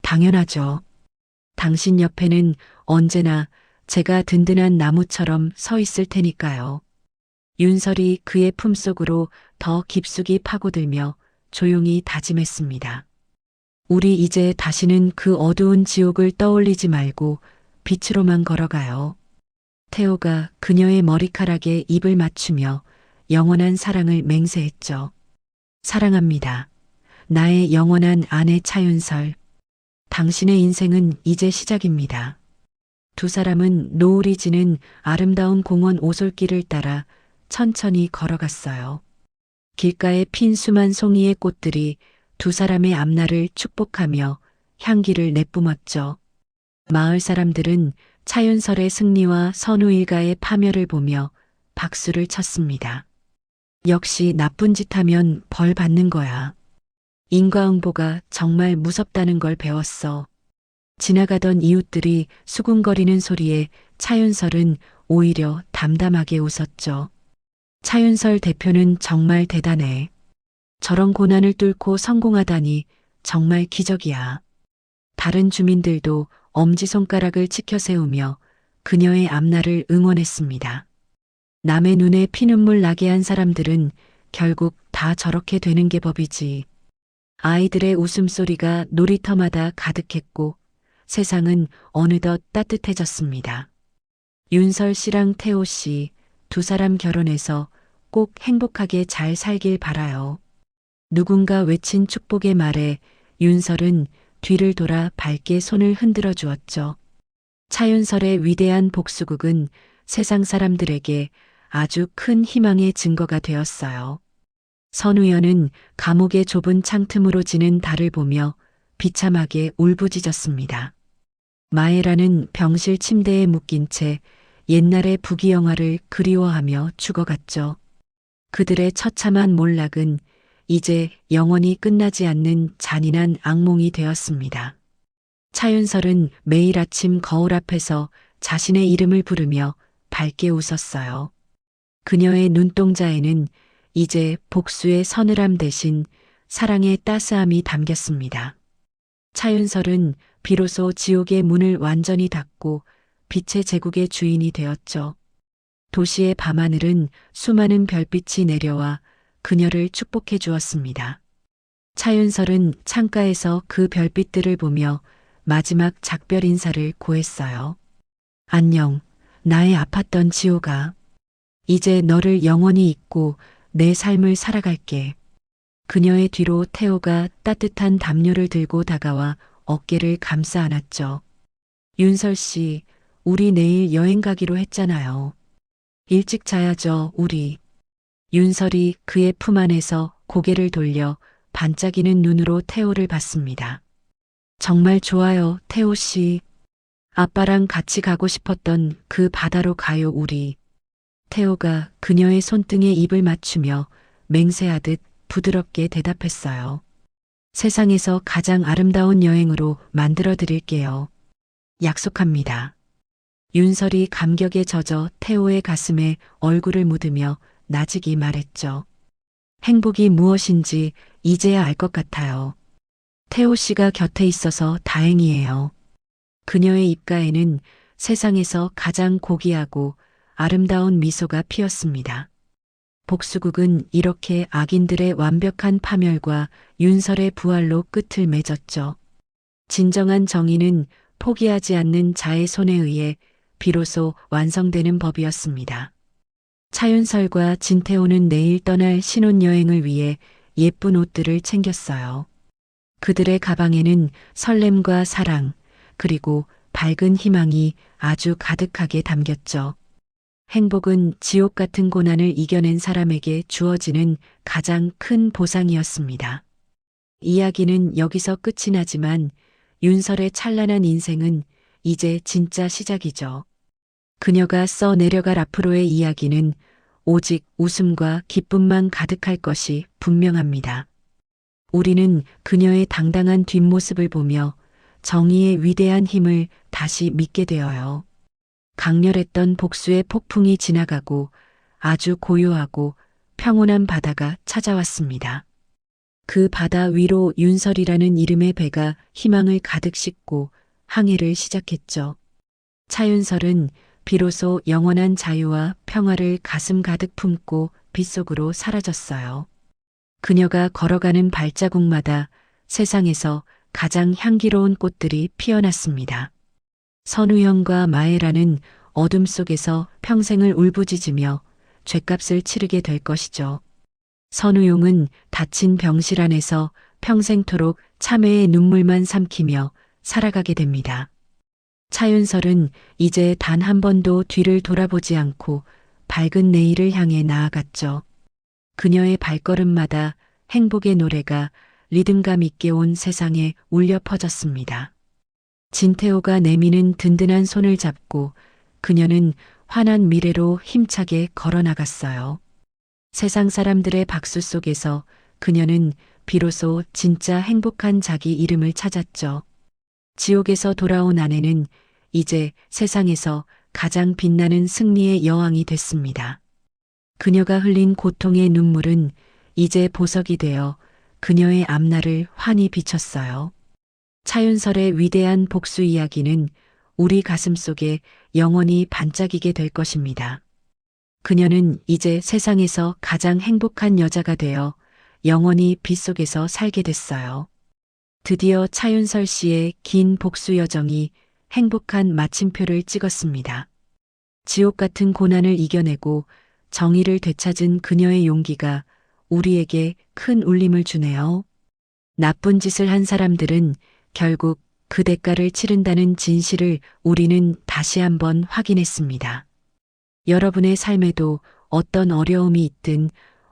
당연하죠. 당신 옆에는 언제나 제가 든든한 나무처럼 서 있을 테니까요. 윤설이 그의 품속으로 더 깊숙이 파고들며 조용히 다짐했습니다. 우리 이제 다시는 그 어두운 지옥을 떠올리지 말고 빛으로만 걸어가요. 태호가 그녀의 머리카락에 입을 맞추며 영원한 사랑을 맹세했죠. 사랑합니다. 나의 영원한 아내 차윤설. 당신의 인생은 이제 시작입니다. 두 사람은 노을이 지는 아름다운 공원 오솔길을 따라 천천히 걸어갔어요. 길가에 핀 수만 송이의 꽃들이 두 사람의 앞날을 축복하며 향기를 내뿜었죠. 마을 사람들은 차윤설의 승리와 선우 일가의 파멸을 보며 박수를 쳤습니다. 역시 나쁜 짓 하면 벌 받는 거야. 인과응보가 정말 무섭다는 걸 배웠어. 지나가던 이웃들이 수군거리는 소리에 차윤설은 오히려 담담하게 웃었죠. 차윤설 대표는 정말 대단해. 저런 고난을 뚫고 성공하다니 정말 기적이야. 다른 주민들도 엄지손가락을 치켜 세우며 그녀의 앞날을 응원했습니다. 남의 눈에 피눈물 나게 한 사람들은 결국 다 저렇게 되는 게 법이지. 아이들의 웃음소리가 놀이터마다 가득했고 세상은 어느덧 따뜻해졌습니다. 윤설 씨랑 태호 씨 두 사람 결혼해서 꼭 행복하게 잘 살길 바라요. 누군가 외친 축복의 말에 윤설은 뒤를 돌아 밝게 손을 흔들어 주었죠. 차윤설의 위대한 복수극은 세상 사람들에게 아주 큰 희망의 증거가 되었어요. 선우연은 감옥의 좁은 창틈으로 지는 달을 보며 비참하게 울부짖었습니다. 마에라는 병실 침대에 묶인 채 옛날의 부귀영화를 그리워하며 죽어갔죠. 그들의 처참한 몰락은 이제 영원히 끝나지 않는 잔인한 악몽이 되었습니다. 차윤설은 매일 아침 거울 앞에서 자신의 이름을 부르며 밝게 웃었어요. 그녀의 눈동자에는 이제 복수의 서늘함 대신 사랑의 따스함이 담겼습니다. 차윤설은 비로소 지옥의 문을 완전히 닫고 빛의 제국의 주인이 되었죠. 도시의 밤하늘은 수많은 별빛이 내려와 그녀를 축복해 주었습니다. 차윤설은 창가에서 그 별빛들을 보며 마지막 작별 인사를 고했어요. 안녕, 나의 아팠던 지호가. 이제 너를 영원히 잊고 내 삶을 살아갈게. 그녀의 뒤로 태호가 따뜻한 담요를 들고 다가와 어깨를 감싸 안았죠. 윤설 씨, 우리 내일 여행 가기로 했잖아요. 일찍 자야죠, 우리. 윤설이 그의 품 안에서 고개를 돌려 반짝이는 눈으로 태호를 봤습니다. 정말 좋아요, 태호 씨. 아빠랑 같이 가고 싶었던 그 바다로 가요, 우리. 태호가 그녀의 손등에 입을 맞추며 맹세하듯 부드럽게 대답했어요. 세상에서 가장 아름다운 여행으로 만들어 드릴게요. 약속합니다. 윤설이 감격에 젖어 태호의 가슴에 얼굴을 묻으며 나직이 말했죠. 행복이 무엇인지 이제야 알 것 같아요. 태호 씨가 곁에 있어서 다행이에요. 그녀의 입가에는 세상에서 가장 고귀하고 아름다운 미소가 피었습니다. 복수국은 이렇게 악인들의 완벽한 파멸과 윤설의 부활로 끝을 맺었죠. 진정한 정의는 포기하지 않는 자의 손에 의해 비로소 완성되는 법이었습니다. 차윤설과 진태호는 내일 떠날 신혼여행을 위해 예쁜 옷들을 챙겼어요. 그들의 가방에는 설렘과 사랑, 그리고 밝은 희망이 아주 가득하게 담겼죠. 행복은 지옥 같은 고난을 이겨낸 사람에게 주어지는 가장 큰 보상이었습니다. 이야기는 여기서 끝이 나지만 윤설의 찬란한 인생은 이제 진짜 시작이죠. 그녀가 써 내려갈 앞으로의 이야기는 오직 웃음과 기쁨만 가득할 것이 분명합니다. 우리는 그녀의 당당한 뒷모습을 보며 정의의 위대한 힘을 다시 믿게 되어요. 강렬했던 복수의 폭풍이 지나가고 아주 고요하고 평온한 바다가 찾아왔습니다. 그 바다 위로 윤설이라는 이름의 배가 희망을 가득 싣고 항해를 시작했죠. 차윤설은 비로소 영원한 자유와 평화를 가슴 가득 품고 빗속으로 사라졌어요. 그녀가 걸어가는 발자국마다 세상에서 가장 향기로운 꽃들이 피어났습니다. 선우형과 마에라는 어둠 속에서 평생을 울부짖으며 죗값을 치르게 될 것이죠. 선우용은 다친 병실 안에서 평생토록 참회의 눈물만 삼키며 살아가게 됩니다. 차윤설은 이제 단 한 번도 뒤를 돌아보지 않고 밝은 내일을 향해 나아갔죠. 그녀의 발걸음마다 행복의 노래가 리듬감 있게 온 세상에 울려 퍼졌습니다. 진태호가 내미는 든든한 손을 잡고 그녀는 환한 미래로 힘차게 걸어나갔어요. 세상 사람들의 박수 속에서 그녀는 비로소 진짜 행복한 자기 이름을 찾았죠. 지옥에서 돌아온 아내는 이제 세상에서 가장 빛나는 승리의 여왕이 됐습니다. 그녀가 흘린 고통의 눈물은 이제 보석이 되어 그녀의 앞날을 환히 비쳤어요. 차윤설의 위대한 복수 이야기는 우리 가슴 속에 영원히 반짝이게 될 것입니다. 그녀는 이제 세상에서 가장 행복한 여자가 되어 영원히 빛 속에서 살게 됐어요. 드디어 차윤설 씨의 긴 복수 여정이 행복한 마침표를 찍었습니다. 지옥 같은 고난을 이겨내고 정의를 되찾은 그녀의 용기가 우리에게 큰 울림을 주네요. 나쁜 짓을 한 사람들은 결국 그 대가를 치른다는 진실을 우리는 다시 한번 확인했습니다. 여러분의 삶에도 어떤 어려움이 있든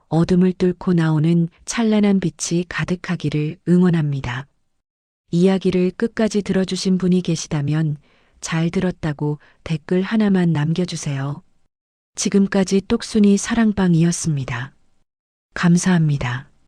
어둠을 뚫고 나오는 찬란한 빛이 가득하기를 응원합니다. 이야기를 끝까지 들어주신 분이 계시다면 잘 들었다고 댓글 하나만 남겨주세요. 지금까지 똑순이 사랑방이었습니다. 감사합니다.